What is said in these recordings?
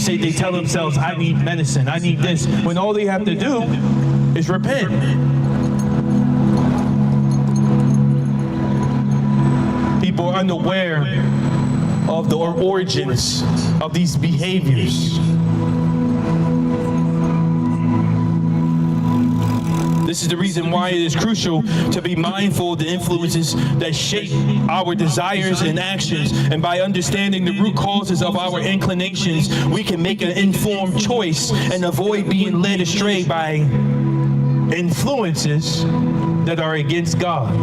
They tell themselves, I need medicine, I need this, when all they have to do is repent. People are unaware of the origins of these behaviors. This is the reason why it is crucial to be mindful of the influences that shape our desires and actions. And by understanding the root causes of our inclinations, we can make an informed choice and avoid being led astray by influences that are against God.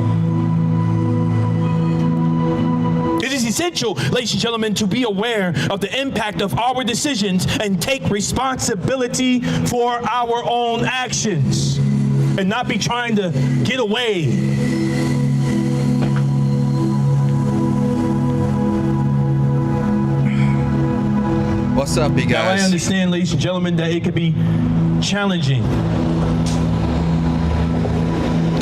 It is essential, ladies and gentlemen, to be aware of the impact of our decisions and take responsibility for our own actions. And not be trying to get away. What's up, you guys? Now, I understand, ladies and gentlemen, that it could be challenging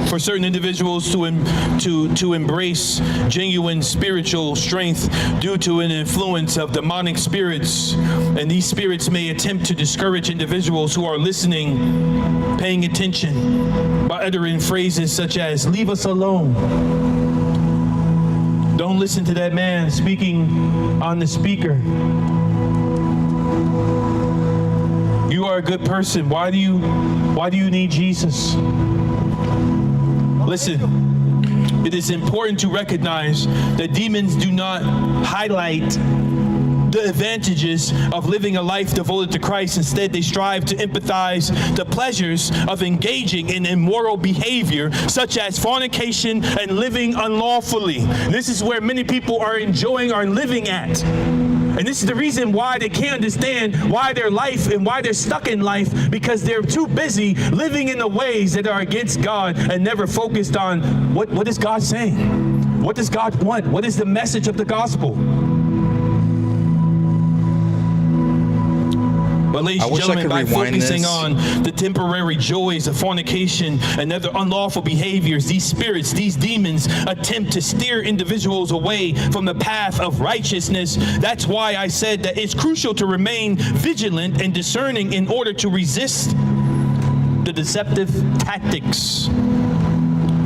for certain individuals to embrace genuine spiritual strength due to an influence of demonic spirits. And these spirits may attempt to discourage individuals who are listening, paying attention, by uttering phrases such as, leave us alone. Don't listen to that man speaking on the speaker. You are a good person. Why do you need Jesus? Listen, it is important to recognize that demons do not highlight the advantages of living a life devoted to Christ. Instead, they strive to empathize the pleasures of engaging in immoral behavior, such as fornication and living unlawfully. This is where many people are living at. And this is the reason why they can't understand why their life and why they're stuck in life, because they're too busy living in the ways that are against God and never focused on what is God saying? What does God want? What is the message of the gospel? But ladies and gentlemen, by focusing on the temporary joys of fornication and other unlawful behaviors, these spirits, these demons attempt to steer individuals away from the path of righteousness. That's why I said that it's crucial to remain vigilant and discerning in order to resist the deceptive tactics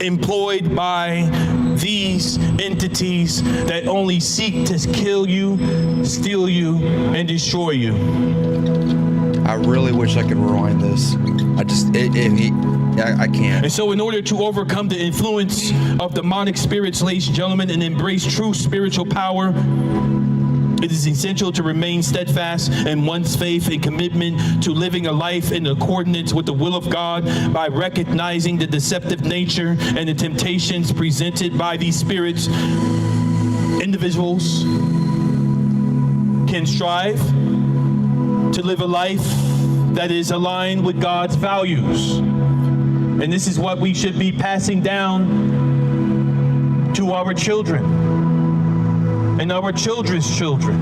employed by these entities that only seek to kill you, steal you, and destroy you. I really wish I could rewind this. I can't. And so in order to overcome the influence of demonic spirits, ladies and gentlemen, and embrace true spiritual power, it is essential to remain steadfast in one's faith and commitment to living a life in accordance with the will of God by recognizing the deceptive nature and the temptations presented by these spirits. Individuals can strive to live a life that is aligned with God's values. And this is what we should be passing down to our children and our children's children.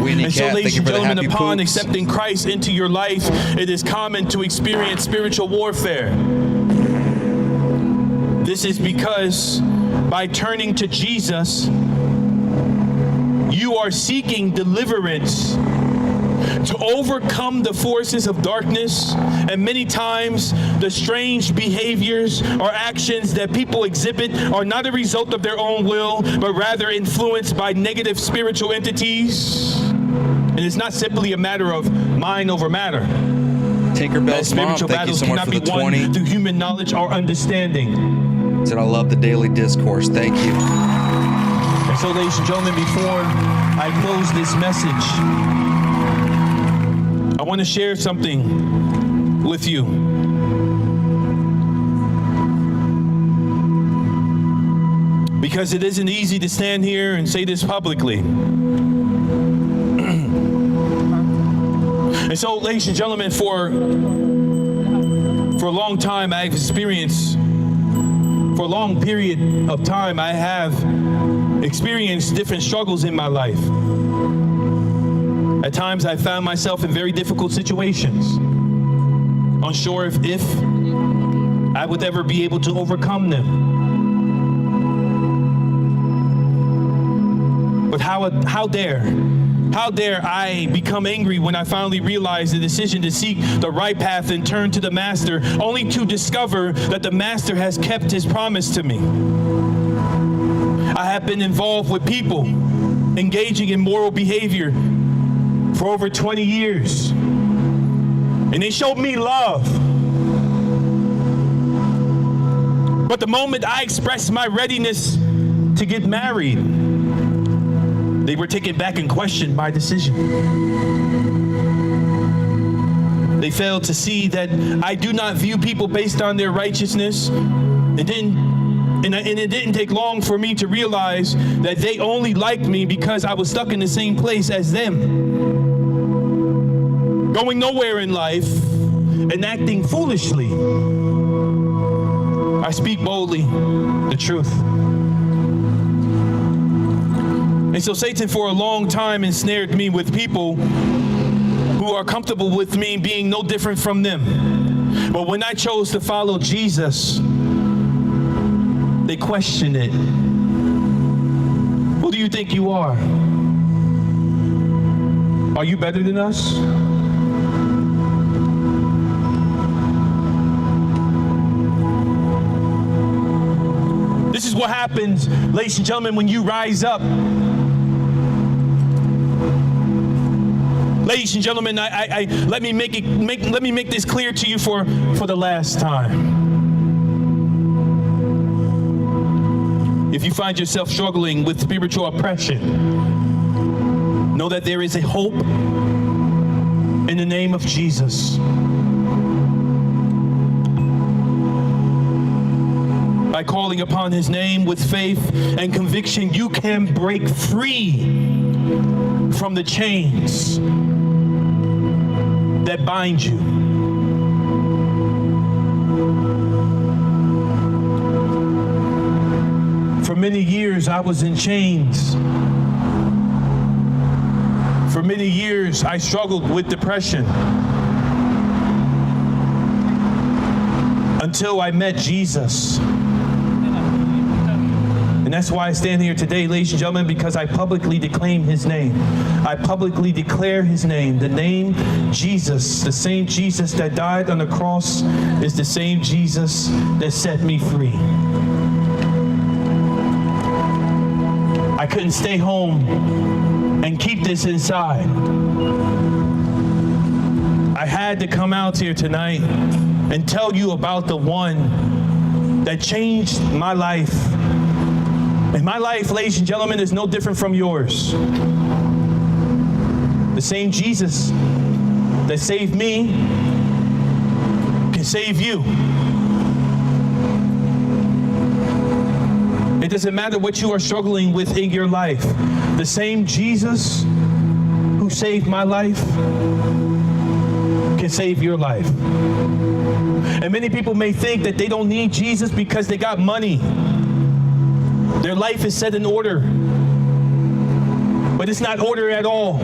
And so, ladies and gentlemen, upon accepting Christ into your life, it is common to experience spiritual warfare. This is because by turning to Jesus, you are seeking deliverance to overcome the forces of darkness, and many times the strange behaviors or actions that people exhibit are not a result of their own will, but rather influenced by negative spiritual entities. And it's not simply a matter of mind over matter. Tinkerbell's spiritual mom, thank you battles so much cannot for be the won 20. through human knowledge or understanding. Said I love the daily discourse. Thank you. And so, ladies and gentlemen, before I close this message, I want to share something with you. Because it isn't easy to stand here and say this publicly. And so, ladies and gentlemen, for a long time, I've experienced, for a long period of time, I have experienced different struggles in my life. At times, I found myself in very difficult situations, unsure if I would ever be able to overcome them. But how dare How dare I become angry when I finally realize the decision to seek the right path and turn to the Master, only to discover that the Master has kept his promise to me. I have been involved with people engaging in moral behavior for over 20 years. And they showed me love. But the moment I expressed my readiness to get married, they were taken back and questioned my decision. They failed to see that I do not view people based on their righteousness. It didn't take long for me to realize that they only liked me because I was stuck in the same place as them, going nowhere in life and acting foolishly. I speak boldly the truth. And so Satan for a long time ensnared me with people who are comfortable with me being no different from them. But when I chose to follow Jesus, they questioned it. Who do you think you are? Are you better than us? This is what happens, ladies and gentlemen, when you rise up. Ladies and gentlemen, let me make this clear to you for the last time. If you find yourself struggling with spiritual oppression, know that there is a hope in the name of Jesus. By calling upon his name with faith and conviction, you can break free from the chains that bind you. For many years, I was in chains. For many years, I struggled with depression. Until I met Jesus. And that's why I stand here today, ladies and gentlemen, because I publicly declaim his name. I publicly declare his name. The name Jesus, the same Jesus that died on the cross, is the same Jesus that set me free. I couldn't stay home and keep this inside. I had to come out here tonight and tell you about the one that changed my life. And my life, ladies and gentlemen, is no different from yours. The same Jesus that saved me can save you. It doesn't matter what you are struggling with in your life. The same Jesus who saved my life can save your life. And many people may think that they don't need Jesus because they got money. Their life is set in order. But it's not order at all.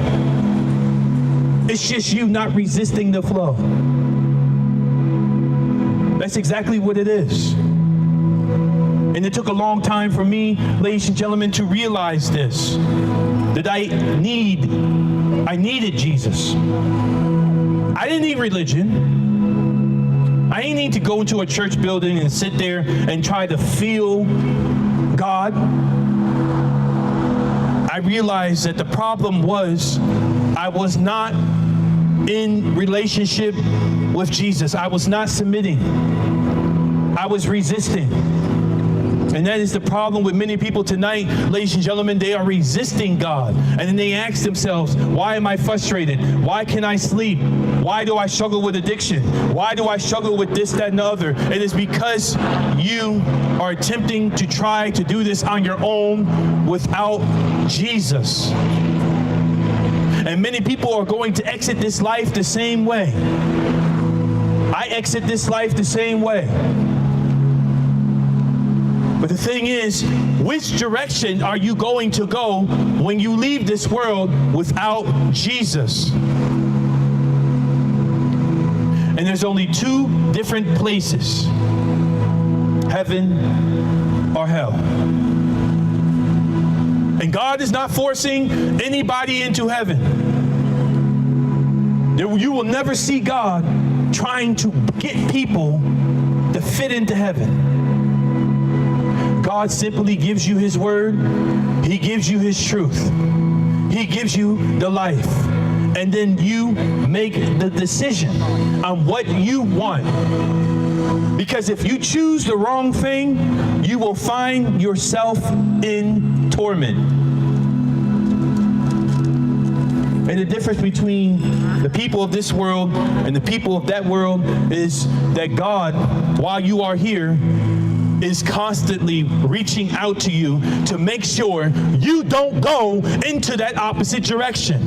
It's just you not resisting the flow. That's exactly what it is. And it took a long time for me, ladies and gentlemen, to realize this. That I needed Jesus. I didn't need religion. I didn't need to go into a church building and sit there and try to feel God. I realized that the problem was I was not in relationship with Jesus. I was not submitting. I was resisting. And that is the problem with many people tonight, ladies and gentlemen. They are resisting God. And then they ask themselves, why am I frustrated? Why can't I sleep? Why do I struggle with addiction? Why do I struggle with this, that, and the other? It is because you are attempting to try to do this on your own without Jesus. And many people are going to exit this life the same way. I exit this life the same way. But the thing is, which direction are you going to go when you leave this world without Jesus? And there's only two different places, heaven or hell. And God is not forcing anybody into heaven. You will never see God trying to get people to fit into heaven. God simply gives you his word. He gives you his truth. He gives you the life. And then you make the decision on what you want. Because if you choose the wrong thing, you will find yourself in torment. And the difference between the people of this world and the people of that world is that God, while you are here, is constantly reaching out to you to make sure you don't go into that opposite direction.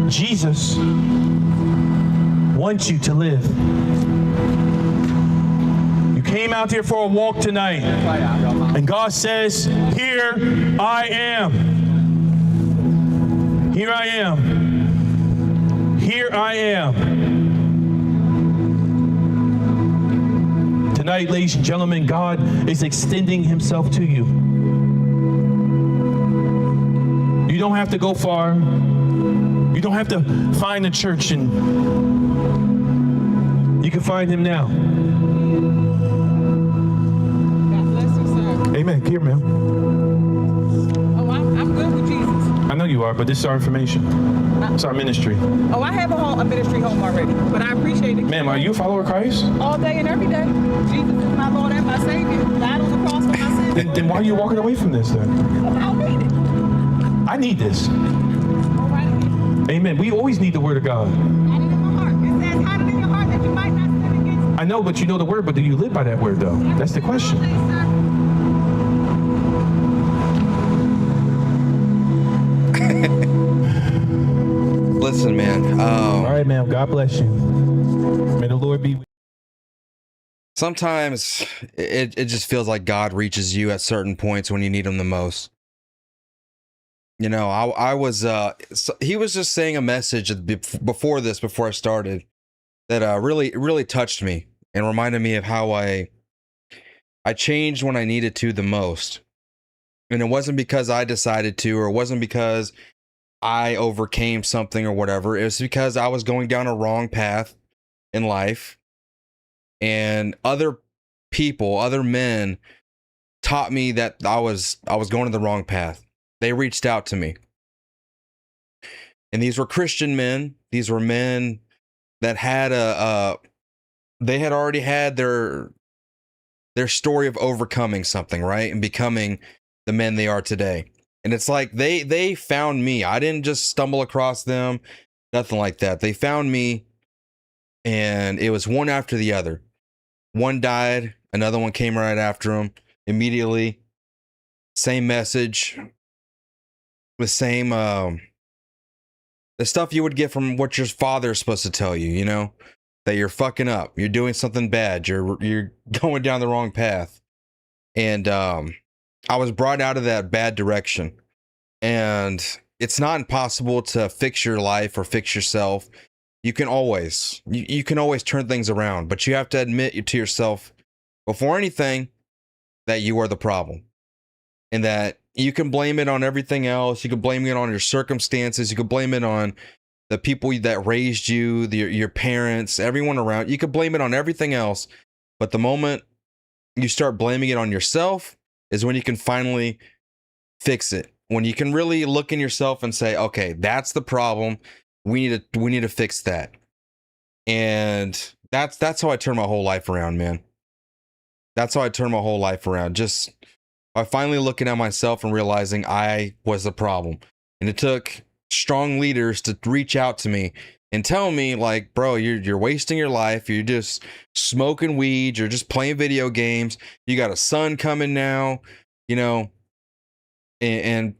Jesus wants you to live. You came out here for a walk tonight, and God says, here I am. Here I am. Here I am. Tonight, ladies and gentlemen, God is extending himself to you. You don't have to go far. You don't have to find a church, and you can find him now. God bless you, sir. Amen. Here, ma'am. Oh, I'm good with Jesus. I know you are, but this is our information. It's our ministry. Oh, I have a ministry home already, but I appreciate it. Ma'am, are you a follower of Christ? All day and every day. Jesus is my Lord and my Savior. Died on the cross for my sins. Then why are you walking away from this then? I'll read it. I need this. All right. Amen. We always need the word of God. Hide it in my heart. It says, hide it in your heart that you might not sin against I know, but you know the word, but do you live by that word though? That's the question. Listen, man. All right, ma'am. God bless you. May the Lord be with you. Sometimes it just feels like God reaches you at certain points when you need him the most. You know, I was he was just saying a message before I started that really touched me and reminded me of how I changed when I needed to the most. And it wasn't because I decided to, or it wasn't because I overcame something or whatever. It was because I was going down a wrong path in life, and other people, other men taught me that I was going to the wrong path. They reached out to me. And these were Christian men. These were men that had they had already had their story of overcoming something, right? And becoming the men they are today. And it's like they found me. I didn't just stumble across them, nothing like that. They found me, and it was one after the other. One died, another one came right after him immediately. Same message. The same the stuff you would get from what your father is supposed to tell you, you know, that you're fucking up, you're doing something bad, you're going down the wrong path. And I was brought out of that bad direction. And it's not impossible to fix your life or fix yourself. You can always you can always turn things around, but you have to admit to yourself before anything that you are the problem. And that you can blame it on everything else. You can blame it on your circumstances. You can blame it on the people that raised you, your parents, everyone around. You can blame it on everything else. But the moment you start blaming it on yourself is when you can finally fix it. When you can really look in yourself and say, okay, that's the problem. We need to fix that. And that's how I turned my whole life around, man. That's how I turned my whole life around. Just by finally looking at myself and realizing I was the problem. And it took strong leaders to reach out to me and tell me, like, bro, you're wasting your life. You're just smoking weed. You're just playing video games. You got a son coming now, you know. And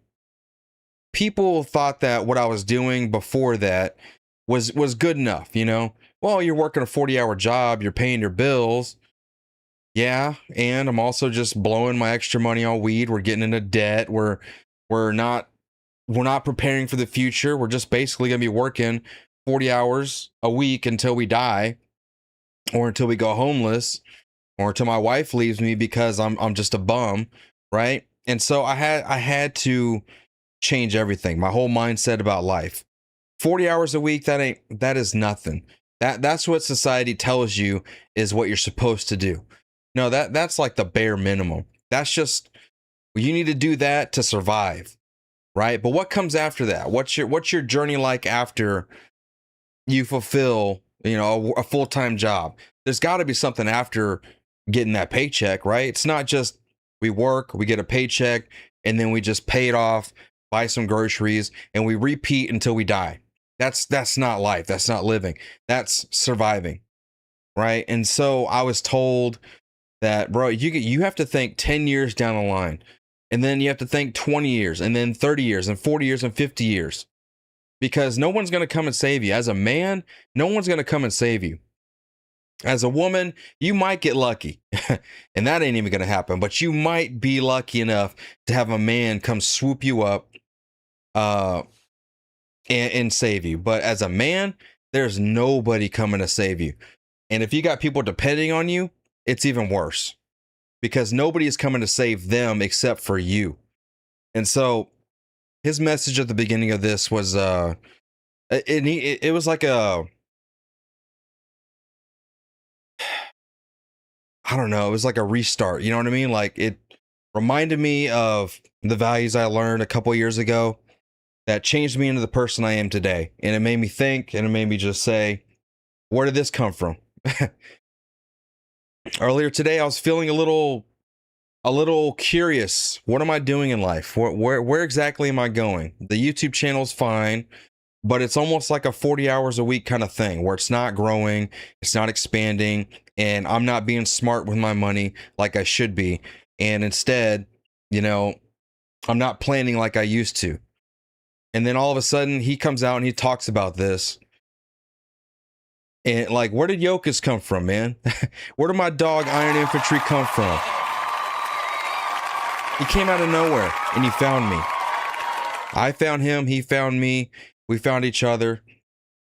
people thought that what I was doing before that was good enough, you know. Well, you're working a 40-hour job. You're paying your bills. Yeah, and I'm also just blowing my extra money on weed. We're getting into debt. We're not preparing for the future. We're just basically going to be working 40 hours a week until we die or until we go homeless or until my wife leaves me because I'm just a bum, right? And so I had to change everything, my whole mindset about life. 40 hours a week, that is nothing. That's what society tells you is what you're supposed to do. No, that's like the bare minimum. That's just, you need to do that to survive, right? But what comes after that? What's your journey like after you fulfill, a full-time job? There's got to be something after getting that paycheck, right? It's not just we work, we get a paycheck, and then we just pay it off, buy some groceries, and we repeat until we die. That's not life. That's not living. That's surviving, right? And so I was told that, bro, you have to think 10 years down the line, and then you have to think 20 years, and then 30 years, and 40 years, and 50 years, because no one's going to come and save you. As a man, no one's going to come and save you. As a woman, you might get lucky, and that ain't even going to happen, but you might be lucky enough to have a man come swoop you up and save you. But as a man, there's nobody coming to save you. And if you got people depending on you, it's even worse, because nobody is coming to save them except for you. And so his message at the beginning of this was, it was like I don't know, it was like a restart. You know what I mean? Like, it reminded me of the values I learned a couple years ago that changed me into the person I am today. And it made me think, and it made me just say, where did this come from? Earlier today, I was feeling a little curious. What am I doing in life? Where exactly am I going? The YouTube channel's fine, but it's almost like a 40 hours a week kind of thing where it's not growing, it's not expanding, and I'm not being smart with my money like I should be. And instead, I'm not planning like I used to. And then all of a sudden he comes out and he talks about this. And like, where did Yokas come from, man? Where did my dog Iron Infantry come from? He came out of nowhere and he found me. I found him, he found me, we found each other.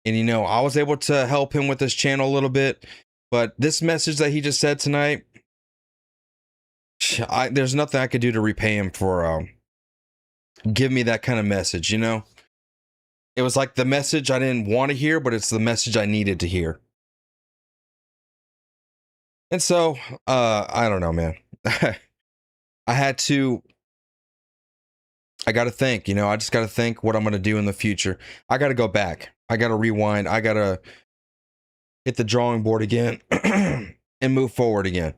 And I was able to help him with this channel a little bit. But this message that he just said tonight, there's nothing I could do to repay him for give me that kind of message. It was like the message I didn't want to hear, but it's the message I needed to hear. And so I don't know, man. I got to think, I just got to think what I'm going to do in the future. I got to go back. I got to rewind. I got to hit the drawing board again and move forward again.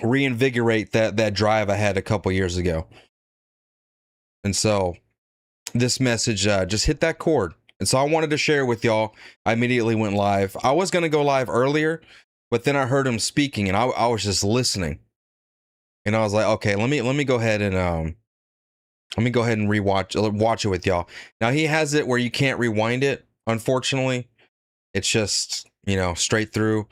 Reinvigorate that drive I had a couple years ago. And so this message just hit that chord. And so I wanted to share with y'all. I immediately went live. I was going to go live earlier, but then I heard him speaking and I was just listening. And I was like, okay, let me go ahead and watch it with y'all. Now he has it where you can't rewind it. Unfortunately, it's just, straight through.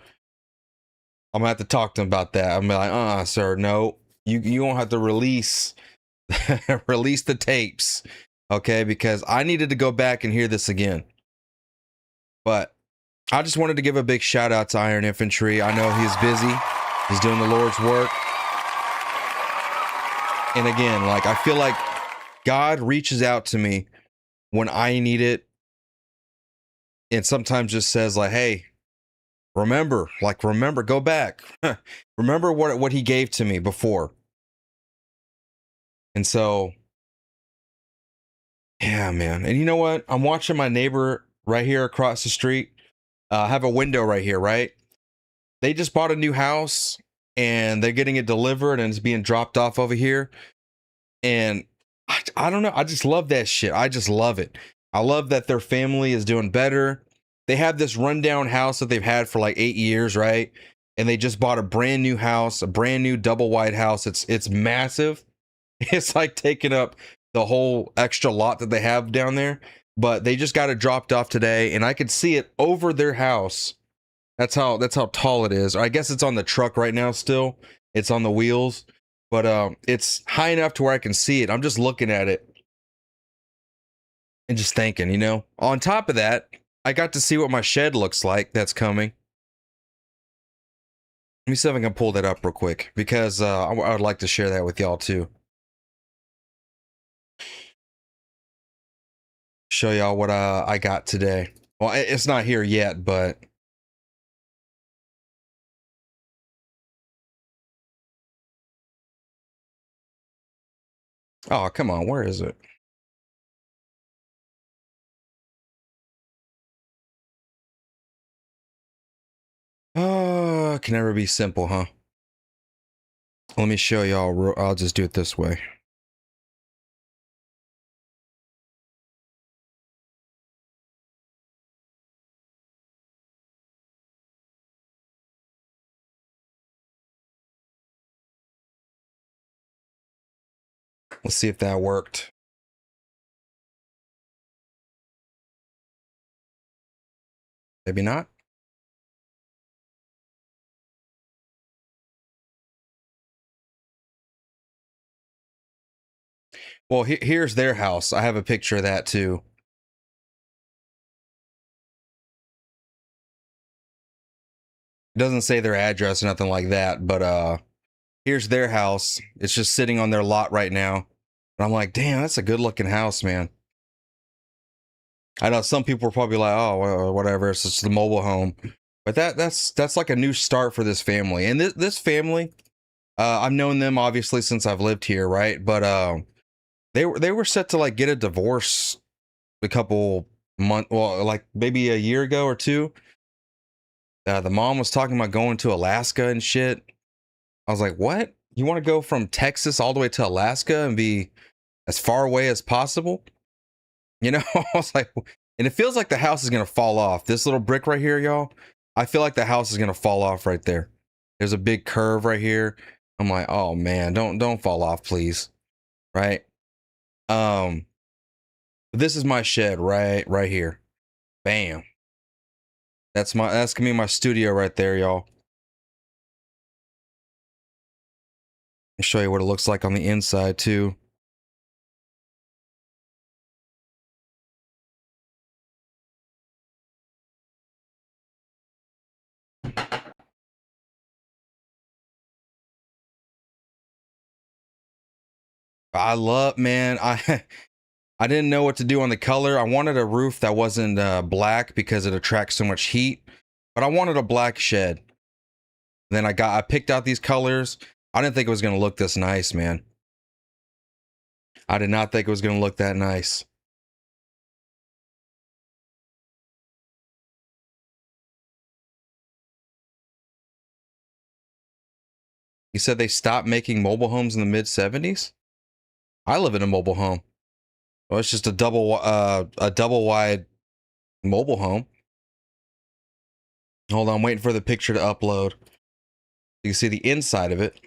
I'm gonna have to talk to him about that. I'm like, sir, no, you won't have to release the tapes. Okay. Because I needed to go back and hear this again. But I just wanted to give a big shout out to Iron Infantry. I know he's busy. He's doing the Lord's work. And again, like, I feel like God reaches out to me when I need it. And sometimes just says like, hey, remember, go back. Remember what he gave to me before. And so, yeah, man. And you know what? I'm watching my neighbor right here across the street. I have a window right here, right? They just bought a new house and they're getting it delivered and it's being dropped off over here. And I don't know. I just love that shit. I just love it. I love that their family is doing better. They have this rundown house that they've had for like 8 years, right? And they just bought a brand new house, a brand new double wide house. It's massive. It's like taking up the whole extra lot that they have down there. But they just got it dropped off today, and I could see it over their house. That's how tall it is. Or I guess it's on the truck right now still. It's on the wheels. But it's high enough to where I can see it. I'm just looking at it and just thinking, On top of that, I got to see what my shed looks like that's coming. Let me see if I can pull that up real quick because I would like to share that with y'all too. Show y'all what I got today. Well, it's not here yet, but oh, come on, where is it? Oh, it can never be simple, huh? Let me show y'all. I'll just do it this way. Let's see if that worked. Maybe not. Well, here's their house. I have a picture of that too. It doesn't say their address or nothing like that, but here's their house. It's just sitting on their lot right now. And I'm like, damn, that's a good looking house, man. I know some people are probably like, oh, well, whatever, it's just the mobile home. But that's like a new start for this family. And this family, I've known them obviously since I've lived here, right? But they were set to like get a divorce a couple months, well, like maybe a year ago or two. The mom was talking about going to Alaska and shit. I was like, what? You want to go from Texas all the way to Alaska and be as far away as possible? You know, I was like, and it feels like the house is going to fall off. This little brick right here, y'all. I feel like the house is going to fall off right there. There's a big curve right here. I'm like, oh man, don't fall off, please. Right. This is my shed right here. Bam. That's gonna be my studio right there, y'all. I'll show you what it looks like on the inside too. Man, I didn't know what to do on the color. I wanted a roof that wasn't black because it attracts so much heat, but I wanted a black shed. Then I picked out these colors. I didn't think it was going to look this nice, man. I did not think it was going to look that nice. You said they stopped making mobile homes in the mid 70s? I live in a mobile home. Well, it's just a double wide mobile home. Hold on, I'm waiting for the picture to upload. You can see the inside of it.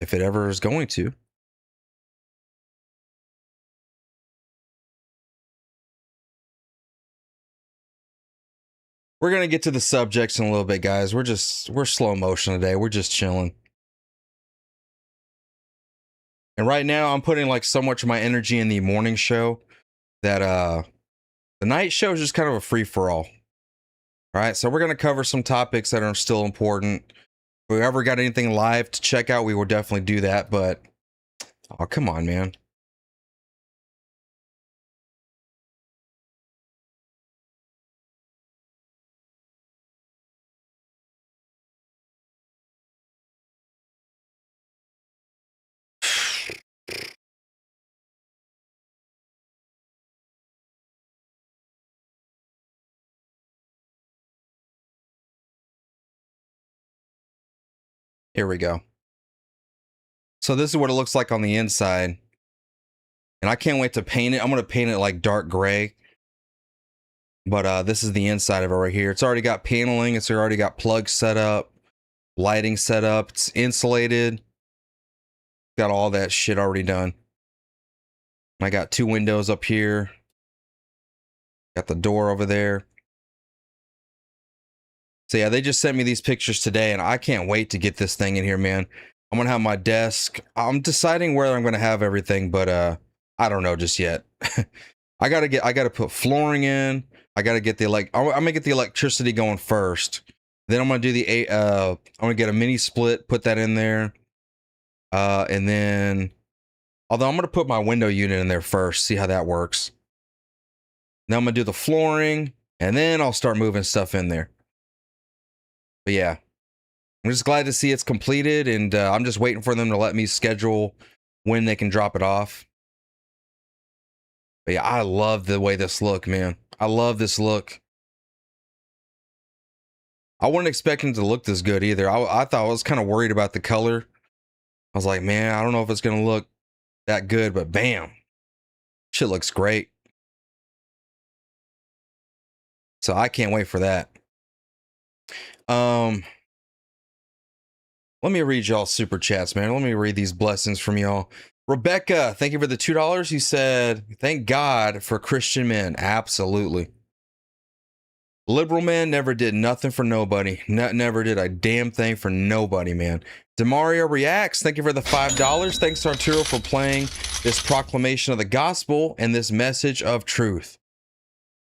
If it ever is going to. We're going to get to the subjects in a little bit, guys. We're slow motion today. We're just chilling. And right now I'm putting like so much of my energy in the morning show that the night show is just kind of a free for all. All right, so we're going to cover some topics that are still important. If we ever got anything live to check out, we will definitely do that, but oh, come on, man. Here we go. So this is what it looks like on the inside. And I can't wait to paint it. I'm going to paint it like dark gray. But this is the inside of it right here. It's already got paneling. It's already got plugs set up, lighting set up. It's insulated. Got all that shit already done. I got 2 windows up here. Got the door over there. So yeah, they just sent me these pictures today and I can't wait to get this thing in here, man. I'm going to have my desk. I'm deciding where I'm going to have everything, but I don't know just yet. I got to put flooring in. I got to get I'm going to get the electricity going first. Then I'm gonna do the I'm gonna get a mini split, put that in there, and then, although I'm gonna put my window unit in there first, see how that works. Then I'm gonna do the flooring, and then I'll start moving stuff in there. But yeah, I'm just glad to see it's completed, and I'm just waiting for them to let me schedule when they can drop it off. But yeah, I love the way this look, man. I love this look. I wasn't expecting it to look this good either. I thought I was kind of worried about the color. I was like, man, I don't know if it's going to look that good, but bam, shit looks great. So I can't wait for that. Let me read y'all super chats, man. Let me read these blessings from y'all. Rebecca, thank you for the $2. You said, thank God for Christian men. Absolutely. Liberal man never did nothing for nobody. Never did a damn thing for nobody, man. Demario reacts. Thank you for the $5. Thanks to Arturo for playing this proclamation of the gospel and this message of truth.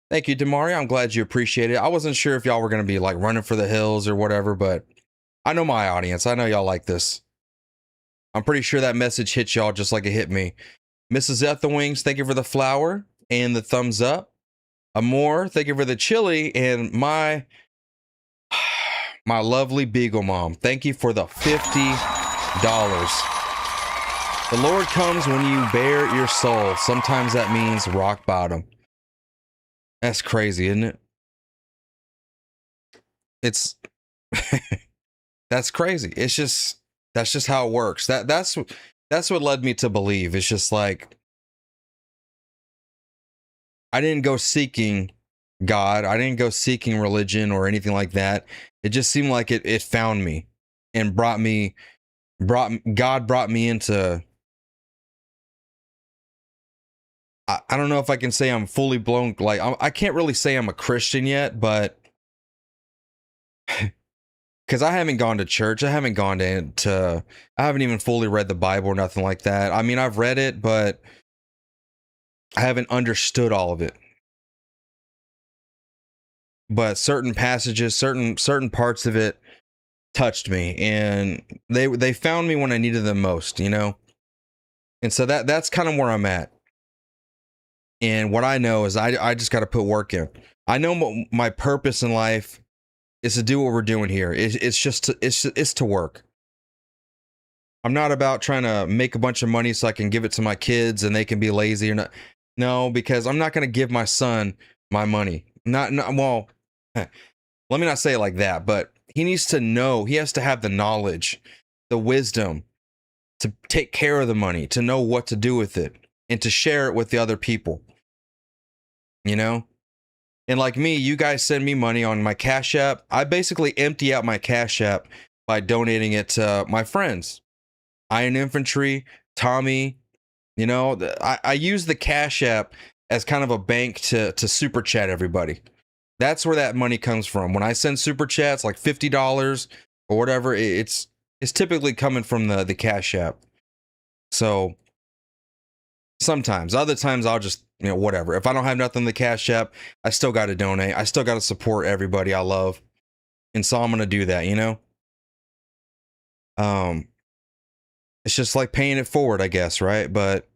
Thank you, Demario. I'm glad you appreciate it. I wasn't sure if y'all were going to be like running for the hills or whatever, but I know my audience. I know y'all like this. I'm pretty sure that message hit y'all just like it hit me. Mrs. Ethelwings, thank you for the flower and the thumbs up. Amor, thank you for the chili, and my lovely Beagle Mom, thank you for the $50. The Lord comes when you bare your soul. Sometimes that means rock bottom. That's crazy, isn't it? It's that's crazy. It's just that's just how it works. That's what led me to believe. It's just like, I didn't go seeking God. I didn't go seeking religion or anything like that. It just seemed like it found me and God brought me into, I don't know if I can say I'm fully blown. Like, I can't really say I'm a Christian yet, but because I haven't gone to church. I haven't I haven't even fully read the Bible or nothing like that. I mean, I've read it, but I haven't understood all of it. But certain passages, certain parts of it touched me, and they found me when I needed them most, you know? And so that's kind of where I'm at. And what I know is I just got to put work in. I know my purpose in life is to do what we're doing here. It's to work. I'm not about trying to make a bunch of money so I can give it to my kids and they can be lazy or not. No, because I'm not going to give my son my money. Well, let me not say it like that, but he needs to know, he has to have the knowledge, the wisdom to take care of the money, to know what to do with it, and to share it with the other people. You know? And like me, you guys send me money on my Cash App. I basically empty out my Cash App by donating it to my friends. Iron Infantry, Tommy, you know, I use the Cash App as kind of a bank to super chat everybody. That's where that money comes from. When I send super chats like $50 or whatever, it's typically coming from the Cash App. So sometimes, other times I'll just, you know, whatever. If I don't have nothing in the Cash App, I still got to donate. I still got to support everybody I love. And so I'm going to do that, you know? It's just like paying it forward, I guess, right? But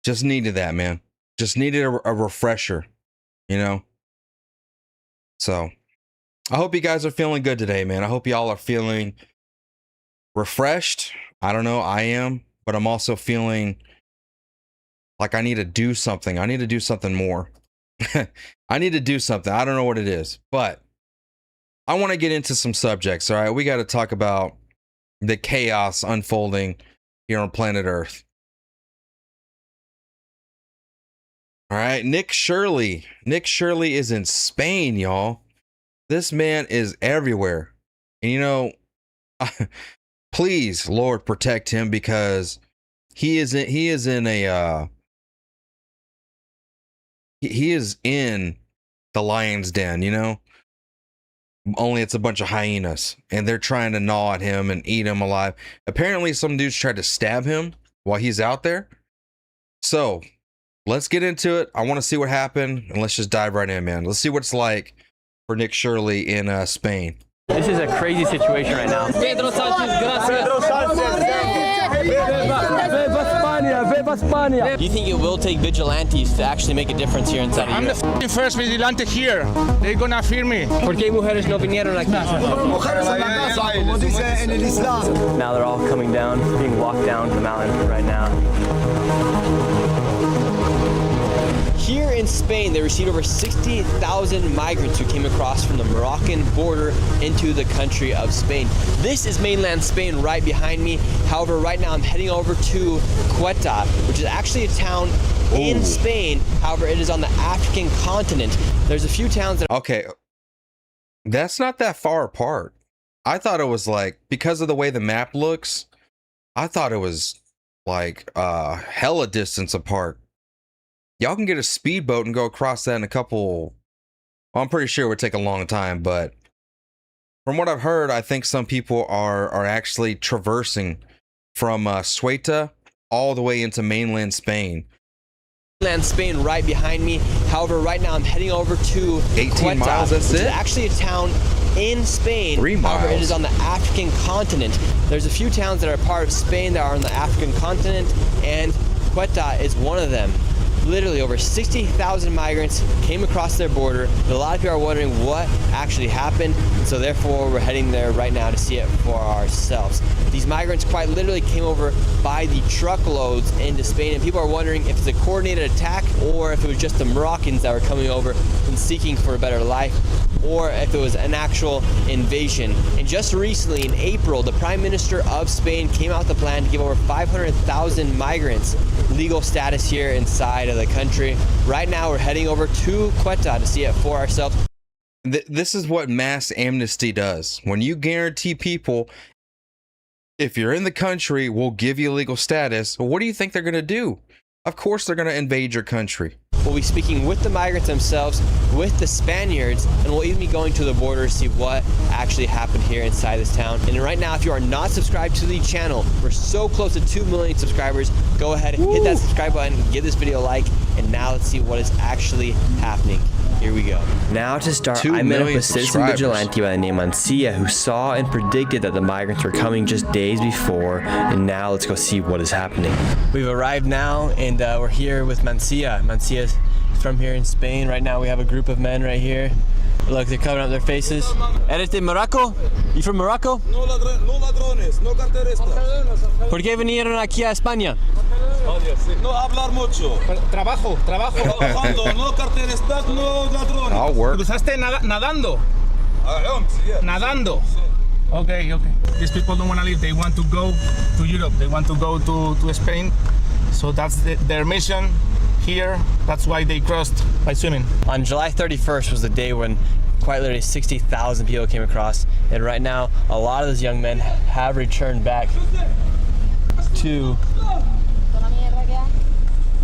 just needed that, man. Just needed a refresher, you know? So I hope you guys are feeling good today, man. I hope y'all are feeling refreshed. I don't know, I am, but I'm also feeling like I need to do something. I need to do something more. I need to do something. I don't know what it is, but I want to get into some subjects. All right. We got to talk about the chaos unfolding here on planet Earth. All right. Nick Shirley. Nick Shirley is in Spain, y'all. This man is everywhere. And you know, please, Lord, protect him, because he is in the lion's den, you know? only it's a bunch of hyenas, and they're trying to gnaw at him and eat him alive. Apparently, some dudes tried to stab him while he's out there. So, let's get into it. I want to see what happened, and let's just dive right in, man. Let's see what it's like for Nick Shirley in Spain. This is a crazy situation right now. Pedro Sanchez, gracias. Do you think it will take vigilantes to actually make a difference here inside of I'm Europe? the f***ing first vigilante here. They're gonna fear me. ¿Por qué mujeres no vinieron aquí? Now they're all coming down, being walked down the mountain right now. Here in Spain, they received over 60,000 migrants who came across from the Moroccan border into the country of Spain. This is mainland Spain right behind me. However, right now I'm heading over to Ceuta, which is actually a town in Spain. However, it is on the African continent. There's a few towns that Okay, that's not that far apart. I thought it was like, because of the way the map looks, I thought it was like hella distance apart. Y'all can get a speedboat and go across that in a couple. Well, I'm pretty sure it would take a long time, but from what I've heard, I think some people are actually traversing from Ceuta all the way into mainland Spain. Mainland Spain right behind me. However, right now I'm heading over to 18 Ceuta, miles, that's which is it? actually a town in Spain. 3 However, it miles. is on the African continent. There's a few towns that are part of Spain that are on the African continent, and Ceuta is one of them. Literally over 60,000 migrants came across their border. But a lot of people are wondering what actually happened, so therefore we're heading there right now to see it for ourselves. These migrants quite literally came over by the truckloads into Spain, and people are wondering if it's a coordinated attack or if it was just the Moroccans that were coming over and seeking for a better life, or if it was an actual invasion. And just recently in April, the Prime Minister of Spain came out with a plan to give over 500,000 migrants legal status here inside of the country. Right now we're heading over to Ceuta to see it for ourselves. This is what mass amnesty does. When you guarantee people, if you're in the country, we'll give you legal status. Well, what do you think they're going to do? Of course they're going to invade your country. We'll be speaking with the migrants themselves, with the Spaniards, and we'll even be going to the border to see what actually happened here inside this town. And right now, if you are not subscribed to the channel, we're so close to 2 million subscribers. Go ahead and hit that subscribe button, give this video a like, and now let's see what is actually happening. Here we go. Now to start, 2 I met up million with citizen subscribers. vigilante by the name Mancia, who saw and predicted that the migrants were coming just days before, and now let's go see what is happening. We've arrived now, and we're here with Mancia. Mancia's from here in Spain. Right now we have a group of men right here. Look, they're covering up their faces. ¿Eres de Morocco? You from Morocco? No ladrones, no carteristas. ¿Por qué vinieron aquí a España? No hablar mucho. Trabajo. Trabajando, no carteristas, no ladrones. I'll work. Cruzaste nadando. Yeah. Nadando. Okay. These people don't want to leave. They want to go to Europe. They want to go to Spain. So that's their mission here. That's why they crossed by swimming. On July 31st was the day when quite literally 60,000 people came across, and right now a lot of those young men have returned back to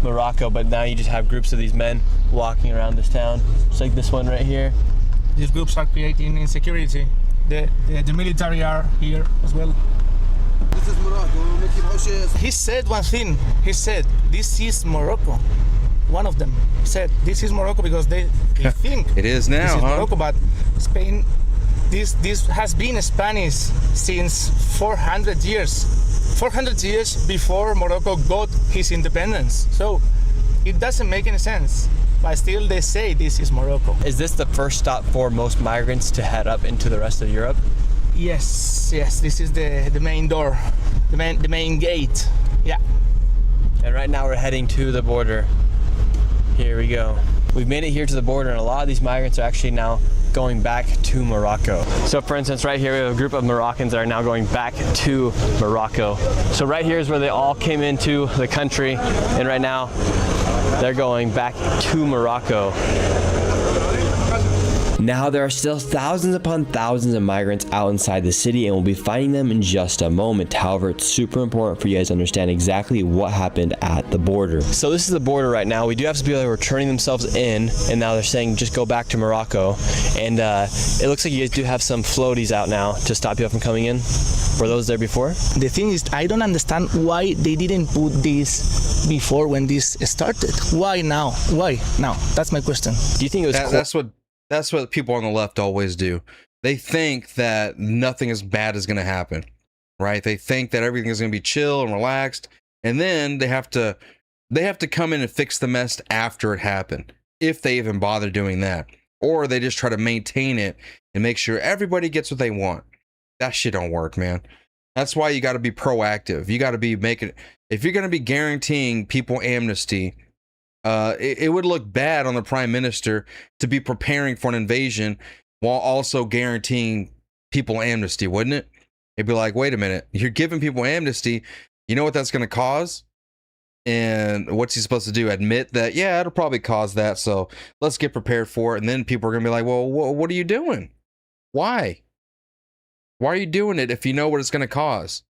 Morocco, but now you just have groups of these men walking around this town, just like this one right here. These groups are creating insecurity. The military are here as well. This is Morocco. He said one thing. He said, this is Morocco. One of them said, this is Morocco because they think It is now, this is huh? Morocco, but Spain, this has been Spanish since 400 years. 400 years before Morocco got his independence. So it doesn't make any sense. But still they say this is Morocco. Is this the first stop for most migrants to head up into the rest of Europe? Yes, this is the main door, the main gate. Yeah. And right now we're heading to the border. Here we go. We've made it here to the border, and a lot of these migrants are actually now going back to Morocco. So for instance, right here we have a group of Moroccans that are now going back to Morocco. So right here is where they all came into the country, and right now they're going back to Morocco. Now there are still thousands upon thousands of migrants out inside the city, and we'll be finding them in just a moment. However, it's super important for you guys to understand exactly what happened at the border. So this is the border right now. We do have some people that were turning themselves in, and now they're saying just go back to Morocco. And it looks like you guys do have some floaties out now to stop people from coming in. Were those there before? The thing is, I don't understand why they didn't put this before when this started. Why now? Why now? That's my question. Do you think it was That's what people on the left always do. They think that nothing as bad is going to happen, right? They think that everything is going to be chill and relaxed, and then they have to come in and fix the mess after it happened, if they even bother doing that. Or they just try to maintain it and make sure everybody gets what they want. That shit don't work, man. That's why you got to be proactive. You got to be if you're going to be guaranteeing people amnesty, it would look bad on the prime minister to be preparing for an invasion while also guaranteeing people amnesty, wouldn't it? It'd be like, wait a minute, you're giving people amnesty. You know what that's going to cause? And what's he supposed to do? Admit that, yeah, it'll probably cause that. So let's get prepared for it. And then people are going to be like, well, what are you doing? Why? Why are you doing it if you know what it's going to cause?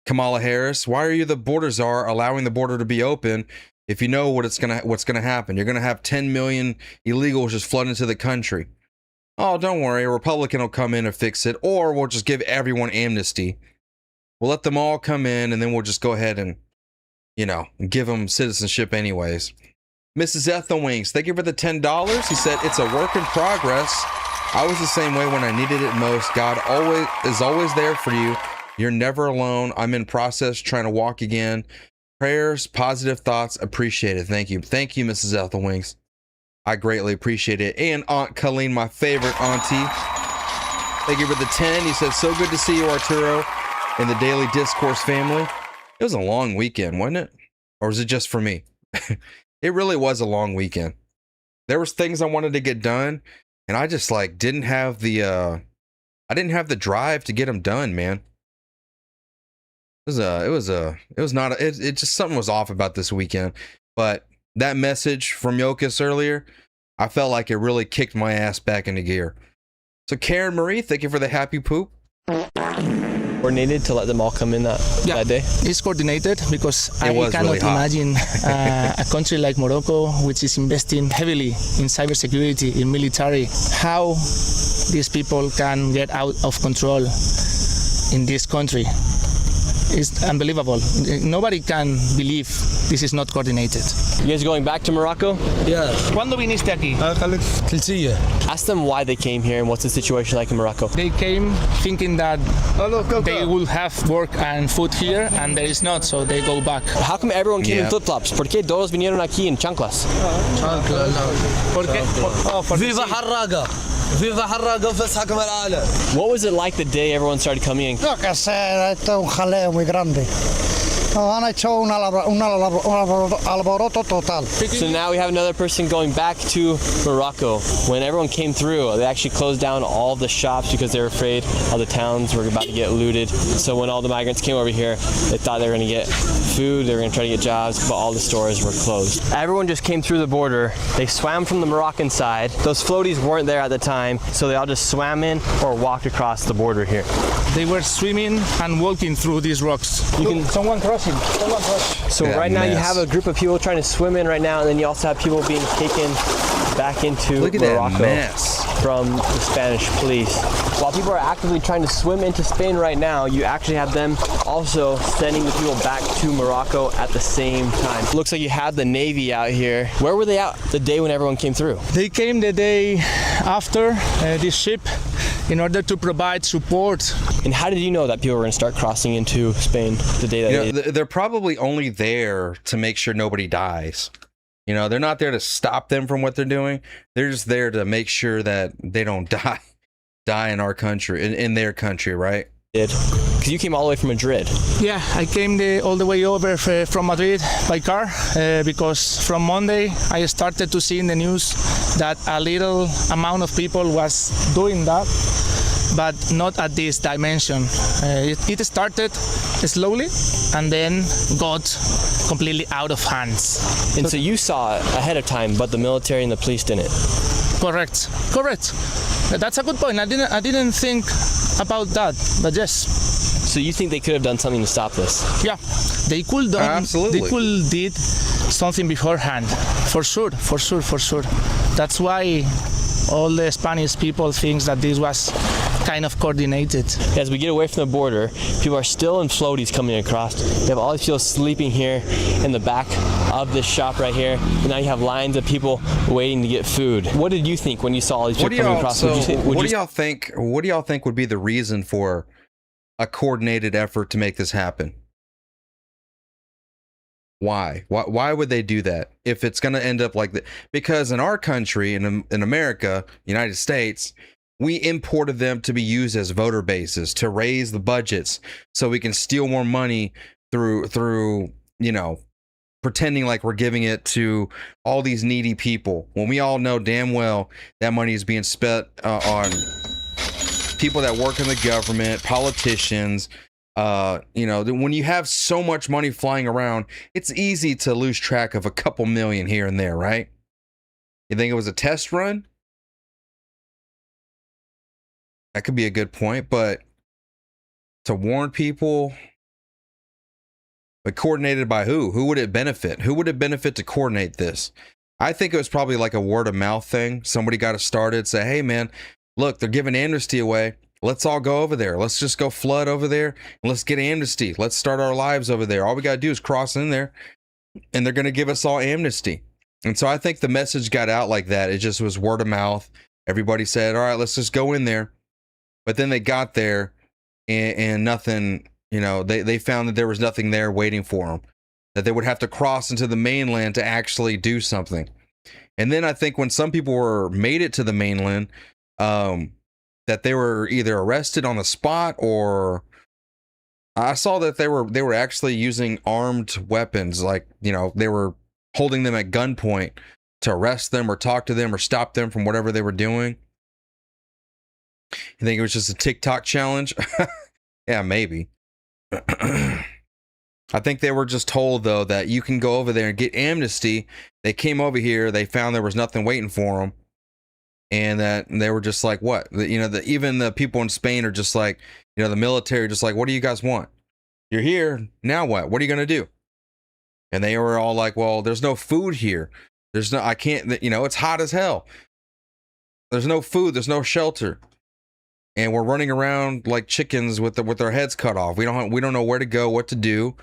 Kamala Harris, why are you the border czar allowing the border to be open if you know what's going to happen? You're going to have 10 million illegals just flood into the country. Oh, don't worry, a Republican will come in and fix it, or we'll just give everyone amnesty. We'll let them all come in, and then we'll just go ahead and, give them citizenship anyways. Mrs. Ethelwings, thank you for the $10. He said, it's a work in progress. I was the same way when I needed it most. God is always there for you. You're never alone. I'm in process trying to walk again. Prayers, positive thoughts, appreciate it. Thank you. Thank you, Mrs. Ethelwings. I greatly appreciate it. And Aunt Colleen, my favorite auntie. Thank you for the 10. He said, so good to see you, Arturo, and the Daily Discourse family. It was a long weekend, wasn't it? Or was it just for me? It really was a long weekend. There was things I wanted to get done, and I just didn't have the drive to get them done, man. It just something was off about this weekend. But that message from Yokas earlier, I felt like it really kicked my ass back into gear. So Karen Marie, thank you for the happy poop. Coordinated to let them all come in that day? It's coordinated because I cannot really imagine a country like Morocco, which is investing heavily in cybersecurity, in military, how these people can get out of control in this country. It's unbelievable. Nobody can believe this is not coordinated. You guys are going back to Morocco? Yeah. ¿Cuándo viniste aquí? Ask them why they came here and what's the situation like in Morocco. They came thinking that they will have work and food here, and there is not, so they go back. How come everyone came in flip-flops? ¿Por qué todos vinieron aquí en chanclas? Viva Harraga! Viva Harraga فسحة كما العالم. What was it like the day everyone started coming in? Lo que sé, esto es un jaleo muy grande. Han hecho un alboroto total. So now we have another person going back to Morocco. When everyone came through, they actually closed down all the shops because they were afraid all the towns were about to get looted. So when all the migrants came over here, they thought they were going to get food, they were going to try to get jobs, but all the stores were closed. Everyone just came through the border. They swam from the Moroccan side. Those floaties weren't there at the time, so they all just swam in or walked across the border here. They were swimming and walking through these rocks. Someone crossing. So right now you have a group of people trying to swim in right now, and then you also have people being taken back into Morocco from the Spanish police. While people are actively trying to swim into Spain right now, you actually have them also sending the people back to Morocco at the same time. Looks like you have the Navy out here. Where were they out the day when everyone came through? They came the day after this ship in order to provide support. And how did you know that people were going to start crossing into Spain the day that they're probably only there to make sure nobody dies. They're not there to stop them from what they're doing. They're just there to make sure that they don't die in our country, in their country, right? Because you came all the way from Madrid. Yeah, I came all the way over from Madrid by car because from Monday I started to see in the news that a little amount of people was doing that, but not at this dimension. It started slowly and then got completely out of hands. And so you saw it ahead of time, but the military and the police didn't. Correct. That's a good point. I didn't think about that, but yes. So you think they could have done something to stop this? Yeah, they could done. Absolutely. They could did something beforehand, for sure. That's why all the Spanish people think that this was kind of coordinated. As we get away from the border, people are still in floaties coming across. You have all these people sleeping here in the back of this shop right here. And now you have lines of people waiting to get food. What did you think when you saw all these people coming across? What do y'all think would be the reason for a coordinated effort to make this happen? Why would they do that if it's going to end up like that? Because in our country, in America, United States, we imported them to be used as voter bases to raise the budgets so we can steal more money through pretending like we're giving it to all these needy people, when we all know damn well that money is being spent on people that work in the government, politicians. When you have so much money flying around, it's easy to lose track of a couple million here and there, right? You think it was a test run? That could be a good point, but to warn people, but coordinated by who? Who would it benefit? Who would it benefit to coordinate this? I think it was probably like a word of mouth thing. Somebody got it started, say, hey man, look, they're giving amnesty away. Let's all go over there. Let's just go flood over there and let's get amnesty. Let's start our lives over there. All we got to do is cross in there and they're going to give us all amnesty. And so I think the message got out like that. It just was word of mouth. Everybody said, all right, let's just go in there. But then they got there and nothing, they found that there was nothing there waiting for them, that they would have to cross into the mainland to actually do something. And then I think when some people made it to the mainland, that they were either arrested on the spot, or I saw that they were actually using armed weapons. Like, they were holding them at gunpoint to arrest them or talk to them or stop them from whatever they were doing. You think it was just a TikTok challenge? Yeah, maybe. I think they were just told, though, that you can go over there and get amnesty. They came over here, they found there was nothing waiting for them. And that they were just like, what? Even the people in Spain are just like, the military, just like, what do you guys want? You're here. Now what? What are you going to do? And they were all like, well, there's no food here. I can't, it's hot as hell. There's no food. There's no shelter. And we're running around like chickens with our heads cut off. We don't know where to go, what to do.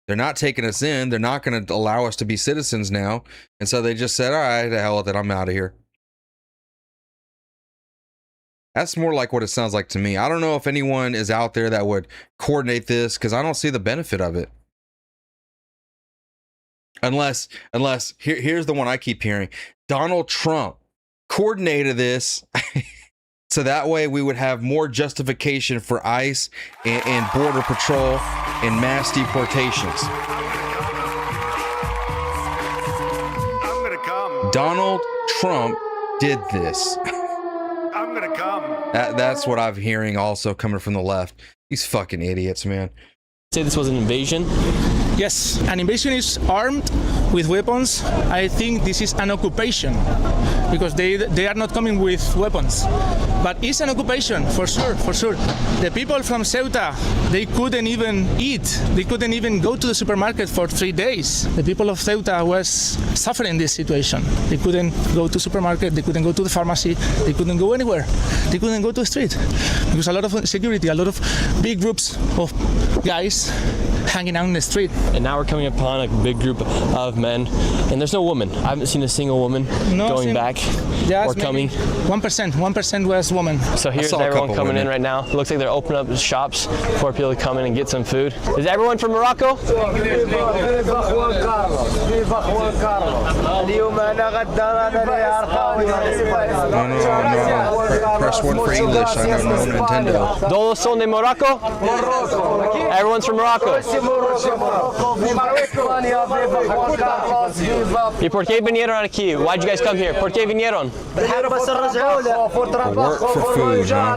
They're not taking us in. They're not going to allow us to be citizens now. And so they just said, all right, the hell with it. I'm out of here. That's more like what it sounds like to me. I don't know if anyone is out there that would coordinate this, because I don't see the benefit of it. Unless here's the one I keep hearing. Donald Trump coordinated this so that way we would have more justification for ICE and Border Patrol and mass deportations. I'm gonna come. Donald Trump did this. I'm gonna come. That's what I'm hearing also coming from the left. These fucking idiots, man. Say this was an invasion? Yes, an invasion is armed with weapons. I think this is an occupation because they are not coming with weapons. But it's an occupation, for sure. The people from Ceuta, they couldn't even eat. They couldn't even go to the supermarket for 3 days. The people of Ceuta was suffering this situation. They couldn't go to the supermarket, they couldn't go to the pharmacy, they couldn't go anywhere. They couldn't go to the street because a lot of security, a lot of big groups of guys hanging out in the street. And now we're coming upon a big group of men, and there's no woman. I haven't seen a single woman going back or coming. 1% was woman. So here's everyone coming in right now. It looks like they're opening up shops for people to come in and get some food. Is everyone from Morocco? Press 1 for English. I don't know Nintendo. Todos son de Morocco? Everyone's from Morocco. ¿Y por qué vinieron aquí? Why'd you guys come here? ¿Por qué vinieron? Work for food, huh?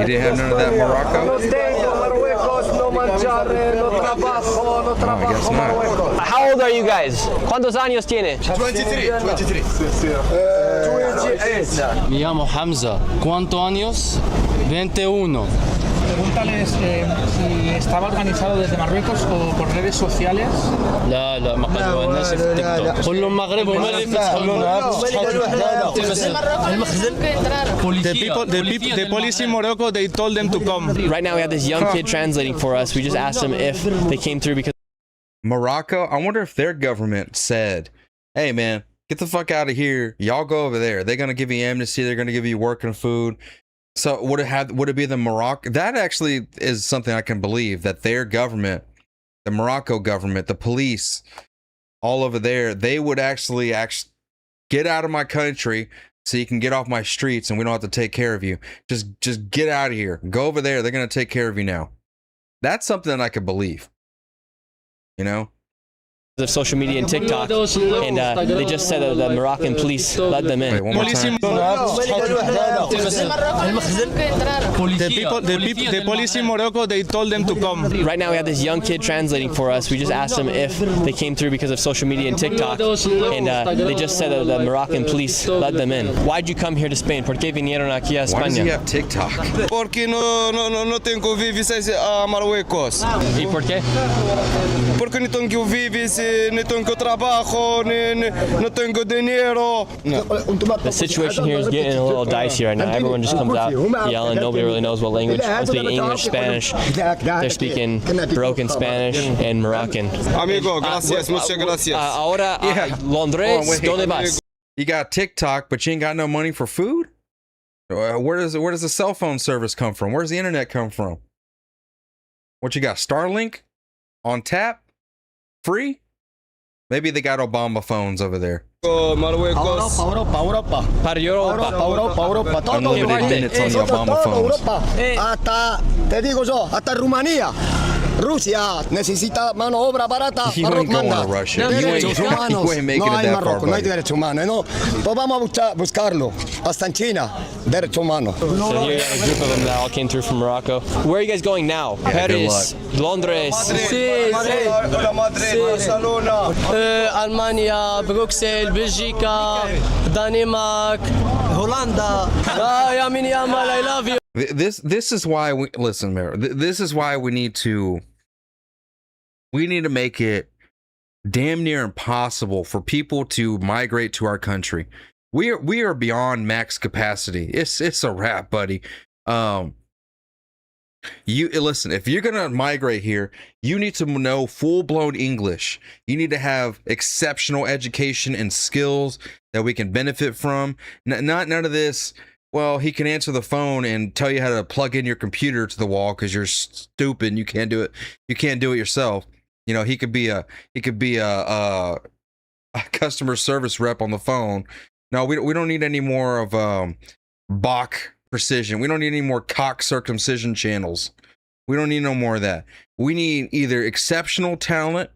You didn't have none of that in Morocco? Oh, I guess not. How old are you guys? ¿Cuántos años tiene? 23. Me llamo Hamza. ¿Cuántos años? 21. Pregúntales si estaba organizado desde Marruecos o por redes sociales. لا لا ما قالوا الناس في التيك توك كلهم مغرب وما اللي يفتحوا The police in Morocco, they told them to come. Right now we have this young kid translating for us. We just asked them if they came through because Morocco, I wonder if their government said, hey man, get the fuck out of here. Y'all go over there. They're going to give you amnesty. They're going to give you work and food. So would it be the Morocco? That actually is something I can believe, that their government, the Morocco government, the police, all over there, they would actually get out of my country so you can get off my streets and we don't have to take care of you. Just get out of here. Go over there. They're going to take care of you now. That's something that I could believe. You know? of social media and TikTok, and they just said that the Moroccan police let them in. Wait, one more time. The police in Morocco, they told them to come. Right now we have this young kid translating for us. We just asked them if they came through because of social media and TikTok, and they just said that the Moroccan police let them in. Why'd you come here to Spain? ¿Por qué vinieron aquí a Why does he España? have TikTok? Porque no tengo vivir a Marruecos. ¿Y por qué? Porque no tengo vivir, no tengo trabajo, no tengo dinero. The situation here is getting a little dicey right now. Everyone just comes out yelling. Nobody really knows what language. I'm speaking English, Spanish. They're speaking broken Spanish and Moroccan. Amigo, gracias, muchas gracias. Ahora, Yeah. Londres, Oh, wait. ¿dónde vas? You got TikTok, but you ain't got no money for food? Where does the cell phone service come from? Where's the internet come from? What you got? Starlink? On tap? Free? Maybe they got Obama phones over there. Marruecos. Para Europa. Unlimited minutes on the Obama phones. Hasta, te digo yo, hasta Rumanía. Rusia necesita mano obra barata. You ain't going to Russia. You Derechos humanos. ain't making No it hay that far, Marruecos, no hay buddy. derechos humanos. No. Pues vamos a buscarlo. Hasta en China, derechos humanos. So here you have a group of them that all came through from Morocco. Where are you guys going now? Yeah, good Paris, Londres. Barcelona. ألمانيا بروكسل بلجيكا دنمارك هولندا يا من يعمل I love you. This is why we listen, Mayor. This is why we need to make it damn near impossible for people to migrate to our country. We are beyond max capacity. It's a wrap, buddy. You listen, if you're gonna migrate here, you need to know full-blown English. You need to have exceptional education and skills that we can benefit from. Not none of this. Well, he can answer the phone and tell you how to plug in your computer to the wall because you're stupid and you can't do it. You can't do it yourself. You know, he could be a customer service rep on the phone. No, we don't need any more of Bach precision. We don't need any more cock circumcision channels. We don't need no more of that. We need either exceptional talent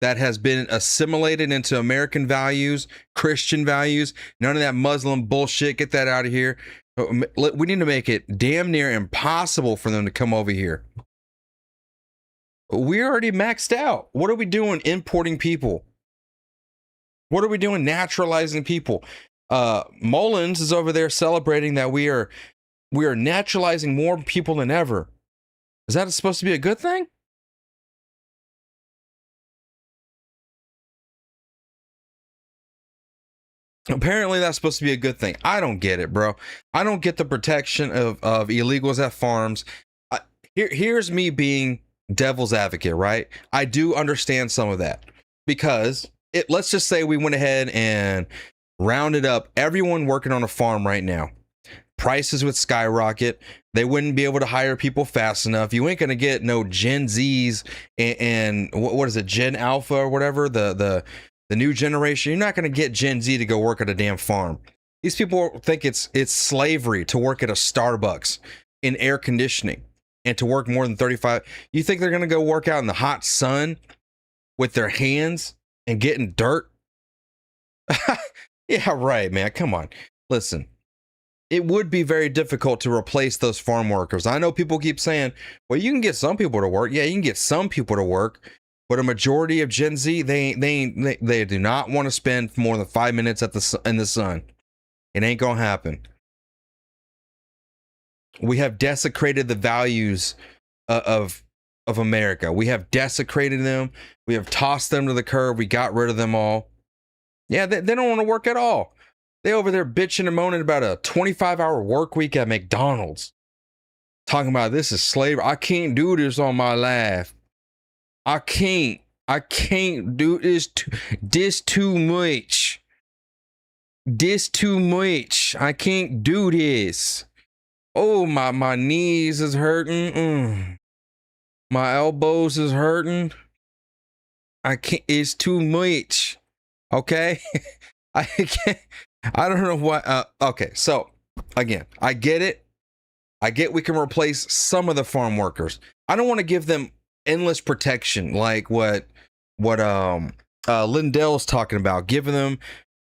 that has been assimilated into American values, Christian values, none of that Muslim bullshit. Get that out of here. We need to make it damn near impossible for them to come over here. We're already maxed out. What are we doing importing people? What are we doing naturalizing people? Mullins is over there celebrating that we are naturalizing more people than ever. Is that supposed to be a good thing? Apparently that's supposed to be a good thing. I don't get it, bro. I don't get the protection of illegals at farms. Here's me being devil's advocate, right? I do understand some of that because let's just say we went ahead and rounded up everyone working on a farm right now. Prices would skyrocket. They wouldn't be able to hire people fast enough. You ain't gonna get no Gen Zs and what is it, Gen Alpha or whatever, the new generation. You're not gonna get Gen Z to go work at a damn farm. These people think it's slavery to work at a Starbucks in air conditioning. and to work more than 35. You think they're going to go work out in the hot sun with their hands and getting dirt? Yeah, right, man. Come on. Listen, it would be very difficult to replace those farm workers. I know people keep saying, well, you can get some people to work. Yeah, you can get some people to work, but a majority of Gen Z, they do not want to spend more than 5 minutes in the sun. It ain't gonna happen. We have desecrated the values of America. We have desecrated them. We have tossed them to the curb. We got rid of them all. Yeah, they don't want to work at all. They over there bitching and moaning about a 25-hour work week at McDonald's. Talking about this is slavery. I can't do this on my life. I can't do this. This too much. This too much. I can't do this. Oh, my knees is hurting. My elbows is hurting. I can't. It's too much. Okay. I can't. I don't know what. Okay. So again, I get it. I get we can replace some of the farm workers. I don't want to give them endless protection like what Lindell's talking about, giving them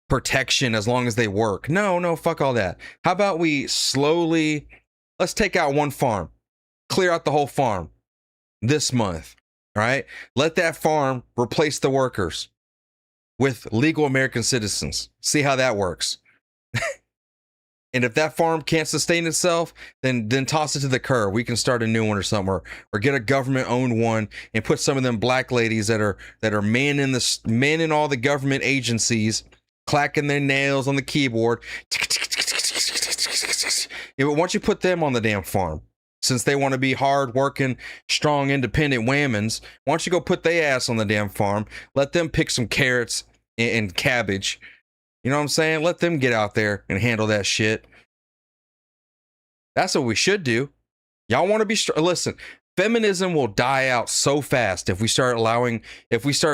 protection as long as they work. No, fuck all that. How about we slowly, let's take out one farm, clear out the whole farm this month, all right? Let that farm replace the workers with legal American citizens. See how that works. And if that farm can't sustain itself, then toss it to the curb. We can start a new one or something, or get a government-owned one and put some of them black ladies that are manning all the government agencies, clacking their nails on the keyboard. Yeah, but once you put them on the damn farm, since they want to be hard-working, strong, independent whammons, why don't you go put their ass on the damn farm? Let them pick some carrots and cabbage. You know what I'm saying? Let them get out there and handle that shit. That's what we should do. Y'all want to be listen, feminism will die out so fast if we start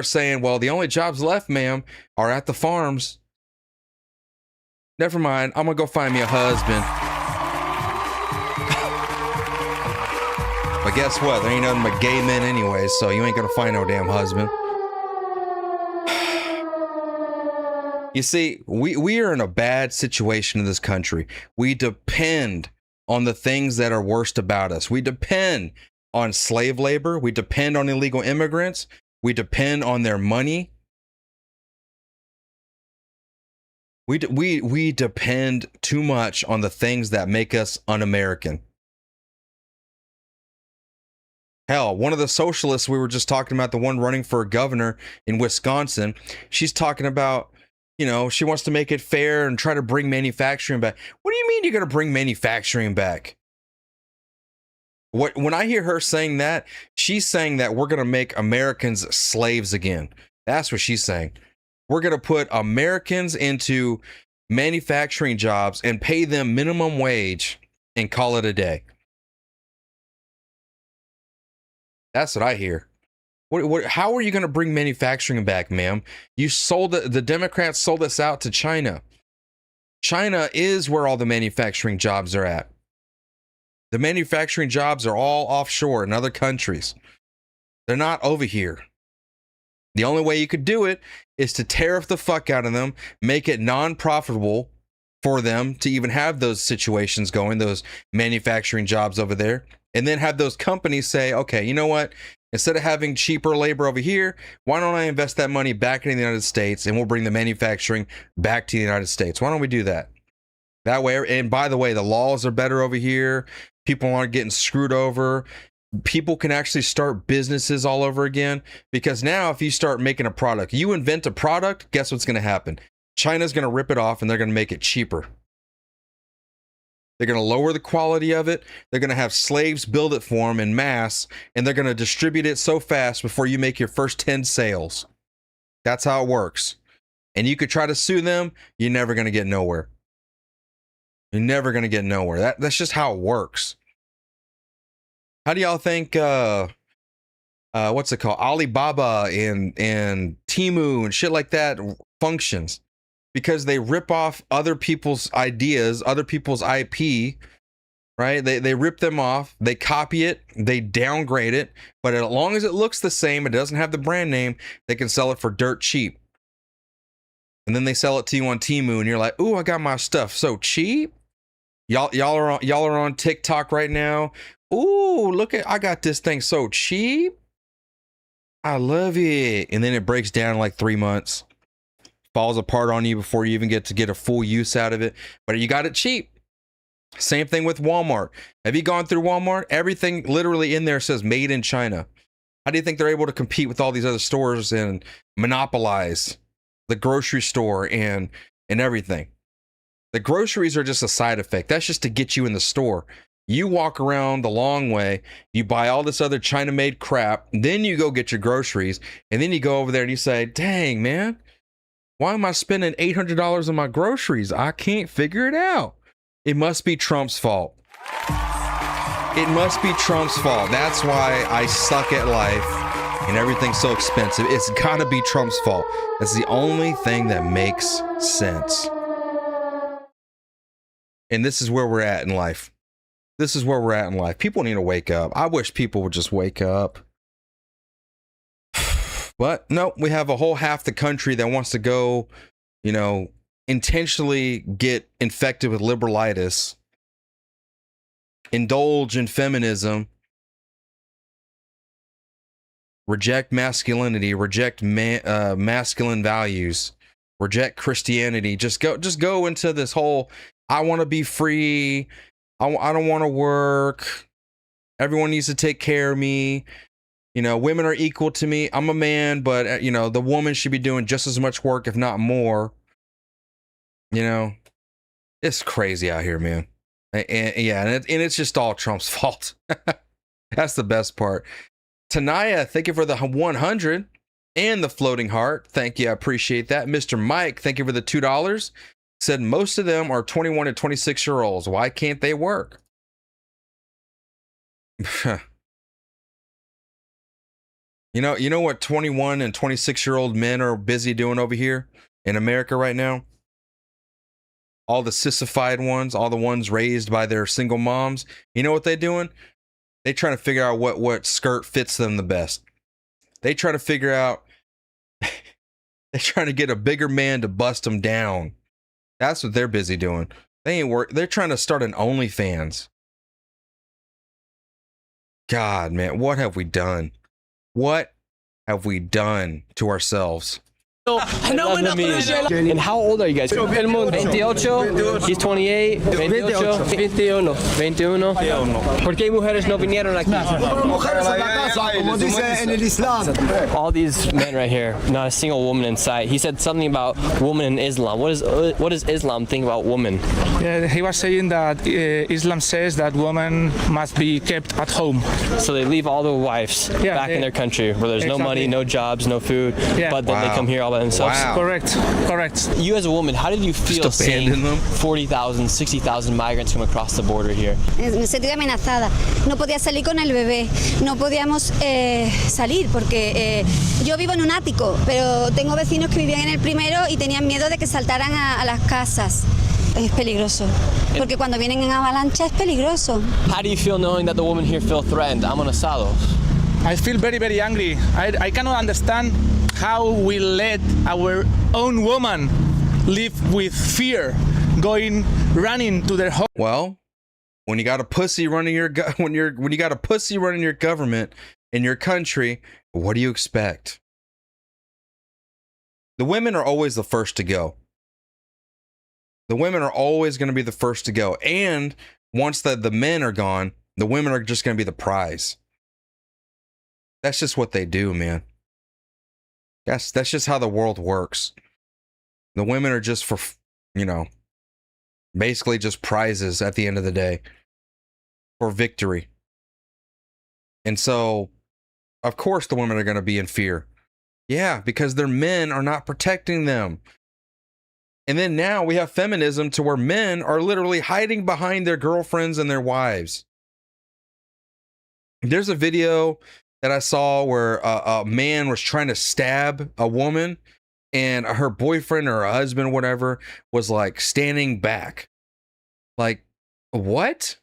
saying, well, the only jobs left, ma'am, are at the farms. Never mind. I'm going to go find me a husband. But guess what? There ain't nothing but gay men anyway, so you ain't going to find no damn husband. You see, we are in a bad situation in this country. We depend on the things that are worst about us. We depend on slave labor. We depend on illegal immigrants. We depend on their money. We depend too much on the things that make us un-American. Hell, one of the socialists we were just talking about, the one running for governor in Wisconsin, she's talking about, you know, she wants to make it fair and try to bring manufacturing back. What do you mean you're going to bring manufacturing back? When I hear her saying that, she's saying that we're going to make Americans slaves again. That's what she's saying. We're going to put Americans into manufacturing jobs and pay them minimum wage and call it a day. That's what I hear. How are you going to bring manufacturing back, ma'am? You sold the Democrats sold us out to China. China is where all the manufacturing jobs are at. The manufacturing jobs are all offshore in other countries. They're not over here. The only way you could do it is to tariff the fuck out of them, make it non-profitable for them to even have those situations going, those manufacturing jobs over there, and then have those companies say, okay, you know what? Instead of having cheaper labor over here, why don't I invest that money back in the United States and we'll bring the manufacturing back to the United States? Why don't we do that? That way, and by the way, the laws are better over here. People aren't getting screwed over. People can actually start businesses all over again, because now if you start making a product, you invent a product, guess what's going to happen? China's going to rip it off and they're going to make it cheaper. They're going to lower the quality of it. They're going to have slaves build it for them in mass, and they're going to distribute it so fast before you make your first 10 sales. That's how it works. And you could try to sue them. You're never going to get nowhere. You're never going to get nowhere. That's just how it works. How do y'all think, what's it called? Alibaba and Temu and shit like that functions? Because they rip off other people's ideas, other people's IP, right? They rip them off, they copy it, they downgrade it, but as long as it looks the same, it doesn't have the brand name, they can sell it for dirt cheap. And then they sell it to you on Temu, and you're like, "Ooh, I got my stuff so cheap." Y'all are on TikTok right now. "Ooh, look at, I got this thing so cheap. I love it." And then it breaks down in like 3 months, falls apart on you before you even get to get a full use out of it. But you got it cheap. Same thing with Walmart. Have you gone through Walmart? Everything literally in there says made in China. How do you think they're able to compete with all these other stores and monopolize the grocery store and everything? The groceries are just a side effect. That's just to get you in the store. You walk around the long way, you buy all this other China-made crap, then you go get your groceries, and then you go over there and you say, "Dang, man, why am I spending $800 on my groceries? I can't figure it out." It must be Trump's fault. It must be Trump's fault. That's why I suck at life and everything's so expensive. It's gotta be Trump's fault. That's the only thing that makes sense. And this is where we're at in life. This is where we're at in life. People need to wake up. I wish people would just wake up. But no, we have a whole half the country that wants to go, intentionally get infected with liberalitis, indulge in feminism, reject masculinity, reject masculine values, reject Christianity. Just go into this whole, I want to be free. I don't want to work. Everyone needs to take care of me. Women are equal to me. I'm a man, but the woman should be doing just as much work, if not more. It's crazy out here, man. And it's just all Trump's fault. That's the best part. Tanaya, thank you for the 100 and the floating heart. Thank you. I appreciate that. Mr. Mike, thank you for the $2. Said most of them are 21 and 26-year-olds. Why can't they work? You know what 21 and 26-year-old men are busy doing over here in America right now? All the sissified ones, all the ones raised by their single moms. You know what they're doing? They trying to figure out what skirt fits them the best. They try to figure out, they're trying to get a bigger man to bust them down. That's what they're busy doing. They ain't work. They're trying to start an OnlyFans. God, man, what have we done? What have we done to ourselves? And how old are you guys? 28, he's 28, 28, 21. ¿Por qué mujeres no vinieron aquí? All these men right here, not a single woman in sight. He said something about woman in Islam. What does Islam think about women? Yeah, he was saying that Islam says that women must be kept at home. So they leave all their wives back in their country where there's no money, no jobs, no food, but then they come here all by themselves. Wow. Correct. You as a woman, how did you feel seeing 40,000, 60,000 migrants come across the border here? Me sentí amenazada. No podía salir con el bebé. No podíamos salir porque yo vivo en un ático, pero tengo vecinos que vivían en el primero y tenían miedo de que saltaran a las casas. Es peligroso, porque cuando vienen en avalancha es peligroso. How do you feel knowing that the women here feel threatened, amenazados? I feel very, very angry. I cannot understand how we let our own woman live with fear, running to their home. Well, when you got a pussy running your when you got a pussy running your government in your country, what do you expect? The women are always the first to go. The women are always going to be the first to go. And once the men are gone, the women are just going to be the prize. That's just what they do, man. That's just how the world works. The women are just for, basically just prizes at the end of the day for victory. And so, of course, the women are going to be in fear. Yeah, because their men are not protecting them. And then now we have feminism to where men are literally hiding behind their girlfriends and their wives. There's a video that I saw where a man was trying to stab a woman and her boyfriend or her husband, whatever, was like standing back. Like, what?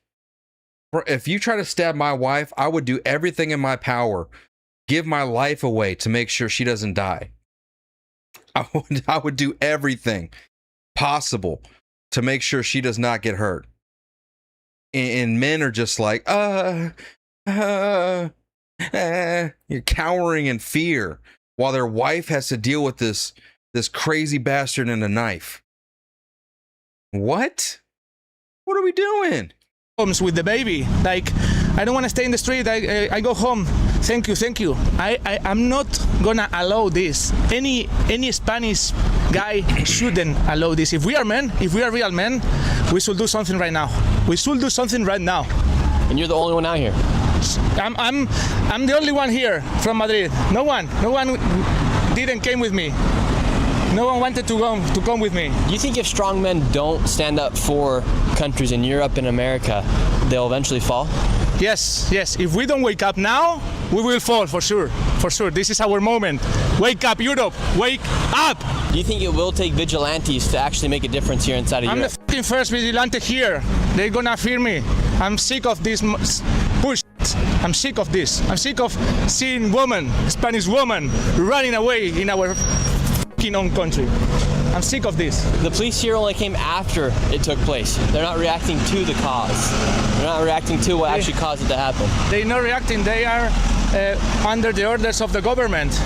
If you try to stab my wife, I would do everything in my power, give my life away to make sure she doesn't die. I would do everything possible to make sure she does not get hurt. And men are just like, you're cowering in fear while their wife has to deal with this crazy bastard and a knife. What are we doing? Homes with the baby. Like, I don't want to stay in the street. I go home. Thank you. I'm not gonna allow this. Any Spanish guy shouldn't allow this. If we are men, if we are real men, we should do something right now. We should do something right now. And you're the only one out here. I'm the only one here from Madrid. No one didn't came with me. No one wanted to come with me. Do you think if strong men don't stand up for countries in Europe and America, they'll eventually fall? Yes. If we don't wake up now, we will fall for sure. For sure. This is our moment. Wake up, Europe. Wake up. Do you think it will take vigilantes to actually make a difference here inside of I'm Europe? the first vigilante here. They're gonna fear me. I'm sick of this push. I'm sick of this. I'm sick of seeing Spanish women running away in our own country. I'm sick of this. The police here only came after it took place. They're not reacting to the cause. They're not reacting to what actually caused it to happen. They're not reacting. They are under the orders of the government.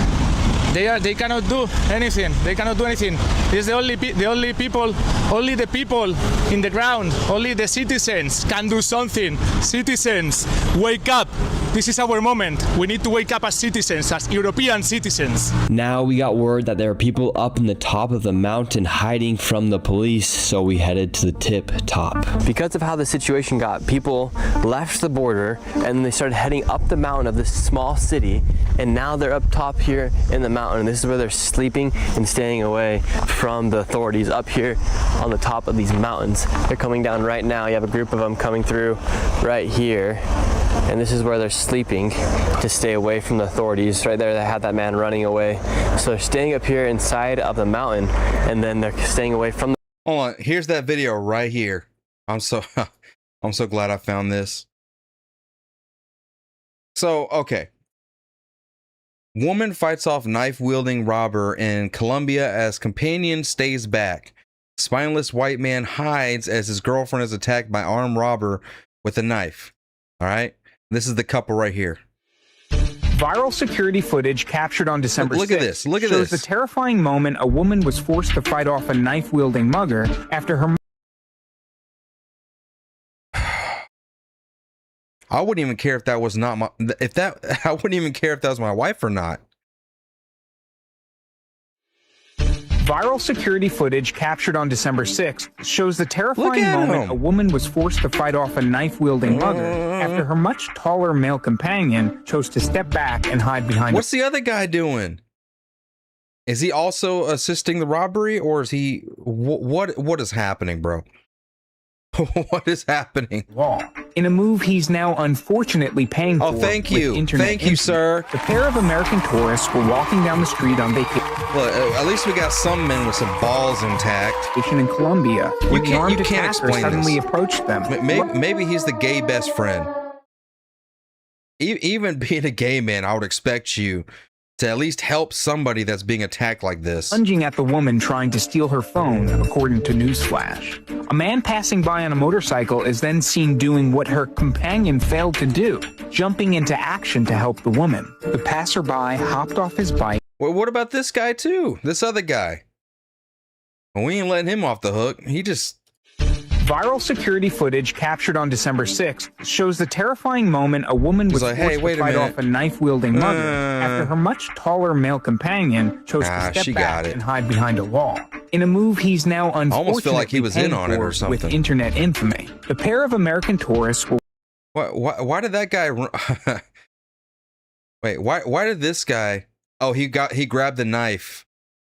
They cannot do anything. They cannot do anything. It's the only the people in the ground, only the citizens can do something. Citizens, wake up. This is our moment. We need to wake up as citizens, as European citizens. Now we got word that there are people up in the top of the mountain hiding from the police, so we headed to the tip top. Because of how the situation got, people left the border and they started heading up the mountain of this small city, and now they're up top here in the mountain. This is where they're sleeping and staying away from the authorities up here on the top of these mountains. They're coming down right now. You have a group of them coming through right here. And this is where they're sleeping to stay away from the authorities. Right there, they had that man running away. So they're staying up here inside of the mountain, and then they're staying away from the... Hold on, here's that video right here. I'm so glad I found this. So, okay. Woman fights off knife-wielding robber in Colombia as companion stays back. Spineless white man hides as his girlfriend is attacked by armed robber with a knife. All right? This is the couple right here. Viral security footage captured on December 6th look at this. Look at shows this. the terrifying moment a woman was forced to fight off a knife-wielding mugger after her... I wouldn't even care if that was not my... I wouldn't even care if that was my wife or not. Viral security footage captured on December 6th shows the terrifying moment a woman was forced to fight off a knife-wielding mugger after her much taller male companion chose to step back and hide behind... What's the other guy doing? Is he also assisting the robbery, or is he... What is happening, bro? What is happening? Wall. In a move he's now unfortunately paying for. Oh, thank you. Thank you, sir. The pair of American tourists were walking down the street on vacation. Look, at least we got some men with some balls intact. In Colombia, when the armed attacker explain suddenly this. approached them. Maybe he's the gay best friend. Even being a gay man, I would expect you to at least help somebody that's being attacked like this. Lunging at the woman trying to steal her phone, according to Newsflash. A man passing by on a motorcycle is then seen doing what her companion failed to do, jumping into action to help the woman. The passerby hopped off his bike. Well, what about this guy too? This other guy? Well, we ain't letting him off the hook. He just... Viral security footage captured on December 6th shows the terrifying moment a woman was forced to fight off a knife-wielding mugger after her much taller male companion chose to step back and hide behind a wall. In a move he's now unfortunately I almost feel like he was in on it or something. With internet infamy. The pair of American tourists were... Why did that guy run? Wait, why did this guy... Oh, he grabbed the knife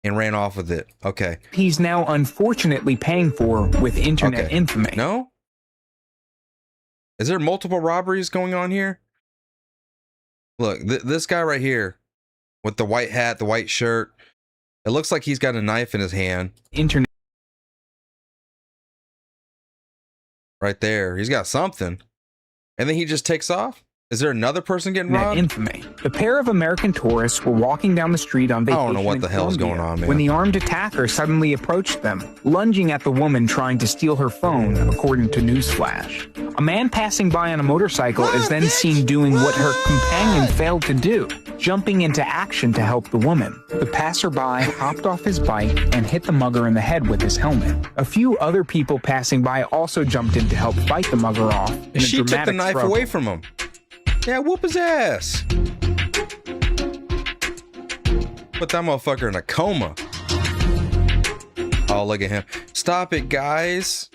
and ran off with it. Okay. He's now unfortunately paying for with internet infamy. No? Is there multiple robberies going on here? Look, this guy right here with the white hat, the white shirt. It looks like he's got a knife in his hand. Internet. Right there. He's got something. And then he just takes off? Is there another person getting robbed? Infamy. The pair of American tourists were walking down the street on vacation. I don't know what the hell's going on, man. When the armed attacker suddenly approached them, lunging at the woman trying to steal her phone, according to Newsflash. A man passing by on a motorcycle is then seen doing what her companion failed to do, jumping into action to help the woman. The passerby hopped off his bike and hit the mugger in the head with his helmet. A few other people passing by also jumped in to help fight the mugger off. She took the knife away from him. Yeah, whoop his ass. Put that motherfucker in a coma. Oh, look at him. Stop it, guys.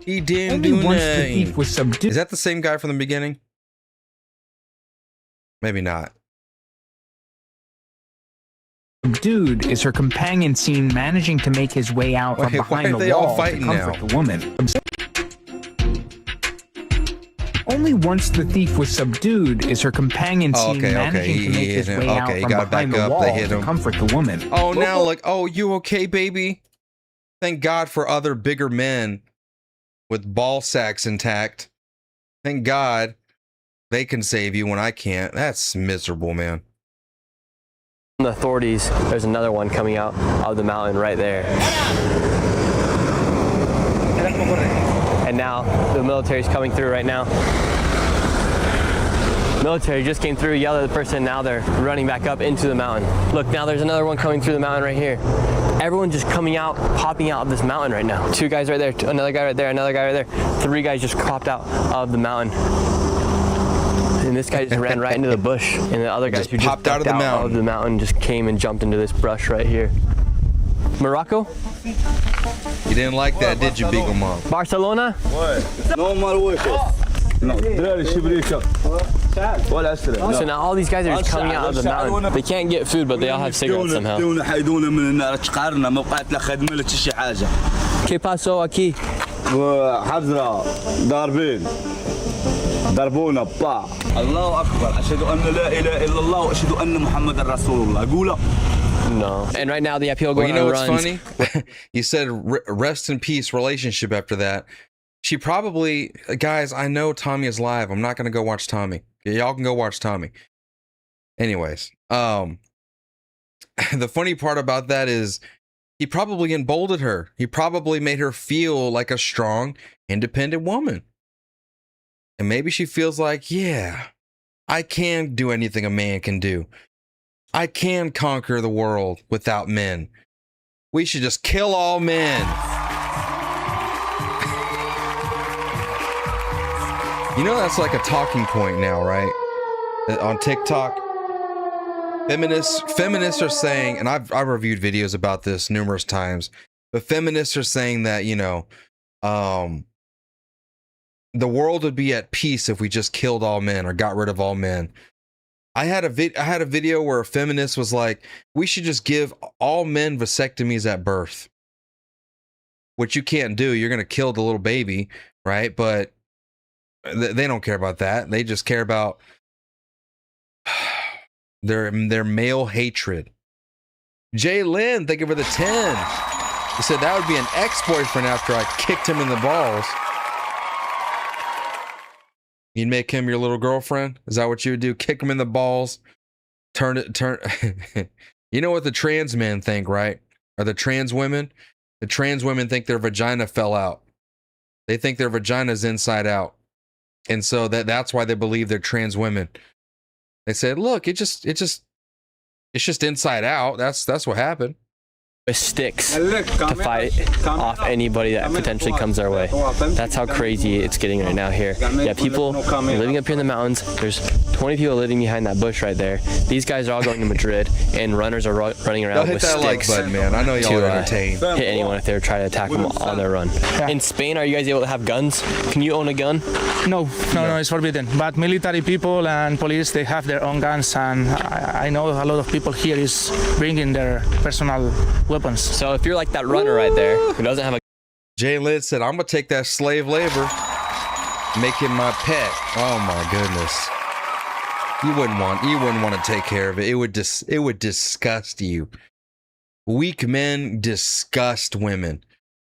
He didn't do nothing. Is that the same guy from the beginning? Maybe not. Subdued is her companion seen managing to make his way out from behind the wall to comfort the woman. Only once the thief was subdued is her companion seen managing to make his way out from behind the wall to comfort the woman. Oh, now like, oh, you okay, baby? Thank God for other bigger men with ball sacks intact. Thank God they can save you when I can't. That's miserable, man. The authorities, there's another one coming out of the mountain right there. And now the military's coming through right now. Military just came through, yelled at the person, now they're running back up into the mountain. Look, now there's another one coming through the mountain right here. Everyone just coming out, popping out of this mountain right now. 2 guys right there, another guy right there, another guy right there. 3 guys just popped out of the mountain. And this guy just ran right into the bush. And the other guys who just popped out of the mountain just came and jumped into this brush right here. Morocco? You didn't like that, did you, Beagle Mom? Barcelona? So now all these guys are just coming out of the mountain. They can't get food, but they all have cigarettes somehow. ¿Qué pasó aquí? ضربونا با الله اكبر اشهد ان لا اله الا الله واشهد ان محمد رسول الله قوله. No. And right now, the people going on runs. Well, you know what's funny? You said rest in peace relationship after that. She probably, guys, I know Tommy is live. I'm not going to go watch Tommy. Y'all can go watch Tommy. Anyways, the funny part about that is he probably emboldened her. He probably made her feel like a strong, independent woman. And maybe she feels like, yeah, I can do anything a man can do. I can conquer the world without men. We should just kill all men. You know, that's like a talking point now, right? On TikTok. Feminists are saying, and I've reviewed videos about this numerous times, but feminists are saying that, you know, the world would be at peace if we just killed all men or got rid of all men. I had a video where a feminist was like, we should just give all men vasectomies at birth. Which you can't do. You're going to kill the little baby, right? But they don't care about that. They just care about their male hatred. Jay Lynn, thank you for the 10. He said that would be an ex-boyfriend after I kicked him in the balls. You'd make him your little girlfriend? Is that what you would do? Kick him in the balls? Turn. You know what the trans men think, right? Or the trans women? The trans women think their vagina fell out. They think their vagina's inside out. And so that's why they believe they're trans women. They said, look, it's just inside out. That's what happened. With sticks to fight off anybody that potentially comes our way. That's how crazy it's getting right now here. Yeah, people living up here in the mountains. There's 20 people living behind that bush right there. These guys are all going to Madrid, and runners are running around with sticks. Like button, man. I know y'all are entertained. Hit anyone if they're trying to attack them on their run. In Spain, are you guys able to have guns? Can you own a gun? No, it's forbidden. But military people and police, they have their own guns, and I know a lot of people here is bringing their personal weapons. So if you're like that runner right there who doesn't have a... Jay Lynn said, I'm going to take that slave labor, make him my pet. Oh my goodness. You wouldn't want to take care of it. It would disgust you. Weak men disgust women.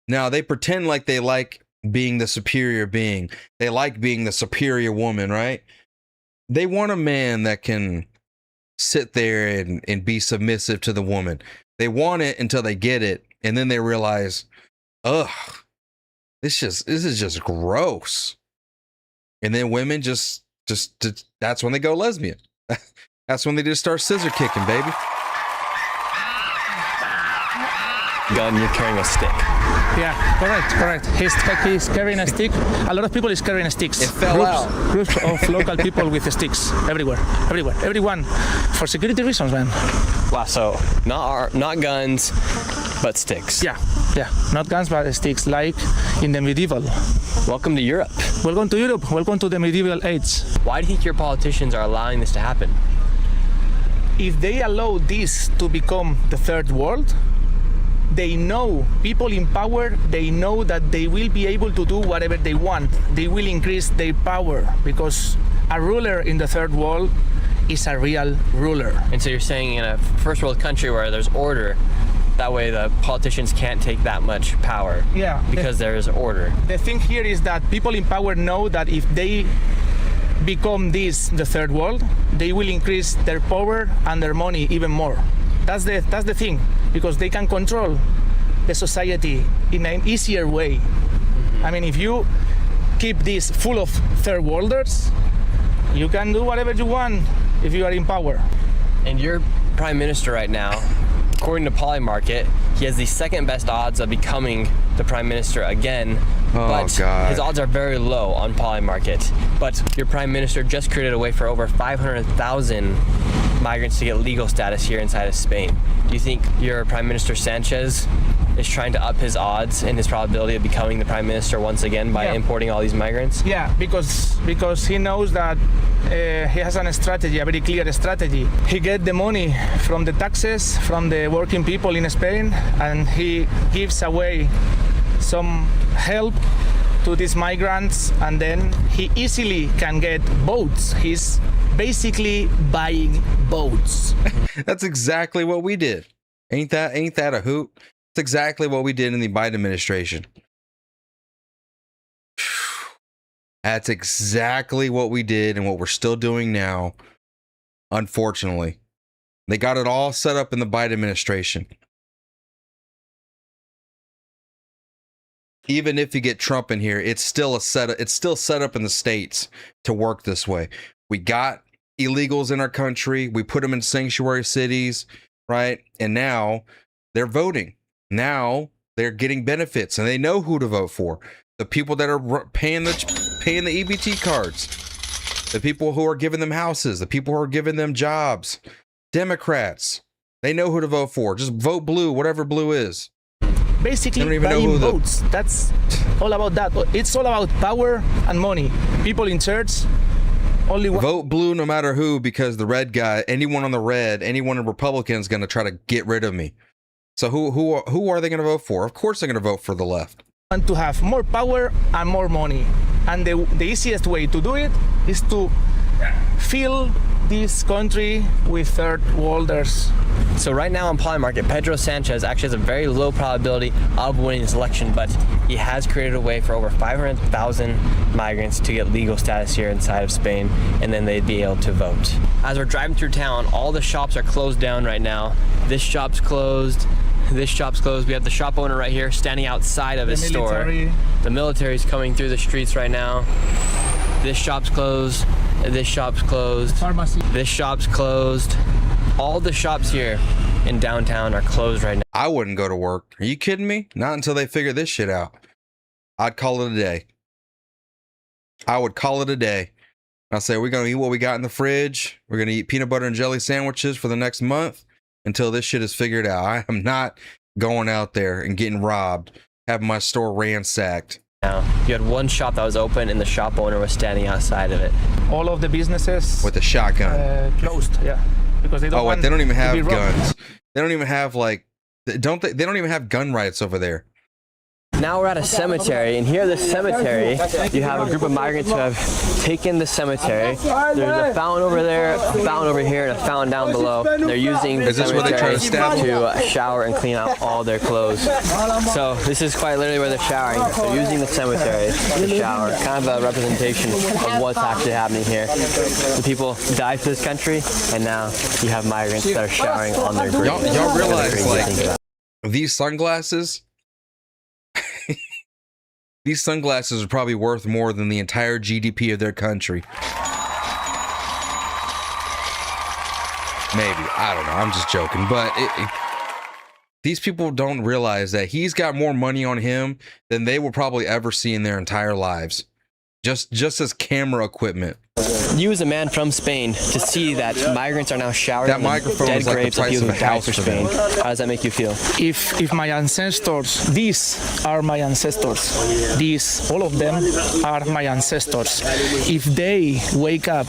Now they pretend like they like being the superior being. They like being the superior woman, right? They want a man that can sit there and be submissive to the woman. They want it until they get it, and then they realize, ugh, this is just gross. And then women just that's when they go lesbian. That's when they just start scissor kicking, baby. Gun, you're carrying a stick. Yeah, correct. He's carrying a stick. A lot of people is carrying sticks. It fell out. Groups of local people with sticks everywhere. Everyone, for security reasons, man. Wow, so not guns, but sticks. Yeah, not guns, but sticks, like in the medieval. Welcome to Europe. Welcome to Europe. Welcome to the medieval age. Why do you think your politicians are allowing this to happen? If they allow this to become the third world, they know, people in power, they know that they will be able to do whatever they want. They will increase their power because a ruler in the third world is a real ruler. And so you're saying in a first world country where there's order, that way the politicians can't take that much power. Yeah. Because there's order. The thing here is that people in power know that if they become the third world, they will increase their power and their money even more. That's the thing, because they can control the society in an easier way. Mm-hmm. I mean, if you keep this full of third worlders, you can do whatever you want if you are in power. And your prime minister right now, according to Polymarket, he has the second best odds of becoming the prime minister again. But God. His odds are very low on Polymarket. But your prime minister just created a way for over 500,000 migrants to get legal status here inside of Spain. Do you think your Prime Minister Sanchez is trying to up his odds and his probability of becoming the prime minister once again by importing all these migrants? Yeah, because he knows that he has a strategy, a very clear strategy. He gets the money from the taxes from the working people in Spain, and he gives away some help to these migrants, and then he easily can get boats. He's basically buying boats. That's exactly what we did. Ain't that a hoot? It's exactly what we did in the Biden administration. That's exactly what we did and what we're still doing now. Unfortunately, they got it all set up in the Biden administration. Even if you get Trump in here, it's still set up in the states to work this way. We got illegals in our country. We put them in sanctuary cities, right? And now they're voting. Now they're getting benefits, and they know who to vote for. The people that are paying the EBT cards, the people who are giving them houses, the people who are giving them jobs. Democrats, they know who to vote for. Just vote blue, whatever blue is. Basically, buying votes. That's all about that. It's all about power and money. People in church only vote blue no matter who, because the red guy, anyone on the red, anyone in Republican is going to try to get rid of me. So who are they going to vote for? Of course they're going to vote for the left. Want to have more power and more money, and the easiest way to do it is to fill this country with third worlders. So right now on Polymarket, Pedro Sanchez actually has a very low probability of winning this election, but he has created a way for over 500,000 migrants to get legal status here inside of Spain, and then they'd be able to vote. As we're driving through town, all the shops are closed down right now. This shop's closed. This shop's closed. We have the shop owner right here standing outside of his store. The military's coming through the streets right now. This shop's closed. This shop's closed. Pharmacy. This shop's closed. All the shops here in downtown are closed right now. I wouldn't go to work. Are you kidding me? Not until they figure this shit out. I'd call it a day. I would call it a day. I'll say, we're going to eat what we got in the fridge. We're going to eat peanut butter and jelly sandwiches for the next month until this shit is figured out. I am not going out there and getting robbed, having my store ransacked. Now, you had one shop that was open and the shop owner was standing outside of it. All of the businesses with a shotgun closed, yeah, because they don't. Oh, they don't even have guns. They don't even have they don't even have gun rights over there. Now we're at a cemetery, and here at this cemetery, you have a group of migrants who have taken the cemetery. There's a fountain over there, a fountain over here, and a fountain down below. They're using the cemetery to shower and clean out all their clothes. So this is quite literally where they're showering. They're using the cemetery to shower. Kind of a representation of what's actually happening here. The people died for this country, and now you have migrants that are showering on their graves. Y'all realize, like, these sunglasses? These sunglasses are probably worth more than the entire GDP of their country. Maybe. I don't know. I'm just joking. But these people don't realize that he's got more money on him than they will probably ever see in their entire lives. Just as camera equipment. You as a man from Spain to see that migrants are now showering in the dead graves of people who died for Spain. How does that make you feel? If my ancestors, these are my ancestors. These, all of them are my ancestors. If they wake up,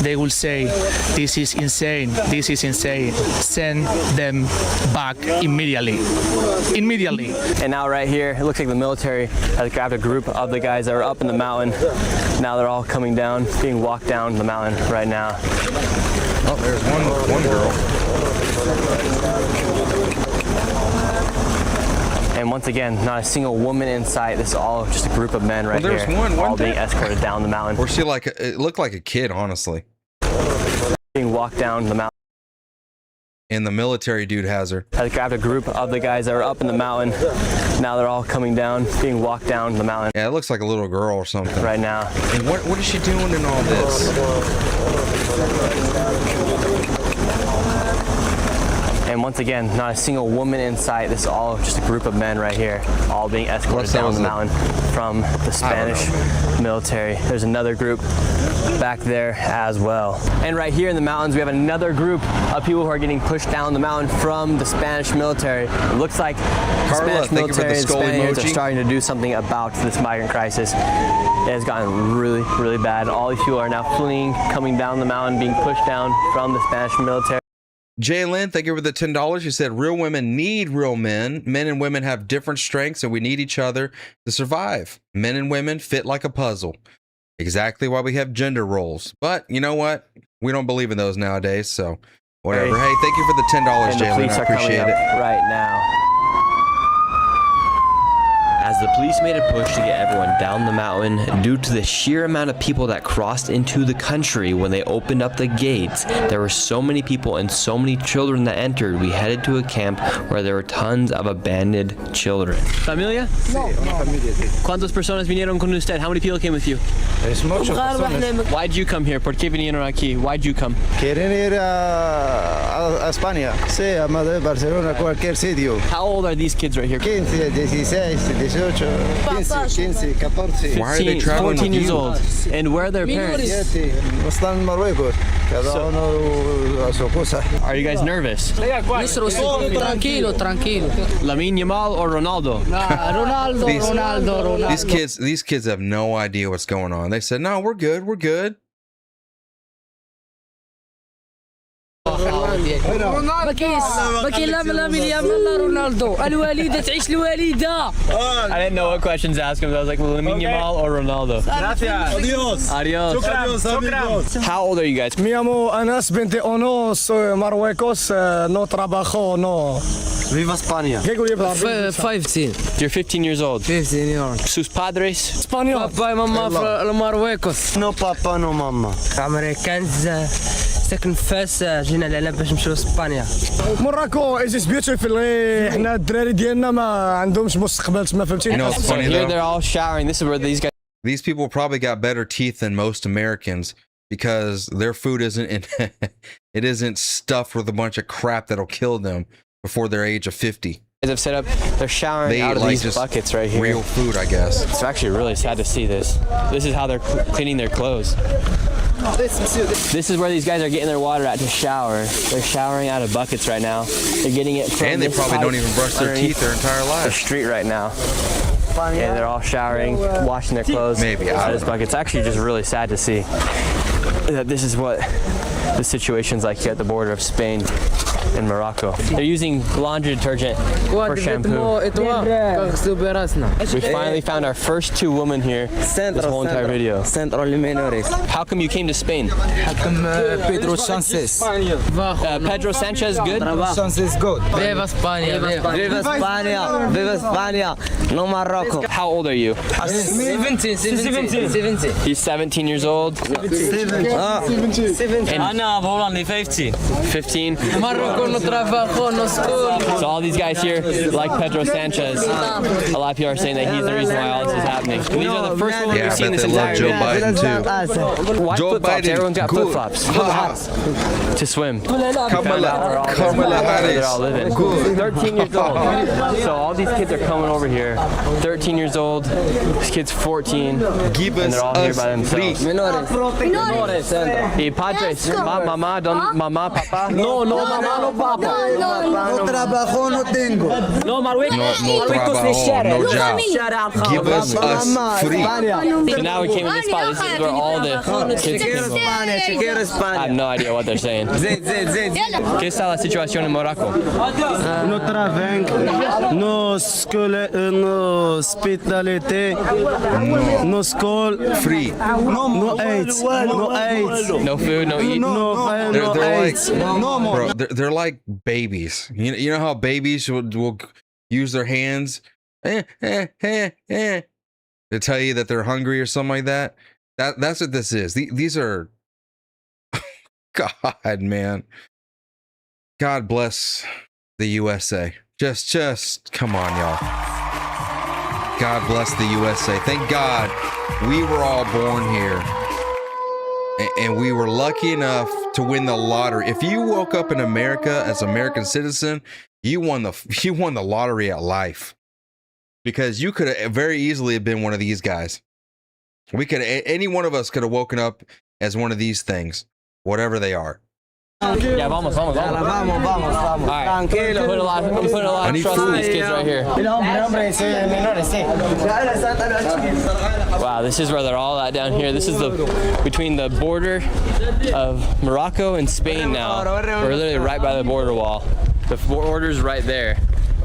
they will say, this is insane, this is insane. Send them back immediately. Immediately. And now right here, it looks like the military has grabbed a group of the guys that were up in the mountain. Now they're all coming down, being walked down the mountain right now. Oh, there's one girl. And once again, not a single woman in sight. This is all just a group of men right there's here. One all being escorted down the mountain. Or she it looked like a kid, honestly. Being walked down the mountain. And the military dude has her. Has grabbed a group of the guys that were up in the mountain. Now they're all coming down, being walked down the mountain. Yeah, it looks like a little girl or something. Right now. And what is she doing in all this? And once again, not a single woman in sight. This is all just a group of men right here, all being escorted down the mountain from the Spanish military. There's another group back there as well. And right here in the mountains, we have another group of people who are getting pushed down the mountain from the Spanish military. It looks like the Spanish military and Spaniards are starting to do something about this migrant crisis. It has gotten really, really bad. All these people are now fleeing, coming down the mountain, being pushed down from the Spanish military. Jalen, thank you for the $10. You said real women need real men. Men and women have different strengths and we need each other to survive. Men and women fit like a puzzle. Exactly why we have gender roles. But you know what? We don't believe in those nowadays, so whatever. Hey, thank you for the $10, Jalen. I appreciate it. Right now. As the police made a push to get everyone down the mountain, due to the sheer amount of people that crossed into the country when they opened up the gates, there were so many people and so many children that entered. We headed to a camp where there were tons of abandoned children. Familia? No, familia. ¿Cuántas personas vinieron con usted? How many people came with you? Es muchas personas. Why'd you come here? ¿Por qué vinieron aquí? Why'd you come? Quieren ir a España. Sí, a Madrid, Barcelona, cualquier sitio. How old are these kids right here? 15, 16, 18. 15, 14. Why are they traveling 14 years old. And where are their parents? Están en Marruecos. Cada uno a su cosa. Are you guys nervous? Tranquilo. Lamine Yamal or Ronaldo? Ronaldo. These kids have no idea what's going on. They said, no, we're good. I didn't know what questions to ask him. I was like, Lamine Yamal or Ronaldo? Adios. How old are you guys? Me llamo Anas 21, soy Marruecos, no trabajo, no. Viva España. 15. You're 15 years old. 15 years. Sus padres? Español. Papa y mamá from Marruecos. No papa, no mama. Americans. كنفاس جينا لهنا باش نمشيو لاسبانيا. موراكو is beautiful. احنا الدراري ديالنا ما عندهمش مستقبل تما فهمتي. You know what's funny Here though? they're all showering. This is where these guys. These people probably got better teeth than most Americans because their food it isn't stuffed with a bunch of crap that'll kill them before their age of 50. have set up. They're showering out of like these buckets right here. Real food, I guess. It's actually really sad to see this. This is how they're cleaning their clothes. This is where these guys are getting their water at to shower. They're showering out of buckets right now. They're getting it from and they probably don't even brush their teeth their entire life. The street right now. And they're all showering, washing their clothes out of this bucket. It's actually just really sad to see that this is what the situation's like here at the border of Spain in Morocco. They're using laundry detergent for shampoo. We finally found our first 2 women here this whole entire video. How come you came to Spain? Pedro Sanchez. Pedro Sanchez good? Sanchez good. Viva España, Viva España. Viva España. No Morocco. How old are you? 17. He's 17 years old. 17. أنا only 15. 15. Morocco no trabajo, no school. So all these guys here, like Pedro Sanchez, a lot of people are saying that he's the reason why all this is happening. And these are the first women we've seen this entire Joe Biden too. Why flip-flops? Everyone's got flip-flops. To swim. Kamala They're all Harris. living. 13 years old. So all these kids are coming over here. 13 years old. This kid's 14. Give And us they're all here by us free. themselves. Hey, padres, mama, mama, papa. No, mama, no papa. No trabajo, no tengo. No trabajo, no job. Give us free. So now we came to this spot. This is where all the kids came over. I have no idea what they're saying. ¿Qué está la situación en Morocco? No trabajo, no school, no hospitality, no school, Free. no AIDS, no AIDS. No food, no eat. They're like babies. You know how babies will use their hands to tell you that they're hungry or something like that. That's what this is. These are God, man. God bless the USA. Just come on, y'all. God bless the USA. Thank God we were all born here. And we were lucky enough to win the lottery. If you woke up in America as an American citizen, you won the lottery at life. Because you could have very easily have been one of these guys. Any one of us could have woken up as one of these things, whatever they are. Yeah, vamos. All right. I'm putting a lot of trust in these kids right here. Wow, this is where they're all at down here. This is between the border of Morocco and Spain now. We're literally right by the border wall. The border's right there.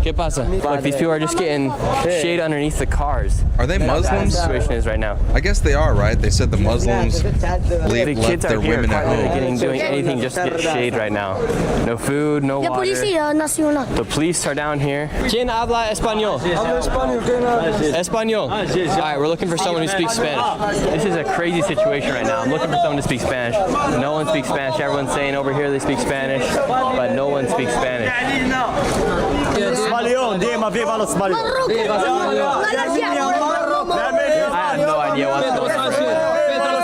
¿Qué pasa? Look, these people are just getting shade underneath the cars. Are they Muslims? The situation is right now. I guess they are, right? They said the Muslims The left their women at home. doing anything just to get shade right now. No food, no water. The police are down here. ¿Quién habla español? Español. All right, we're looking for someone who speaks Spanish. This is a crazy situation right now. I'm looking for someone to speak Spanish. No one speaks Spanish. Everyone's saying over here they speak Spanish, but no one speaks Spanish. Spalion, dima, viva los Spalion. I have no idea what's going on. Viva los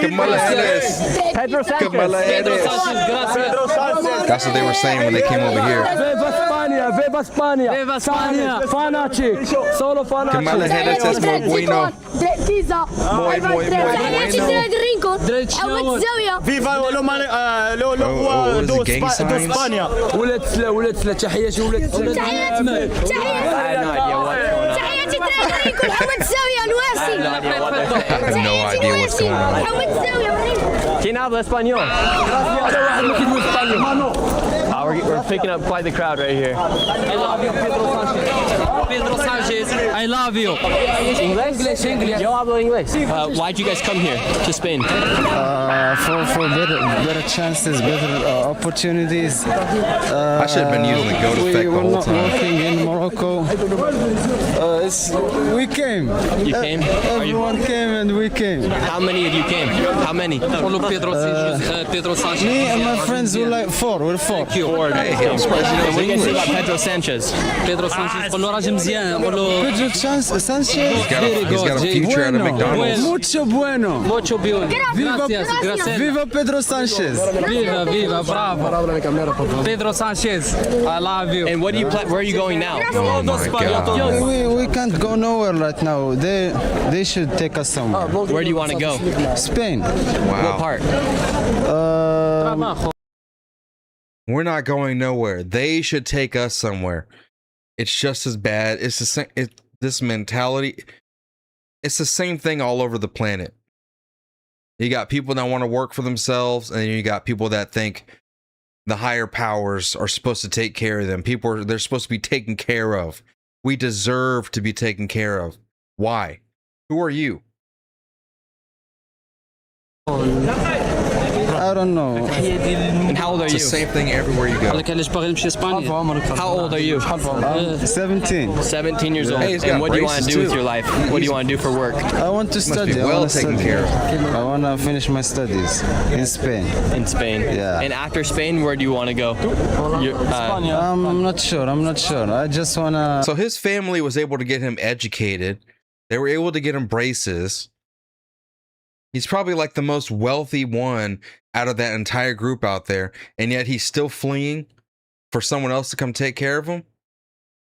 Kamala Harris. Pedro Sanchez. Kamala Harris. That's what they were saying when they came over here. Viva España, viva España. Viva España. Fanatic. Solo fanatic. Kamala Harris es muy bueno. Muy bueno. Viva was it gang signs? اسبانيا. ولد تحية ولد. I have no idea what's going on. I have no idea what's going on. I have no idea what's going on. ¿Quién habla español? We're picking up quite the crowd right here. I love you, Pedro Sanchez. I love you. English? Yo hablo inglés. Why'd you guys come here to Spain? For better chances, better opportunities. I should have been using the goat effect the were whole not time. working in Morocco. We came. You came? Everyone came and we came. How many of you came? How many? Pedro Sanchez. Me and my friends were like four. We're four. Hey, I'm surprised you know What do you guys say English. about Pedro Sanchez? Pedro Sanchez. قول له راجل مزيان. قول له Pedro Sanchez. He's got a future at a McDonald's. Mucho bueno. mucho bien. Gracias. Viva Pedro Sanchez. Viva, bravo. Pedro Sanchez. I love you. And what do you plan? Where are you going now? Oh my God. We can't go nowhere right now. They should take us somewhere. Where do you want to go? Spain. What part? We're not going nowhere. They should take us somewhere. It's just as bad. It's the same. This mentality. It's the same thing all over the planet. You got people that want to work for themselves, and you got people that think the higher powers are supposed to take care of them. They're supposed to be taken care of. We deserve to be taken care of. Why? Who are you? I don't know. And how old are It's you? the same thing everywhere you go. How old are you? 17. 17 years old. Hey, he's and got what do you want to braces do with too. your life? What do you want to do for work? I want to study. be I well wanna taken study. care of. I want to finish my studies in Spain. In Spain. Yeah. And after Spain, where do you want to go? I'm not sure. I just want to... So his family was able to get him educated. They were able to get him braces. He's probably like the most wealthy one out of that entire group out there. And yet he's still fleeing for someone else to come take care of him.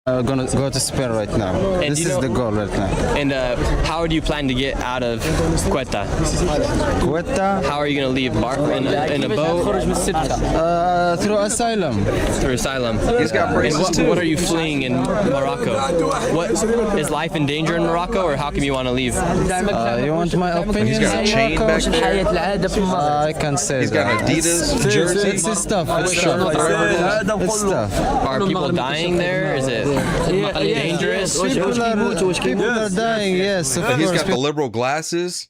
I'm gonna go to Spain right now. And This is the goal right now. And how do you plan to get out of Quetta? Quetta? How are you going to leave? In a boat? Through asylum. Through asylum. He's got braces and too. what are you fleeing in Morocco? What is life in danger in Morocco, or how come you want to leave? You want my opinion? He's got a chain back there. I can say He's got an Adidas jersey. It's stuff. It's stuff. It's stuff. Are people dying there? Is it dangerous? People are dying, yes. Of He's course. got the liberal glasses.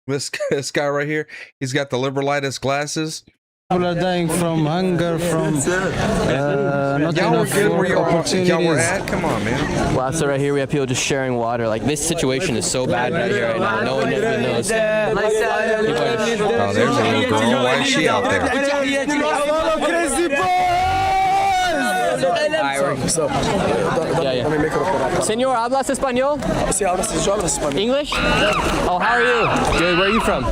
This guy right here. He's got the liberalitis glasses. People are dying from hunger, from not Y'all were enough good where opportunities. y'all were at. Come on, man. Well, so right here we have people just sharing water. Like, this situation is so bad right here right now. No one even knows. People are just, Oh, there's a little girl. Why is she out there? Señor, ¿hablas español? Sí, hablo español. English? Oh, how are you? Good. Where are you from?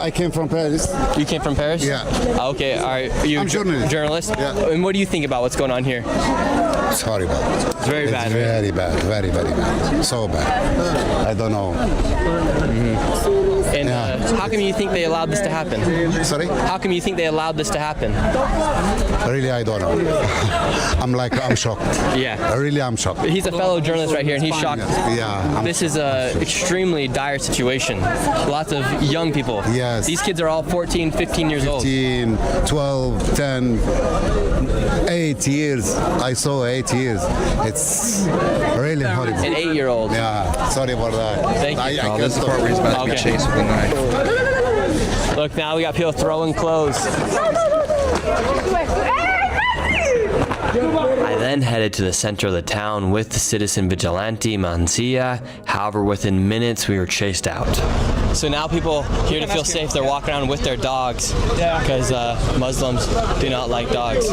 I came from Paris. You came from Paris? Yeah. Okay. Are you I'm journalist. Journalist? Yeah. And what do you think about what's going on here? It's horrible. It's very bad. It's very bad. Very, very bad. So bad. I don't know. And how come you think they allowed this to happen? Sorry? How come you think they allowed this to happen? Really, I don't know. I'm shocked. Yeah. Really, I'm shocked. He's a fellow journalist right here, and he's shocked. Yeah. This is a extremely dire situation. Lots of young people. Yes. These kids are all 14, 15 years old. 15, 12, 10, 8 years. I saw 8 years. It's really horrible. An 8-year-old. Yeah. Sorry about that. Thank you. Oh, this is the part where he's about to be chased with a knife. Look, now we got people throwing clothes. I then headed to the center of the town with the citizen vigilante Mancia. However, within minutes, we were chased out. So now people here to feel safe, they're walking around with their dogs because Muslims do not like dogs.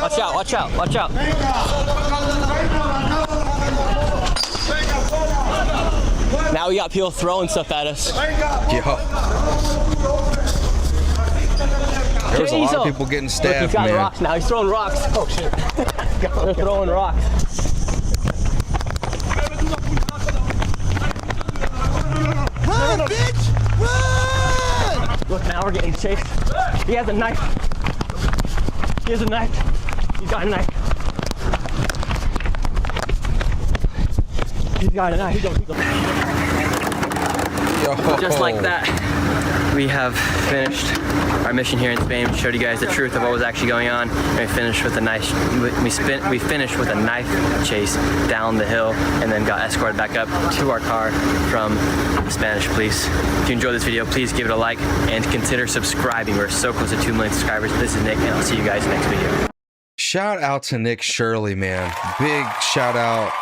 Watch out, watch out, watch out. Now we got people throwing stuff at us. There's a lot of people getting stabbed, Look, he's got man. rocks now. He's throwing rocks. Oh shit! They're throwing rocks. Run, bitch! Run! Look, now we're getting chased. He has a knife. He has a knife. He's got a knife. He's got a knife. Just like that, we have finished our mission here in Spain. We showed you guys the truth of what was actually going on, and we finished with a knife. We finished with a knife chase down the hill, and then got escorted back up to our car from the Spanish police. If you enjoyed this video, please give it a like and consider subscribing. We're so close to 2 million subscribers. This is Nick, and I'll see you guys next video. Shout out to Nick Shirley, man. Big shout out.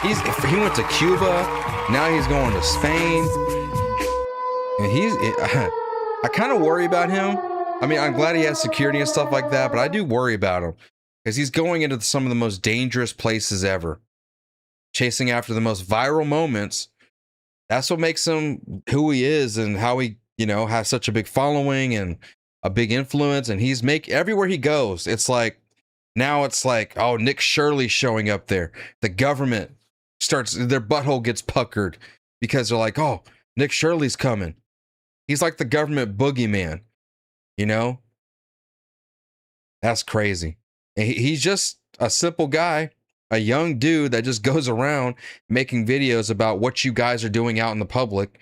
He went to Cuba. Now he's going to Spain. And I kind of worry about him. I mean, I'm glad he has security and stuff like that, but I do worry about him because he's going into some of the most dangerous places ever. Chasing after the most viral moments. That's what makes him who he is and how he, has such a big following and a big influence. And he's everywhere he goes. Now it's like, oh, Nick Shirley showing up there. The government their butthole gets puckered because they're like, oh, Nick Shirley's coming. He's like the government boogeyman, That's crazy. And he's just a simple guy, a young dude that just goes around making videos about what you guys are doing out in the public.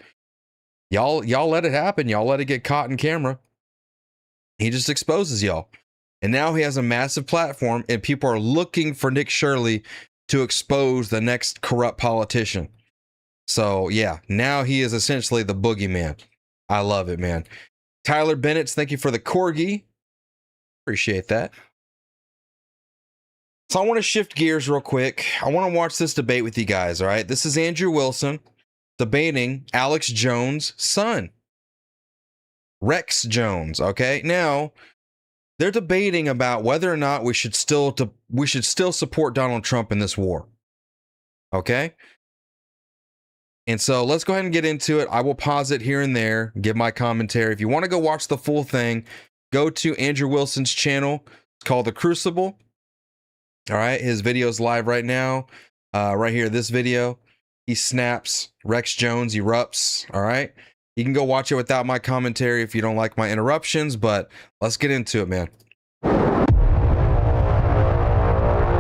Y'all let it happen. Y'all let it get caught in camera. He just exposes y'all. And now he has a massive platform, and people are looking for Nick Shirley to expose the next corrupt politician. So yeah, now he is essentially the boogeyman. I love it, man. Tyler Bennett, thank you for the corgi. Appreciate that. So I want to shift gears real quick. I want to watch this debate with you guys, all right? This is Andrew Wilson debating Alex Jones' son, Rex Jones, okay? Now, they're debating about whether or not we should still support Donald Trump in this war, okay? And so let's go ahead and get into it. I will pause it here and there, give my commentary. If you want to go watch the full thing, go to Andrew Wilson's channel. It's called The Crucible. All right, his video is live right now. Right here, this video. He snaps. Rex Jones erupts. All right. You can go watch it without my commentary if you don't like my interruptions, but let's get into it, man.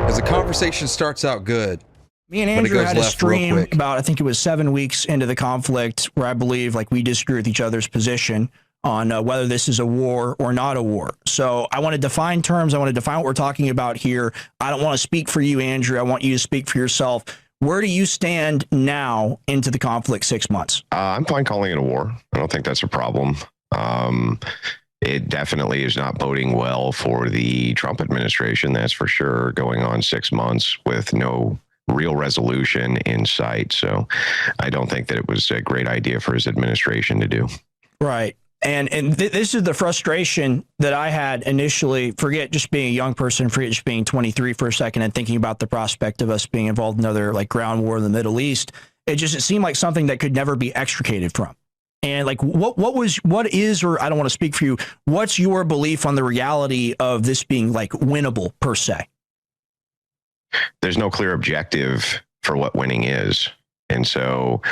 As the conversation starts out good. Me and Andrew had a stream about, I think it was 7 weeks into the conflict, where I believe like we disagree with each other's position on whether this is a war or not a war. So I want to define terms. I want to define what we're talking about here. I don't want to speak for you, Andrew. I want you to speak for yourself. Where do you stand now into the conflict 6 months? I'm fine calling it a war. I don't think that's a problem. It definitely is not boding well for the Trump administration. That's for sure. Going on 6 months with no real resolution in sight. So I don't think that it was a great idea for his administration to do. Right. And this is the frustration that I had initially. Forget just being a young person, forget just being 23 for a second and thinking about the prospect of us being involved in another like ground war in the Middle East. It seemed like something that could never be extricated from. And like, what is, or I don't want to speak for you, what's your belief on the reality of this being like winnable per se? There's no clear objective for what winning is. And so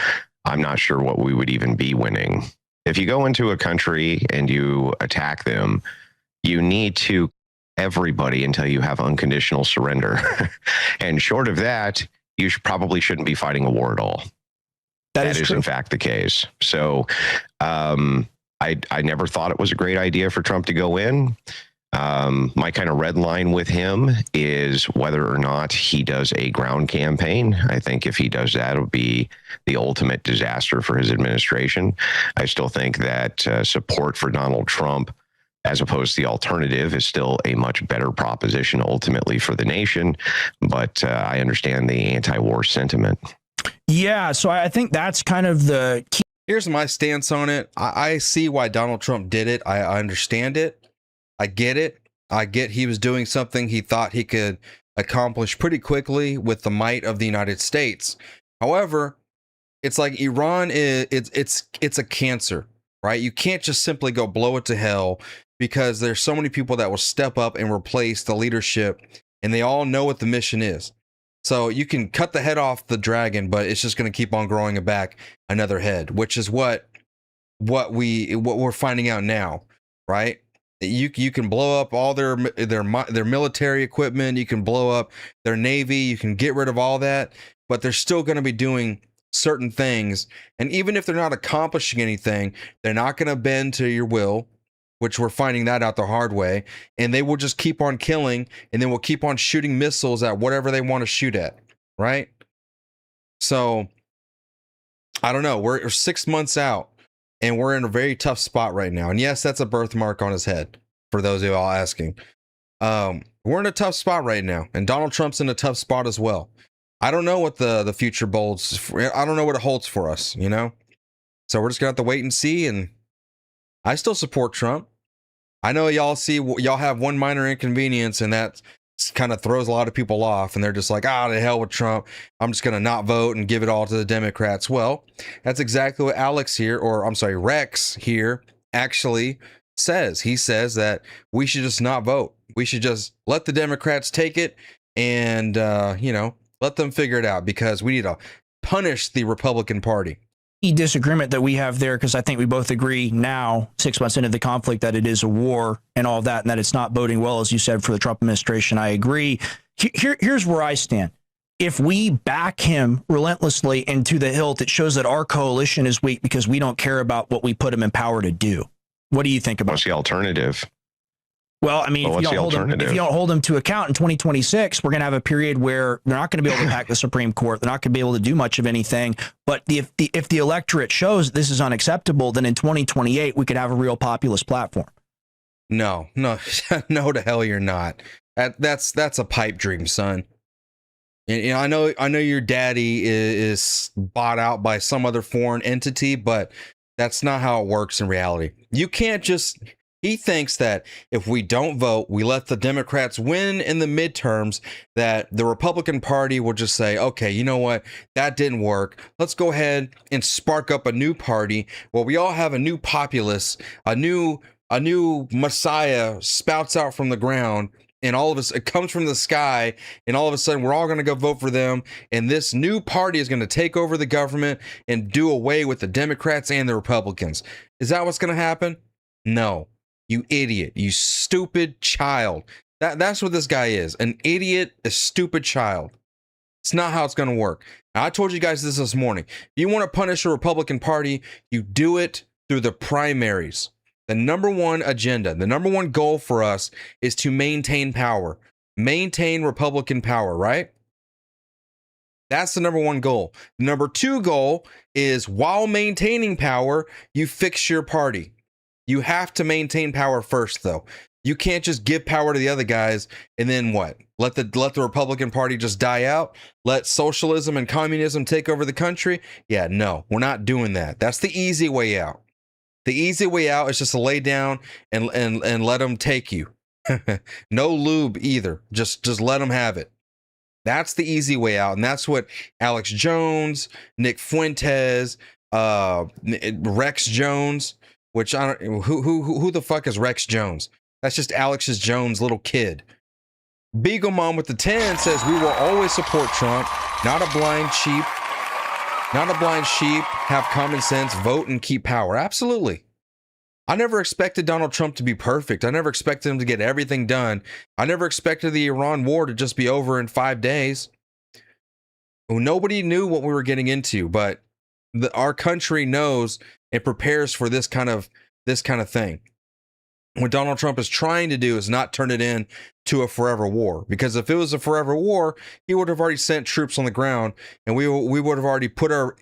I'm not sure what we would even be winning. If you go into a country and you attack them, you need to everybody until you have unconditional surrender. And short of that, you probably shouldn't be fighting a war at all. That is in fact the case. So I never thought it was a great idea for Trump to go in. My kind of red line with him is whether or not he does a ground campaign. I think if he does that, it'll be the ultimate disaster for his administration. I still think that support for Donald Trump, as opposed to the alternative, is still a much better proposition ultimately for the nation. But I understand the anti-war sentiment. Yeah, so I think that's kind of the key. Here's my stance on it. I see why Donald Trump did it. I understand it. I get it. I get he was doing something he thought he could accomplish pretty quickly with the might of the United States. However, it's like Iran is it's a cancer, right? You can't just simply go blow it to hell because there's so many people that will step up and replace the leadership, and they all know what the mission is. So you can cut the head off the dragon, but it's just going to keep on growing back another head, which is what we're finding out now, right? You can blow up all their military equipment. You can blow up their navy. You can get rid of all that, but they're still going to be doing certain things. And even if they're not accomplishing anything, they're not going to bend to your will, which we're finding that out the hard way. And they will just keep on killing, and then we'll keep on shooting missiles at whatever they want to shoot at. Right. So I don't know. We're 6 months out. And we're in a very tough spot right now. And yes, that's a birthmark on his head, for those of you all asking. We're in a tough spot right now. And Donald Trump's in a tough spot as well. I don't know what the future holds. I don't know what it holds for us, you know? So we're just going to have to wait and see. And I still support Trump. I know y'all have one minor inconvenience, and that kind of throws a lot of people off, and they're just like, the hell with Trump. I'm just going to not vote and give it all to the Democrats. Well, that's exactly what Rex here actually says. He says that we should just not vote. We should just let the Democrats take it and, let them figure it out, because we need to punish the Republican Party. Disagreement that we have there, because I think we both agree now, 6 months into the conflict, that it is a war and all of that, and that it's not boding well, as you said, for the Trump administration. I agree. Here's where I stand. If we back him relentlessly into the hilt, it shows that our coalition is weak because we don't care about what we put him in power to do. What do you think about? What's the alternative? Well, I mean, if you don't hold them to account in 2026, we're going to have a period where they're not going to be able to pack the Supreme Court. They're not going to be able to do much of anything. But if the electorate shows this is unacceptable, then in 2028 we could have a real populist platform. No, no to hell you're not. That's a pipe dream, son. And, you know, I know your daddy is bought out by some other foreign entity, but that's not how it works in reality. You can't just. He thinks that if we don't vote, we let the Democrats win in the midterms, that the Republican Party will just say, okay, you know what? That didn't work. Let's go ahead and spark up a new party where we all have a new populace, a new messiah spouts out from the ground. And all of us, it comes from the sky, and all of a sudden we're all going to go vote for them. And this new party is going to take over the government and do away with the Democrats and the Republicans. Is that what's going to happen? No. You idiot, you stupid child. That's what this guy is. An idiot, a stupid child. It's not how it's going to work. Now, I told you guys this morning. If you want to punish a Republican Party, you do it through the primaries. The number one agenda, the number one goal for us is to maintain power. Maintain Republican power, right? That's the number one goal. The number two goal is while maintaining power, you fix your party. You have to maintain power first, though. You can't just give power to the other guys and then what? Let the Republican Party just die out? Let socialism and communism take over the country? Yeah, no, we're not doing that. That's the easy way out. The easy way out is just to lay down and let them take you. No lube either. Just let them have it. That's the easy way out, and that's what Alex Jones, Nick Fuentes, Rex Jones. Which I don't, who the fuck is Rex Jones? That's just Alex Jones' little kid. Beagle Mom with the 10 says we will always support Trump, not a blind sheep. Not a blind sheep. Have common sense, vote and keep power. Absolutely. I never expected Donald Trump to be perfect. I never expected him to get everything done. I never expected the Iran war to just be over in 5 days. Well, nobody knew what we were getting into, but our country knows and prepares for this kind of thing. What Donald Trump is trying to do is not turn it into a forever war, because if it was a forever war, he would have already sent troops on the ground, and we would have already put our,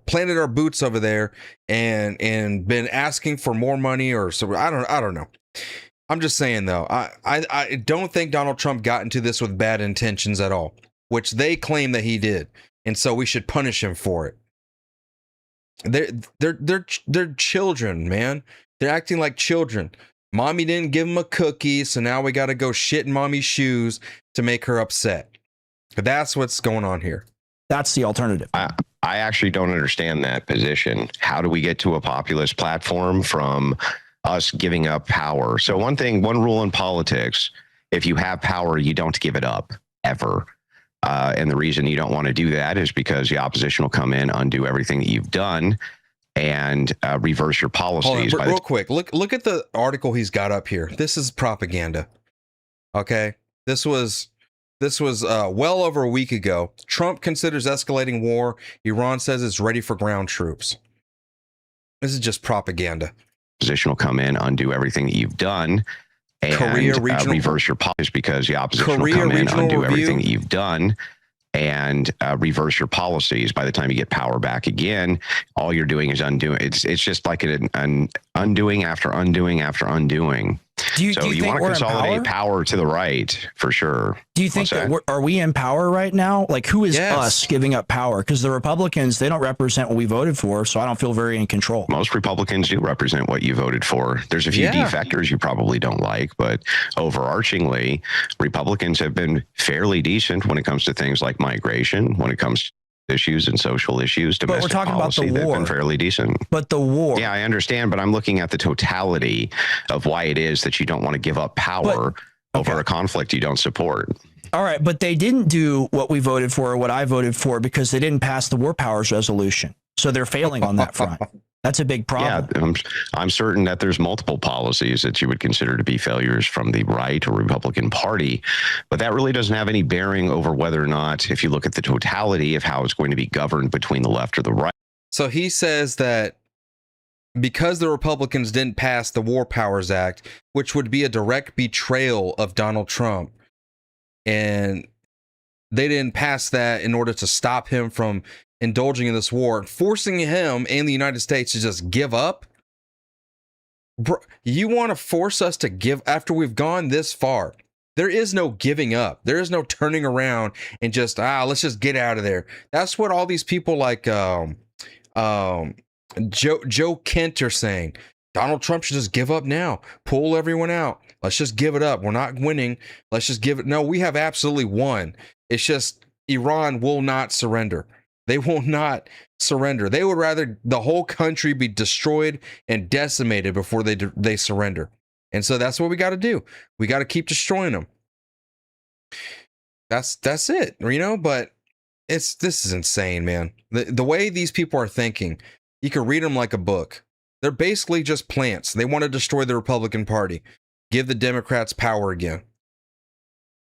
planted our boots over there and been asking for more money or so. I don't know. I'm just saying though, I don't think Donald Trump got into this with bad intentions at all, which they claim that he did, and so we should punish him for it. They're children, man. They're acting like children. Mommy didn't give them a cookie, so now we got to go shit in mommy's shoes to make her upset. But that's what's going on here. That's the alternative. I actually don't understand that position. How do we get to a populist platform from us giving up power? So one rule in politics, if you have power, you don't give it up ever. And the reason you don't want to do that is because the opposition will come in, undo everything that you've done, and reverse your policies. Hold on, real quick, look at the article he's got up here. This is propaganda. Okay, this was well over a week ago. Trump considers escalating war. Iran says it's ready for ground troops. This is just propaganda. Opposition will come in, undo everything that you've done, and reverse your policies because the opposition will come in, undo everything that you've done, and reverse your policies. By the time you get power back again, all you're doing is undoing. It's just like an undoing after undoing after undoing. Do you want to consolidate power to the right for sure? Do you think that are we in power right now? Like, who is us giving up power? Because the Republicans, they don't represent what we voted for, so I don't feel very in control. Most Republicans do represent what you voted for. There's a few defectors you probably don't like, but overarchingly, Republicans have been fairly decent when it comes to things like migration, when it comes to issues and social issues, domestic policy, they've been fairly decent. But the war. Yeah, I understand, but I'm looking at the totality of why it is that you don't want to give up power over a conflict you don't support. All right, but they didn't do what we voted for or what I voted for because they didn't pass the War Powers Resolution. So they're failing on that front. That's a big problem. Yeah, I'm certain that there's multiple policies that you would consider to be failures from the right or Republican Party, but that really doesn't have any bearing over whether or not, if you look at the totality of how it's going to be governed between the left or the right. So he says that because the Republicans didn't pass the War Powers Act, which would be a direct betrayal of Donald Trump, and they didn't pass that in order to stop him from indulging in this war, forcing him and the United States to just give up. Bro, you want to force us to give after we've gone this far? There is no giving up. There is no turning around and just let's just get out of there. That's what all these people like Joe Kent are saying. Donald Trump should just give up now. Pull everyone out. Let's just give it up. We're not winning. Let's just give it. No, we have absolutely won. It's just Iran will not surrender. They will not surrender. They would rather the whole country be destroyed and decimated before they surrender. And so that's what we got to do. We got to keep destroying them. That's it, but this is insane, man. The way these people are thinking, you can read them like a book. They're basically just plants. They want to destroy the Republican Party, give the Democrats power again.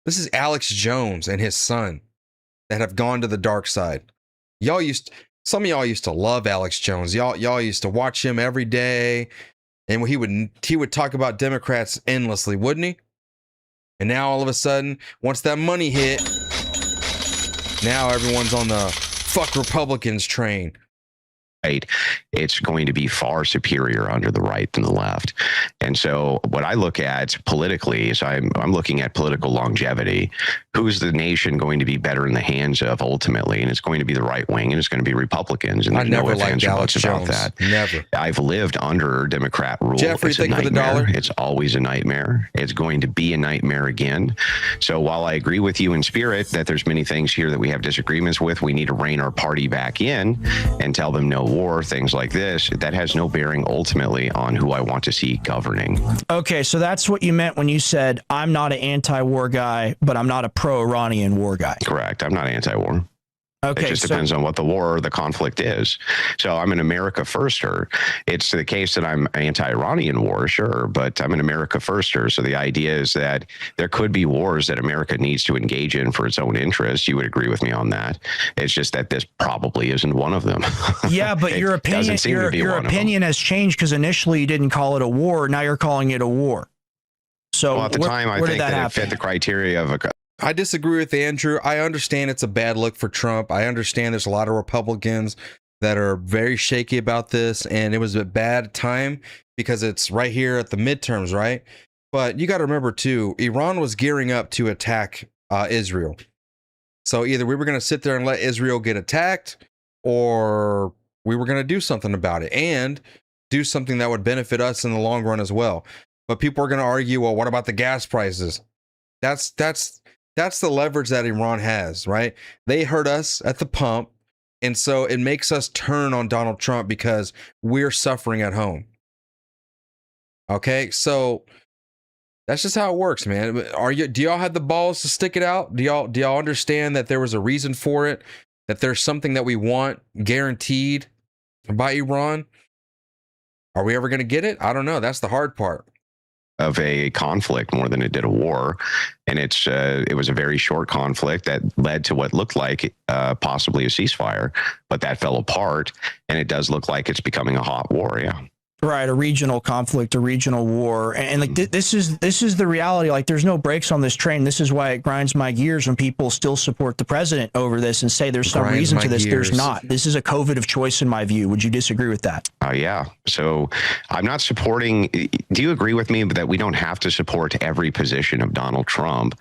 This is Alex Jones and his son that have gone to the dark side. Some of y'all used to love Alex Jones. Y'all used to watch him every day, and he would talk about Democrats endlessly, wouldn't he? And now all of a sudden, once that money hit, now everyone's on the fuck Republicans train. Right, it's going to be far superior under the right than the left. And so what I look at politically is I'm looking at political longevity. Who's the nation going to be better in the hands of ultimately? And it's going to be the right wing, and it's going to be Republicans. And there's no ifs, ands, or buts about that. Never. I've lived under Democrat rule. Jeffrey, it's a nightmare. It's always a nightmare. It's going to be a nightmare again. So while I agree with you in spirit that there's many things here that we have disagreements with, we need to rein our party back in and tell them no war, things like this. That has no bearing ultimately on who I want to see governing. Okay, so that's what you meant when you said, I'm not an anti-war guy, but I'm not a pro-Iranian war guy. Correct. I'm not anti-war. Okay, it just depends on what the war or the conflict is. So I'm an America firster. It's the case that I'm anti-Iranian war, sure, but I'm an America firster. So the idea is that there could be wars that America needs to engage in for its own interests. You would agree with me on that. It's just that this probably isn't one of them. Yeah, but your opinion has changed because initially you didn't call it a war. Now you're calling it a war. So at the time, I think that it fit the criteria of a. I disagree with Andrew. I understand it's a bad look for Trump. I understand there's a lot of Republicans that are very shaky about this, and it was a bad time because it's right here at the midterms, right? But you got to remember, too, Iran was gearing up to attack Israel. So either we were going to sit there and let Israel get attacked, or we were going to do something about it and do something that would benefit us in the long run as well. But people are going to argue, well, what about the gas prices? That's the leverage that Iran has, right? They hurt us at the pump, and so it makes us turn on Donald Trump because we're suffering at home. Okay, so that's just how it works, man. Do y'all have the balls to stick it out? Do y'all understand that there was a reason for it? That there's something that we want guaranteed by Iran? Are we ever going to get it? I don't know. That's the hard part. Of a conflict more than it did a war, and it was a very short conflict that led to what looked like possibly a ceasefire, but that fell apart, and it does look like it's becoming a hot war. Yeah. Right, a regional conflict, a regional war, and like this is the reality. Like, there's no brakes on this train. This is why it grinds my gears when people still support the president over this and say there's some reason to this. There's not. This is a COVID of choice, in my view. Would you disagree with that? Yeah. So I'm not supporting. Do you agree with me that we don't have to support every position of Donald Trump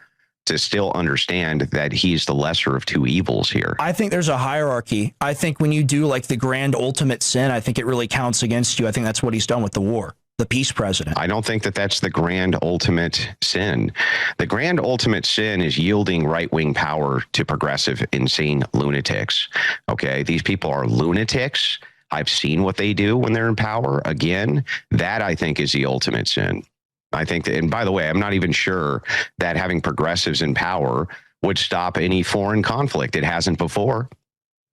to still understand that he's the lesser of two evils here? I think there's a hierarchy. I think when you do like the grand ultimate sin, I think it really counts against you. I think that's what he's done with the war, the peace president. I don't think that that's the grand ultimate sin. The grand ultimate sin is yielding right-wing power to progressive, insane lunatics. Okay, these people are lunatics. I've seen what they do when they're in power. Again, that I think is the ultimate sin. I think that, and by the way, I'm not even sure that having progressives in power would stop any foreign conflict. It hasn't before.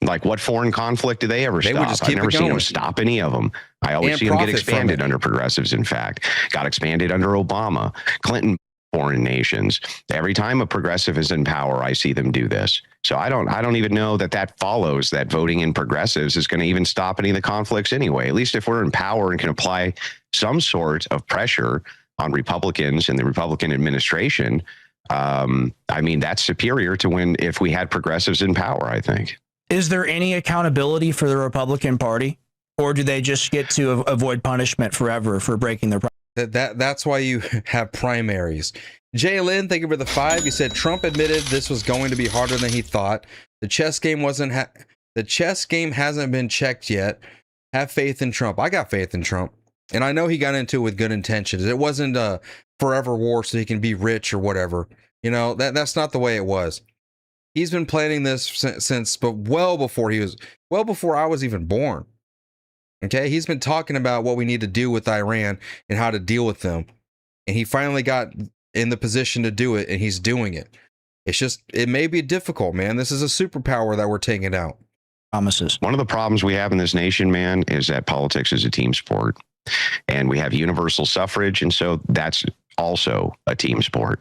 Like, what foreign conflict do they ever They stop? would just I've keep never it seen going. them stop any of them. I always And see them get profit from expanded it. under progressives. In fact, got expanded under Obama, Clinton, foreign nations. Every time a progressive is in power, I see them do this. So I don't even know that follows that voting in progressives is going to even stop any of the conflicts anyway. At least if we're in power and can apply some sort of pressure on Republicans and the Republican administration, I mean, that's superior to if we had progressives in power, I think. Is there any accountability for the Republican Party, or do they just get to avoid punishment forever for breaking their promise? That's why you have primaries. Jalen, thank you for the 5. You said Trump admitted this was going to be harder than he thought. The chess game hasn't been checked yet. Have faith in Trump. I got faith in Trump, and I know he got into it with good intentions. It wasn't a forever war so he can be rich or whatever. You know, that's not the way it was. He's been planning this since, but well before I was even born. Okay, he's been talking about what we need to do with Iran and how to deal with them, and he finally got in the position to do it, and he's doing it. It's just, it may be difficult, man. This is a superpower that we're taking out. Promises. One of the problems we have in this nation, man, is that politics is a team sport, and we have universal suffrage, and so that's also a team sport.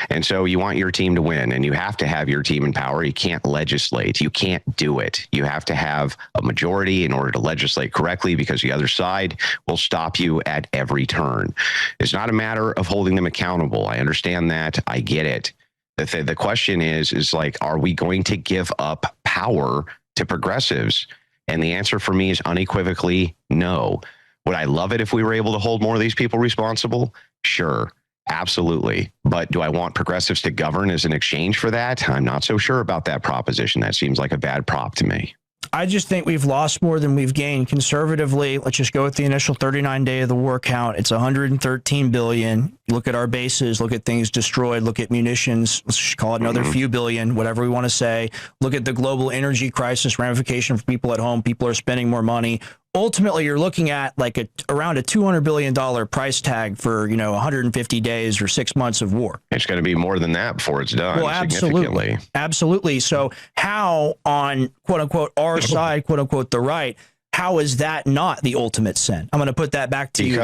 And so you want your team to win, and you have to have your team in power. You can't legislate. You can't do it. You have to have a majority in order to legislate correctly, because the other side will stop you at every turn. It's not a matter of holding them accountable. I understand that. I get it. The question is like, are we going to give up power to progressives? And the answer for me is unequivocally no. Would I love it if we were able to hold more of these people responsible? Sure, absolutely. But do I want progressives to govern as an exchange for that? I'm not so sure about that proposition. That seems like a bad prop to me. I just think we've lost more than we've gained. Conservatively, let's just go with the initial 39-day of the war count. It's 113 billion. Look at our bases, look at things destroyed, look at munitions, let's just call it another few billion, whatever we want to say. Look at the global energy crisis ramification for people at home. People are spending more money. Ultimately, you're looking at like around a $200 billion price tag for, 150 days or 6 months of war. It's going to be more than that before it's done. Well, absolutely. Absolutely. So how on quote unquote our side, quote unquote the right, how is that not the ultimate sin? I'm going to put that back to you.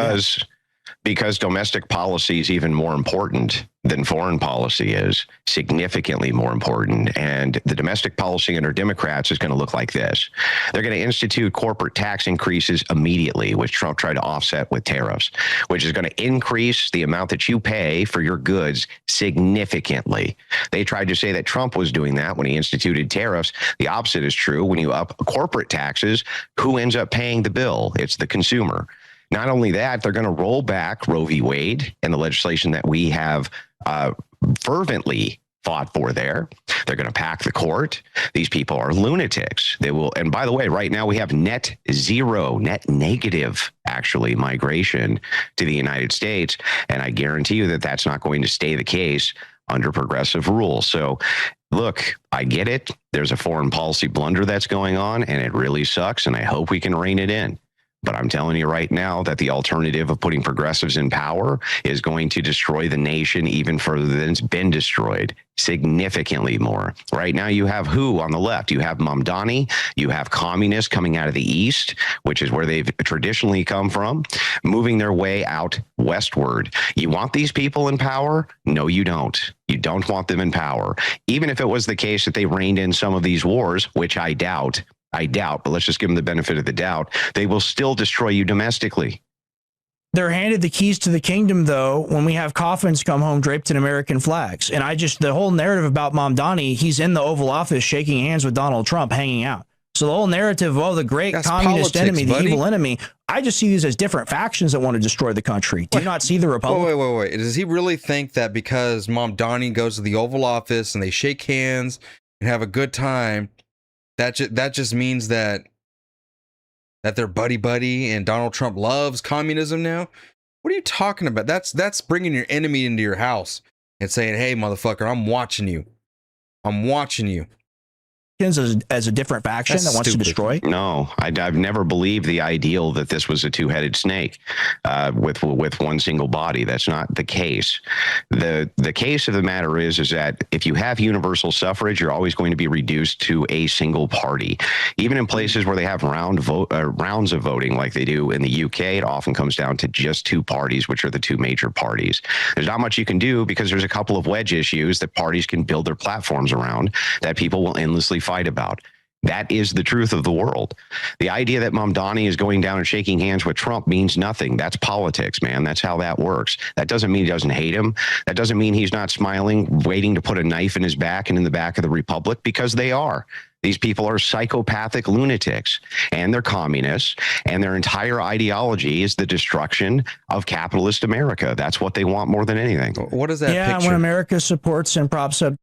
Because domestic policy is even more important than foreign policy is, significantly more important. And the domestic policy under Democrats is going to look like this. They're going to institute corporate tax increases immediately, which Trump tried to offset with tariffs, which is going to increase the amount that you pay for your goods significantly. They tried to say that Trump was doing that when he instituted tariffs. The opposite is true. When you up corporate taxes, who ends up paying the bill? It's the consumer. Not only that, they're going to roll back Roe v. Wade and the legislation that we have fervently fought for there. They're going to pack the court. These people are lunatics. They will. And by the way, right now we have net negative, actually, migration to the United States. And I guarantee you that that's not going to stay the case under progressive rule. So look, I get it. There's a foreign policy blunder that's going on, and it really sucks. And I hope we can rein it in. But I'm telling you right now that the alternative of putting progressives in power is going to destroy the nation even further than it's been destroyed, significantly more. Right now, you have who on the left? You have Mamdani, you have communists coming out of the east, which is where they've traditionally come from, moving their way out westward. You want these people in power? No, you don't. You don't want them in power. Even if it was the case that they reined in some of these wars, which I doubt, but let's just give them the benefit of the doubt, they will still destroy you domestically. They're handed the keys to the kingdom, though, when we have coffins come home draped in American flags. And the whole narrative about Mamdani, he's in the Oval Office shaking hands with Donald Trump, hanging out. So the whole narrative of the great communist enemy, the evil enemy, I just see these as different factions that want to destroy the country. Do you not see the Republic? Wait. Does he really think that because Mamdani goes to the Oval Office and they shake hands and have a good time, that just means that they're buddy and Donald Trump loves communism now? What are you talking about? That's bringing your enemy into your house and saying, "Hey, motherfucker, I'm watching you. as a different faction that wants to destroy? No, I've never believed the ideal that this was a two-headed snake with one single body. That's not the case. The case of the matter is that if you have universal suffrage, you're always going to be reduced to a single party. Even in places where they have rounds of voting like they do in the UK, it often comes down to just two parties, which are the two major parties. There's not much you can do because there's a couple of wedge issues that parties can build their platforms around that people will endlessly fight about. That is the truth of the world. The idea that Mamdani is going down and shaking hands with Trump means nothing. That's politics, man. That's how that works. That doesn't mean he doesn't hate him. That doesn't mean he's not smiling, waiting to put a knife in his back and in the back of the Republic, because they are. These people are psychopathic lunatics, and they're communists, and their entire ideology is the destruction of capitalist America. That's what they want more than anything. What is that picture? When America supports and props up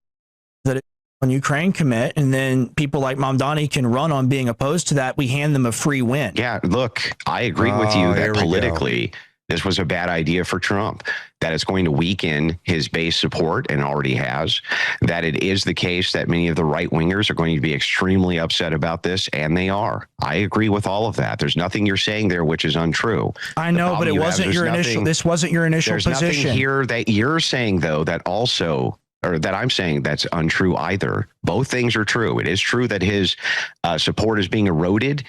that when Ukraine commit, and then people like Mamdani can run on being opposed to that, we hand them a free win. Yeah, look, I agree with you that politically this was a bad idea for Trump, that it's going to weaken his base support and already has, that it is the case that many of the right wingers are going to be extremely upset about this, and they are. I agree with all of that. There's nothing you're saying there which is untrue. I know, but it wasn't your initial. This wasn't your initial position. There's nothing here that you're saying, though, that also, or that I'm saying that's untrue either. Both things are true. It is true that his support is being eroded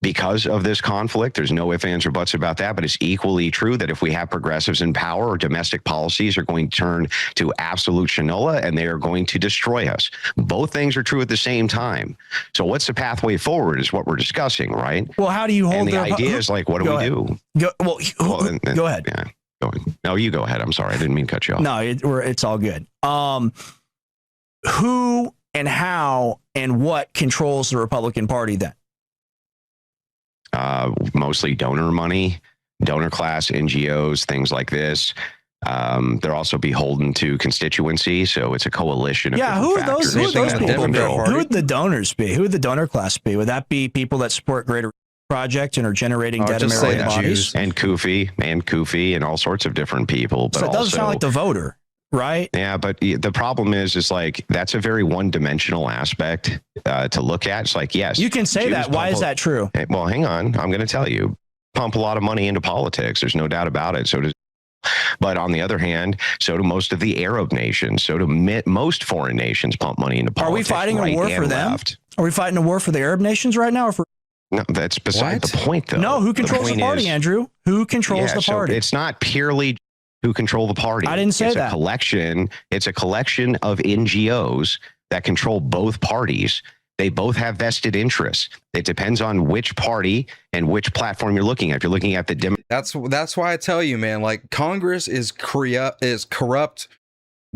because of this conflict. There's no ifs, ands, or buts about that. But it's equally true that if we have progressives in power, or domestic policies are going to turn to absolute shinola, and they are going to destroy us. Both things are true at the same time. So what's the pathway forward is what we're discussing, right? Well, how do you hold and the idea is like, what do we do? Go ahead. Yeah. No, you go ahead. I'm sorry. I didn't mean to cut you off. No, it's all good. Who and how and what controls the Republican Party then? Mostly donor money, donor class, NGOs, things like this. They're also beholden to constituency, so it's a coalition of who are those people be? Who would the donors be? Who would the donor class be? Would that be people that support Greater Project and are generating dead American bodies? And Kufi and all sorts of different people. But so it doesn't sound like the voter, right? Yeah, but the problem is like that's a very one-dimensional aspect to look at. It's like, yes, you can say Jews that. Why is that true? Well, hang on. I'm going to tell you. Pump a lot of money into politics. There's no doubt about it. So does. But on the other hand, so do most of the Arab nations. So do most foreign nations pump money into politics. Are we fighting a war for them? Are we fighting a war for the Arab nations right now? Or for no, that's beside the point, though. No, who controls the party, Andrew? Who controls the party? So it's not purely who control the party. I didn't say that. It's a collection of NGOs that control both parties. They both have vested interests. It depends on which party and which platform you're looking at. If you're looking at the that's why I tell you, man. Like Congress is corrupt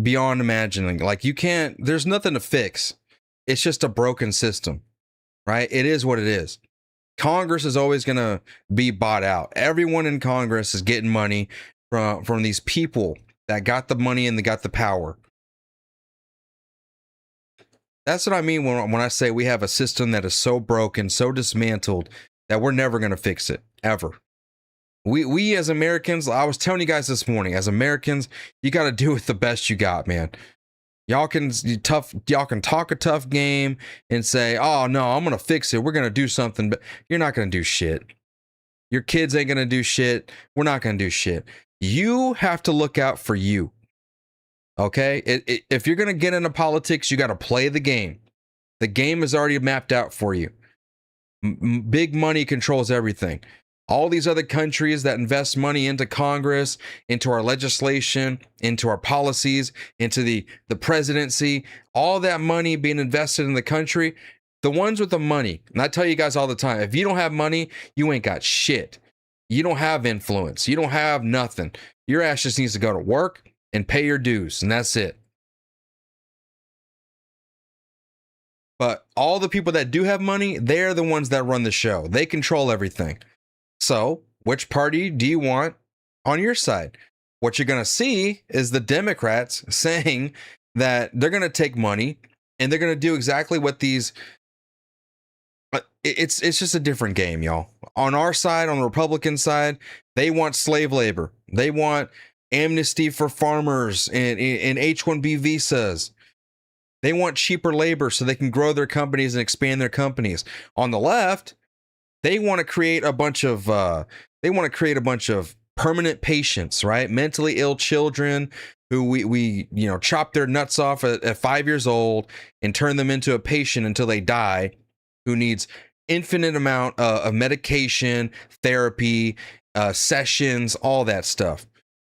beyond imagining. Like you can't. There's nothing to fix. It's just a broken system, right? It is what it is. Congress is always going to be bought out. Everyone in Congress is getting money from these people that got the money and they got the power. That's what I mean when I say we have a system that is so broken, so dismantled that we're never going to fix it, ever. We as Americans, I was telling you guys this morning, as Americans, you got to do it the best you got, man. Y'all can talk a tough game and say, oh no, I'm going to fix it. We're going to do something, but you're not going to do shit. Your kids ain't going to do shit. We're not going to do shit. You have to look out for you. Okay? If you're going to get into politics, you got to play the game. The game is already mapped out for you. Big money controls everything. All these other countries that invest money into Congress, into our legislation, into our policies, into the presidency, all that money being invested in the country, the ones with the money, and I tell you guys all the time, if you don't have money, you ain't got shit. You don't have influence. You don't have nothing. Your ass just needs to go to work and pay your dues, and that's it. But all the people that do have money, they're the ones that run the show. They control everything. So, which party do you want on your side? What you're going to see is the Democrats saying that they're going to take money and they're going to do exactly what these... It's just a different game, y'all. On our side, on the Republican side, they want slave labor. They want amnesty for farmers and H-1B visas. They want cheaper labor so they can grow their companies and expand their companies. On the left, they want to create a bunch of permanent patients, right? Mentally ill children who we chop their nuts off at 5 years old and turn them into a patient until they die, who needs infinite amount of medication, therapy, sessions, all that stuff.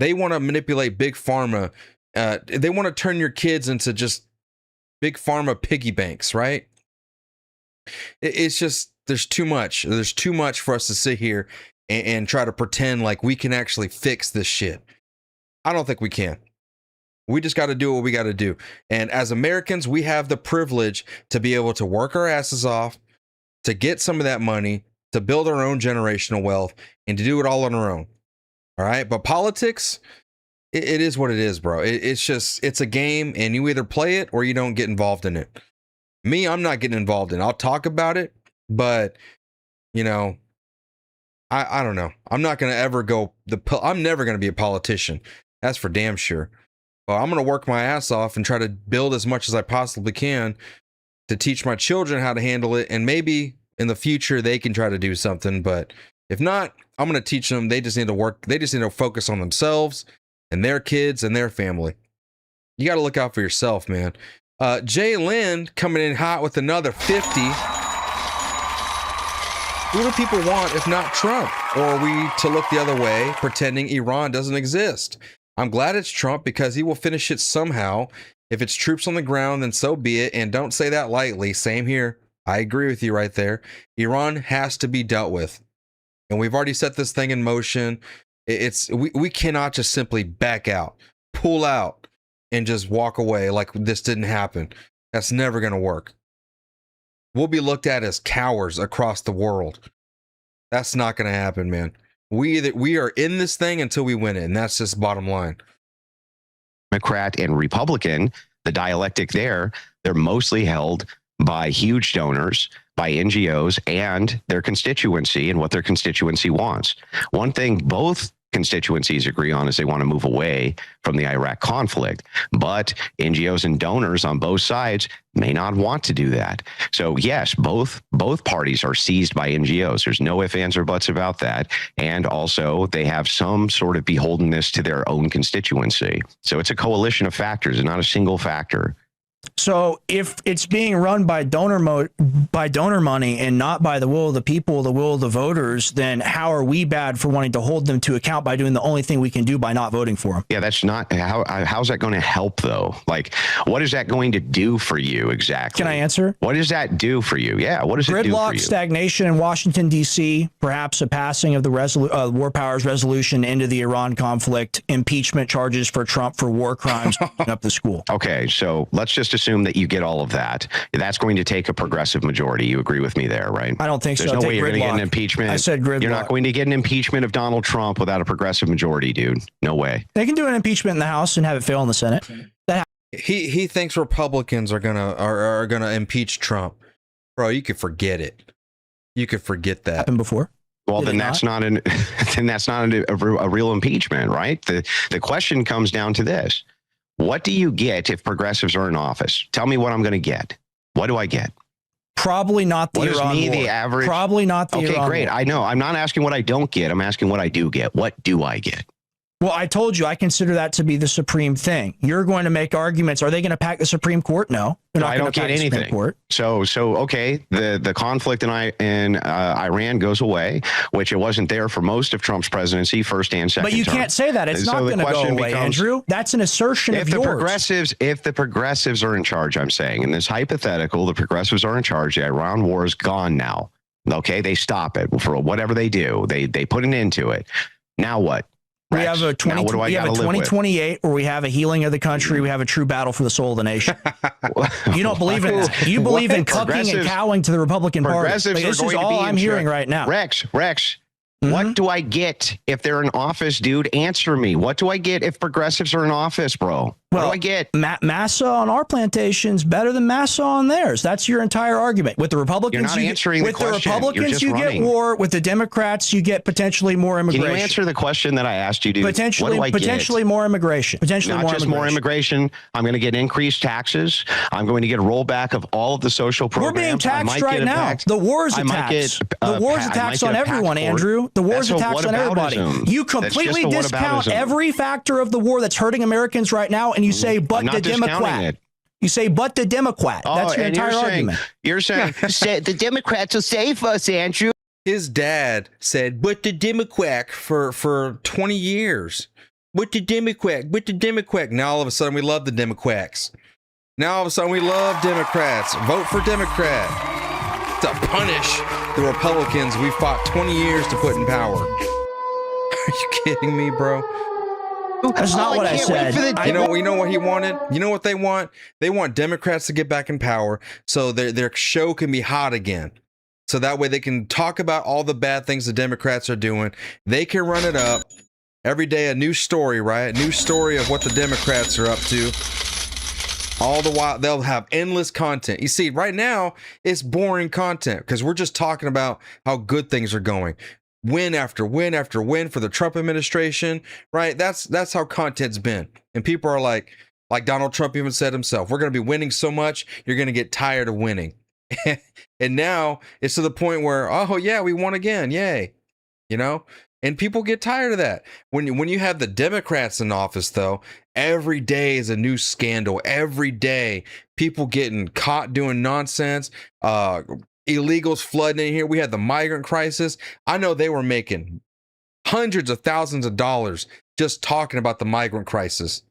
They want to manipulate big pharma. They want to turn your kids into just big pharma piggy banks, right? It's just, there's too much. There's too much for us to sit here and try to pretend like we can actually fix this shit. I don't think we can. We just got to do what we got to do. And as Americans, we have the privilege to be able to work our asses off, to get some of that money, to build our own generational wealth, and to do it all on our own. All right. But politics, it is what it is, bro. It's a game, and you either play it or you don't get involved in it. Me, I'm not getting involved in it. I'll talk about it, but I don't know. I'm not going to ever I'm never going to be a politician. That's for damn sure. Well, I'm going to work my ass off and try to build as much as I possibly can to teach my children how to handle it. And maybe in the future they can try to do something. But if not, I'm going to teach them. They just need to work. They just need to focus on themselves and their kids and their family. You got to look out for yourself, man. Jay Lynn coming in hot with another 50. Who do people want if not Trump? Or are we to look the other way, pretending Iran doesn't exist? I'm glad it's Trump because he will finish it somehow. If it's troops on the ground, then so be it. And don't say that lightly. Same here. I agree with you right there. Iran has to be dealt with. And we've already set this thing in motion. We cannot just simply back out, pull out, and just walk away like this didn't happen. That's never going to work. We'll be looked at as cowards across the world. That's not going to happen, man. We are in this thing until we win it, and that's just bottom line. Democrat and Republican, the dialectic there, they're mostly held by huge donors, by NGOs, and their constituency and what their constituency wants. One thing both constituencies agree on is they want to move away from the Iraq conflict, but NGOs and donors on both sides may not want to do that. So yes, both parties are seized by NGOs. There's no ifs, ands, or buts about that. And also they have some sort of beholdenness to their own constituency. So it's a coalition of factors and not a single factor. So if it's being run by donor money and not by the will of the people, the will of the voters, then how are we bad for wanting to hold them to account by doing the only thing we can do by not voting for them? Yeah, that's not how's that going to help though? Like, what is that going to do for you exactly? Can I answer? What does that do for you? Yeah, what does it do for you? Gridlock, stagnation in Washington, D.C., perhaps a passing of the War Powers Resolution into the Iran conflict, impeachment charges for Trump for war crimes up the school. Okay, so let's just assume that you get all of that. That's going to take a progressive majority. You agree with me there, right? I don't think There's so. no way you're going to get an impeachment. I said gridlock. You're not going to get an impeachment of Donald Trump without a progressive majority, dude. No way. They can do an impeachment in the House and have it fail in the Senate. He thinks Republicans are gonna impeach Trump. Bro, you could forget it. You could forget that. Happened before. Well, then that's not a real impeachment, right? The question comes down to this. What do you get if progressives are in office? Tell me what I'm going to get. What do I get? Probably not the Iran war. The average. Probably not the Iran war. Okay, great. I know. I'm not asking what I don't get. I'm asking what I do get. What do I get? Well, I told you I consider that to be the supreme thing. You're going to make arguments. Are they going to pack the Supreme Court? No. I don't get anything. So okay, the conflict in Iran goes away, which it wasn't there for most of Trump's presidency, first and second. But you term. Can't say that. It's not going to go away, Andrew. That's an assertion of yours. If the progressives are in charge, I'm saying, in this hypothetical, the progressives are in charge. The Iran war is gone now. Okay, they stop it for whatever they do. They put an end to it. Now what? We have a 2028 where we have a healing of the country. We have a true battle for the soul of the nation. You don't believe in that. You believe in cucking and cowing to the Republican Party. Like, this is all I'm hearing right now. Rex, What do I get if they're in office, dude? Answer me. What do I get if progressives are in office, bro? What do I get? Massa on our plantation's better than Massa on theirs. That's your entire argument. With the Republicans, You're not answering the question. With the Republicans, you running. get war. With the Democrats, you get potentially more immigration. Can you answer the question that I asked you, dude? Potentially more immigration. Potentially Not just more immigration. I'm going to get increased taxes. I'm going to get a rollback of all of the social programs. We're being taxed right now. The war's a tax. The war's a tax on everyone, Andrew. The war's a tax on everybody. You completely discount every factor of the war that's hurting Americans right now, and you say, but the Democrat. You say, but the Democrat. That's your entire argument. You're saying the Democrats will save us, Andrew. His dad said, but the Democrat for 20 years. But the Democrat. Now all of a sudden we love the Democrats. Now all of a sudden we love Democrats. Vote for Democrat. To punish the Republicans we fought 20 years to put in power. Are you kidding me, bro? That's not what I said. You know what he wanted? You know what they want? They want Democrats to get back in power so their show can be hot again. So that way they can talk about all the bad things the Democrats are doing. They can run it up. Every day a new story, right? A new story of what the Democrats are up to. All the while they'll have endless content. You see, right now it's boring content because we're just talking about how good things are going. Win after win after win for the Trump administration, right? That's how content's been. And people are like Donald Trump even said himself, we're going to be winning so much, you're going to get tired of winning. And now it's to the point where, oh yeah, we won again. Yay. You know? And people get tired of that. When you have the Democrats in office, though, every day is a new scandal. Every day, people getting caught doing nonsense. Illegals flooding in here. We had the migrant crisis. I know they were making hundreds of thousands of dollars just talking about the migrant crisis.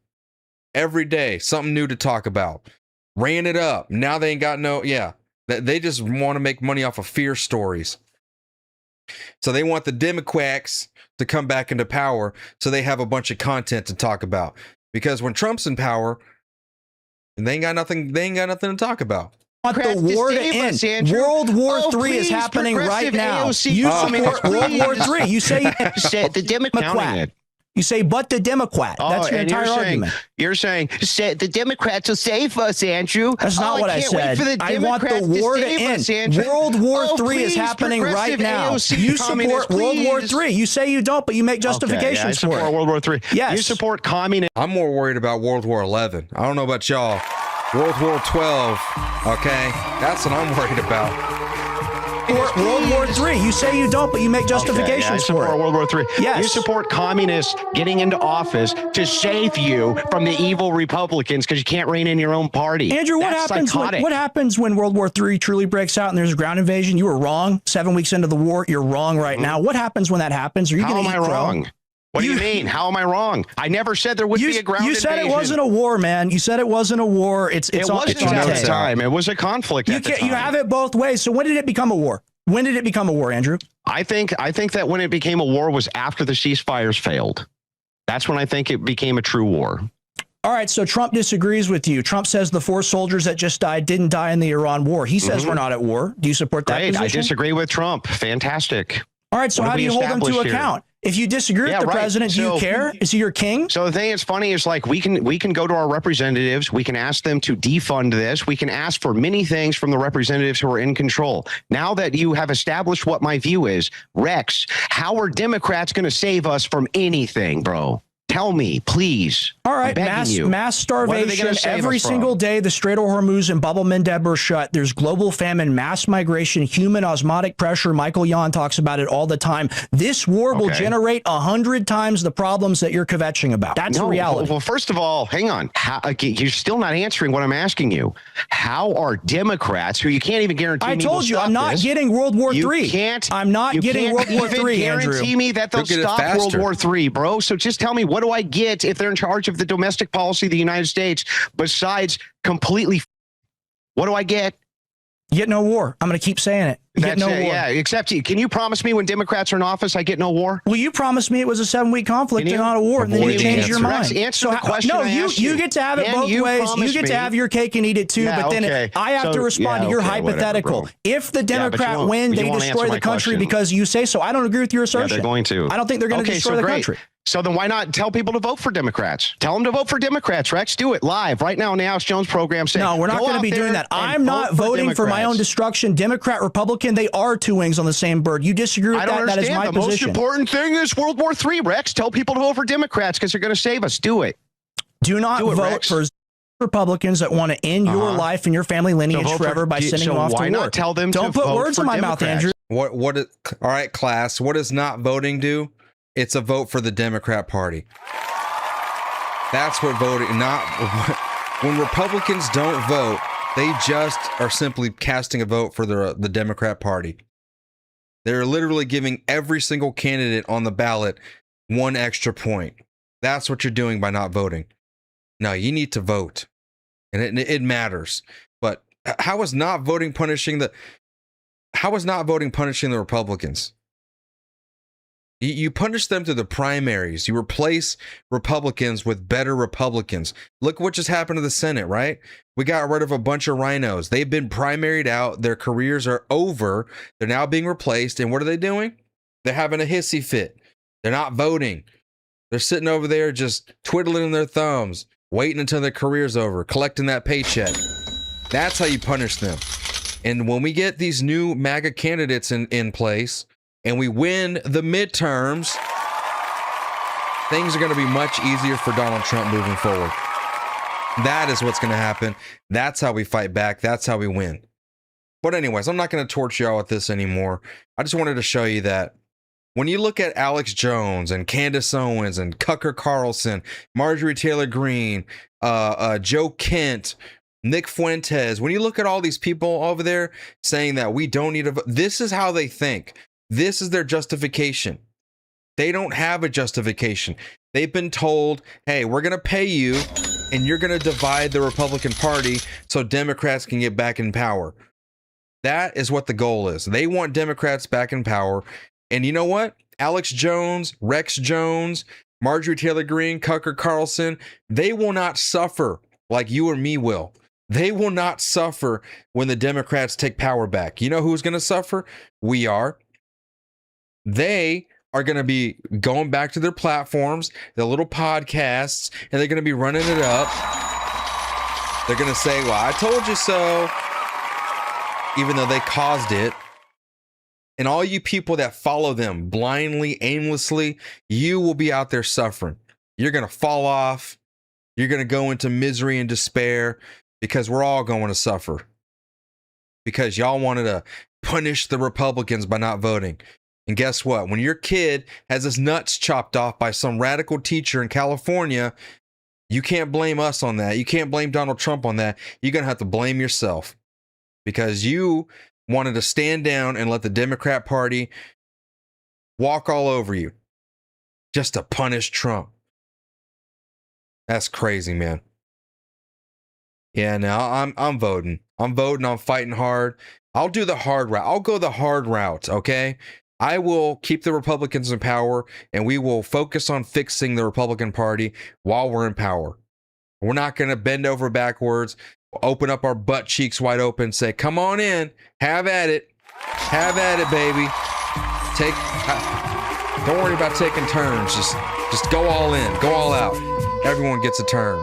Every day, something new to talk about. Ran it up. Now they ain't got they just want to make money off of fear stories. So they want the Democrats to come back into power so they have a bunch of content to talk about. Because when Trump's in power, they ain't got nothing to talk about. Want the war to end. World War III is happening right now. You support World War III. You say the Democrat. You say, but the Democrat. That's your entire argument. You're saying the Democrats will save us, Andrew. That's not what I said. I want the war to end. World War III is happening right now. You support World War III. You say you don't, but you make justifications for it. I support World War III. Yes. You support communism. I'm more worried about World War XI. I don't know about y'all. World War XII. Okay, that's what I'm worried about. World War III. You say you don't, but you make justifications for it. World War III. Yes. You support communists getting into office to save you from the evil Republicans because you can't rein in your own party. Andrew, what happens when World War III truly breaks out and there's a ground invasion? You were wrong 7 weeks into the war. You're wrong right now. What happens when that happens? Are you going to eat crow? Wrong? What do you mean? How am I wrong? I never said there would be a ground invasion. You said it wasn't a war, man. You said it wasn't a war. It wasn't at the time. It was a conflict at the time. You have it both ways. So when did it become a war? When did it become a war, Andrew? I think that when it became a war was after the ceasefires failed. That's when I think it became a true war. All right, so Trump disagrees with you. Trump says the 4 soldiers that just died didn't die in the Iran war. He says we're not at war. Do you support that position? I disagree with Trump. Fantastic. All right, so how do you hold him to account? If you disagree with the president, do you care? Is he your king? So the thing that's funny is like we can go to our representatives. We can ask them to defund this. We can ask for many things from the representatives who are in control. Now that you have established what my view is, Rex, how are Democrats going to save us from anything, bro? Tell me, please. All right, mass starvation every single day. The Strait of Hormuz and Bab el-Mandeb are shut. There's global famine, mass migration, human osmotic pressure. Michael Yon talks about it all the time. This war will generate 100 times the problems that you're kvetching about. That's the reality. Well, first of all, hang on. You're still not answering what I'm asking you. How are Democrats, who you can't even guarantee I told you, I'm not getting World War III. I'm not getting World War III, Andrew. Guarantee me that they'll stop World War III, bro. So just tell me, what do I get if they're in charge of the domestic policy of the United States besides completely? What do I get? You get no war. I'm going to keep saying it. get no war. Yeah, except can you promise me when Democrats are in office, I get no war? Well, you promised me it was a 7-week conflict and not a war, and then you changed your mind. Answer the question. No, I asked you get to have it both ways. You get to have your cake and eat it too, but then I have to respond to your hypothetical. If the Democrat win, they destroy the country because you say so. I don't agree with your assertion. Yeah, they're going to. I don't think they're going to destroy the country. So then why not tell people to vote for Democrats? Tell them to vote for Democrats, Rex. Do it live right now on the Alex Jones program. No, we're not going to be doing that. I'm not voting for my own destruction. Democrat, Republican, they are two wings on the same bird. You disagree with that? That is my position. The most important thing is World War III, Rex. Tell people to vote for Democrats because they're going to save us. Do it. Do not vote for Republicans that want to end your life and your family lineage forever by sending you off to war. Why not tell them Don't put words in my mouth, Andrew. All right, class. What does not voting do? It's a vote for the Democrat Party. That's what voting, when Republicans don't vote, they just are simply casting a vote for the Democrat Party. They're literally giving every single candidate on the ballot one extra point. That's what you're doing by not voting. No, you need to vote. And it matters. But how is not voting punishing the Republicans? You punish them through the primaries. You replace Republicans with better Republicans. Look what just happened to the Senate, right? We got rid of a bunch of rhinos. They've been primaried out. Their careers are over. They're now being replaced. And what are they doing? They're having a hissy fit. They're not voting. They're sitting over there just twiddling their thumbs, waiting until their career's over, collecting that paycheck. That's how you punish them. And when we get these new MAGA candidates in place, and we win the midterms, things are going to be much easier for Donald Trump moving forward. That is what's going to happen. That's how we fight back. That's how we win. But anyways, I'm not going to torture y'all with this anymore. I just wanted to show you that when you look at Alex Jones and Candace Owens and Tucker Carlson, Marjorie Taylor Greene, Joe Kent, Nick Fuentes, when you look at all these people over there saying that we don't need a vote, this is how they think. This is their justification. They don't have a justification. They've been told, hey, we're going to pay you and you're going to divide the Republican Party so Democrats can get back in power. That is what the goal is. They want Democrats back in power. And you know what? Alex Jones, Rex Jones, Marjorie Taylor Greene, Tucker Carlson, they will not suffer like you or me will. They will not suffer when the Democrats take power back. You know who's going to suffer? We are. They are going to be going back to their platforms, their little podcasts, and they're going to be running it up. They're going to say, well, I told you so, even though they caused it. And all you people that follow them blindly, aimlessly, you will be out there suffering. You're going to fall off. You're going to go into misery and despair because we're all going to suffer. Because y'all wanted to punish the Republicans by not voting. And guess what? When your kid has his nuts chopped off by some radical teacher in California, you can't blame us on that. You can't blame Donald Trump on that. You're going to have to blame yourself because you wanted to stand down and let the Democrat Party walk all over you just to punish Trump. That's crazy, man. Yeah, now I'm voting. I'm voting. I'm fighting hard. I'll do the hard route. I'll go the hard route, okay? I will keep the Republicans in power, and we will focus on fixing the Republican Party while we're in power. We're not going to bend over backwards, open up our butt cheeks wide open, say, come on in, have at it. Have at it, baby. Don't worry about taking turns. Just go all in, go all out. Everyone gets a turn.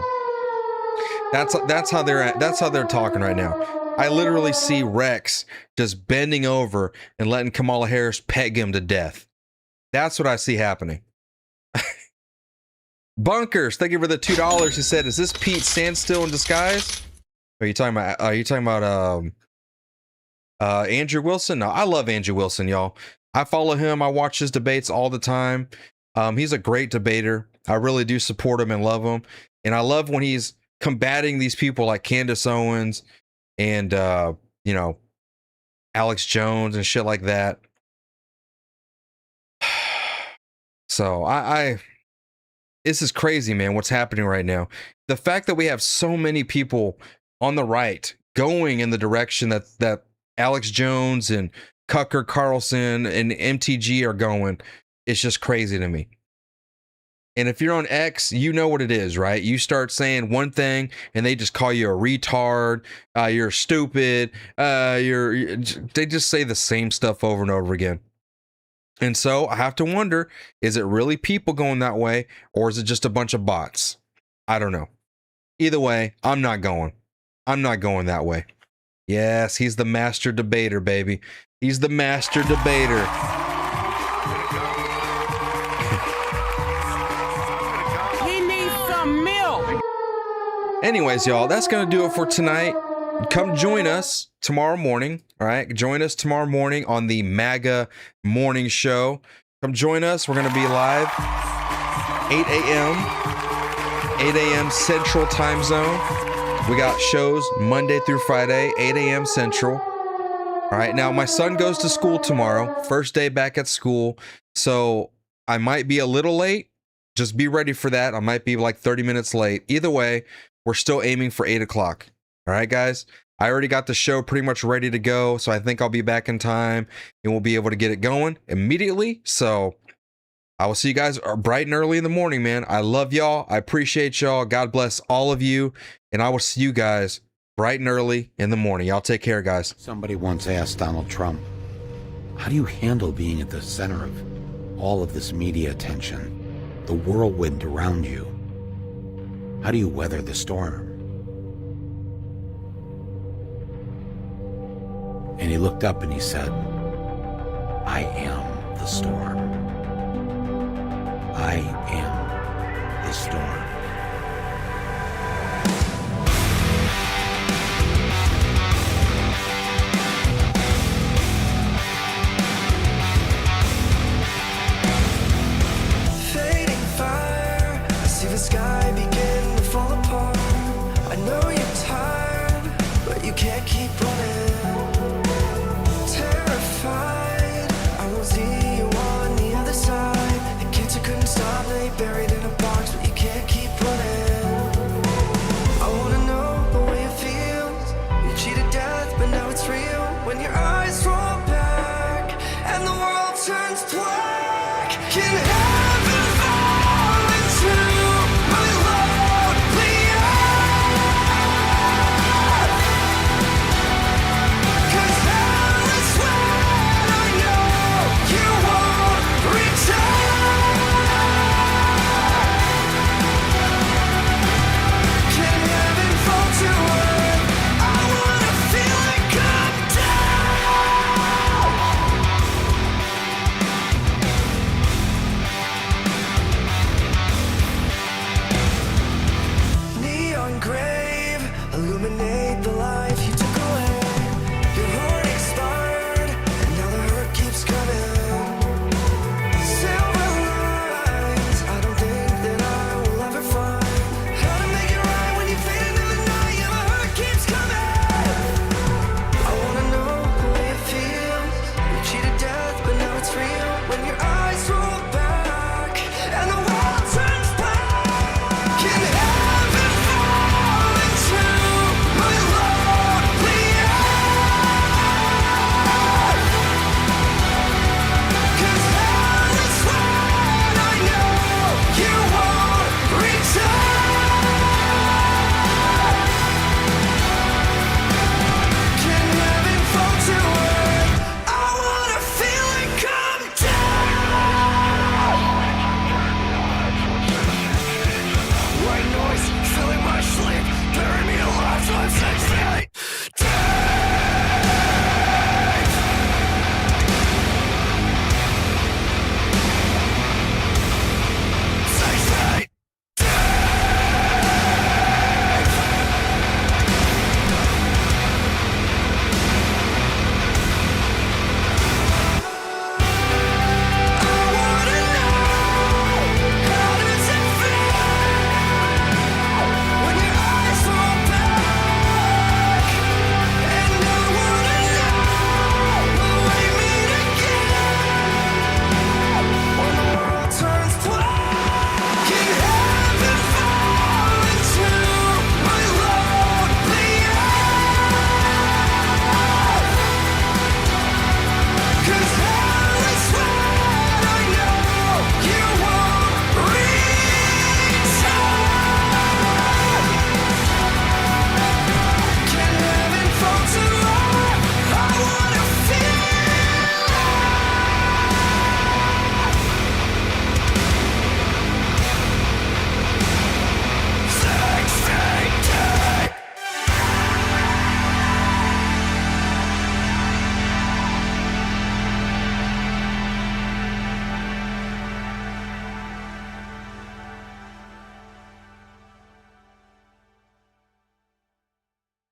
That's how they're talking right now. I literally see Rex just bending over and letting Kamala Harris peg him to death. That's what I see happening. Bunkers, thank you for the $2. He said, "Is this Pete Standstill in disguise?" Are you talking about Andrew Wilson? No, I love Andrew Wilson, y'all. I follow him. I watch his debates all the time. He's a great debater. I really do support him and love him. And I love when he's combating these people like Candace Owens and Alex Jones and shit like that. So this is crazy, man, what's happening right now. The fact that we have so many people on the right going in the direction that Alex Jones and Tucker Carlson and MTG are going. It's just crazy to me. And if you're on X, you know what it is, right? You start saying one thing and they just call you a retard, you're stupid, they just say the same stuff over and over again. And so I have to wonder, is it really people going that way, or is it just a bunch of bots? I don't know. Either way, I'm not going. I'm not going that way. Yes, he's the master debater, baby. He's the master debater. Anyways, y'all, that's going to do it for tonight. Come join us tomorrow morning, all right? Join us tomorrow morning on the MAGA Morning Show. Come join us. We're going to be live 8 a.m. Central Time Zone. We got shows Monday through Friday, 8 a.m. Central. All right, now my son goes to school tomorrow, first day back at school, so I might be a little late. Just be ready for that. I might be like 30 minutes late. Either way, we're still aiming for 8 o'clock. All right, guys. I already got the show pretty much ready to go, so I think I'll be back in time and we'll be able to get it going immediately. So I will see you guys bright and early in the morning, man. I love y'all. I appreciate y'all. God bless all of you. And I will see you guys bright and early in the morning. Y'all take care, guys. Somebody once asked Donald Trump, how do you handle being at the center of all of this media attention, the whirlwind around you? How do you weather the storm? And he looked up and he said, I am the storm. I am the storm. Fading fire, I see the sky begin to fall apart. I know you're tired, but you can't keep running. Terrified, I won't see you on the other side. The kids who couldn't stop, they buried in a box, but you can't keep running. I wanna know the way it feels. You cheated death, but now it's real. When your eyes roll back and the world turns black, can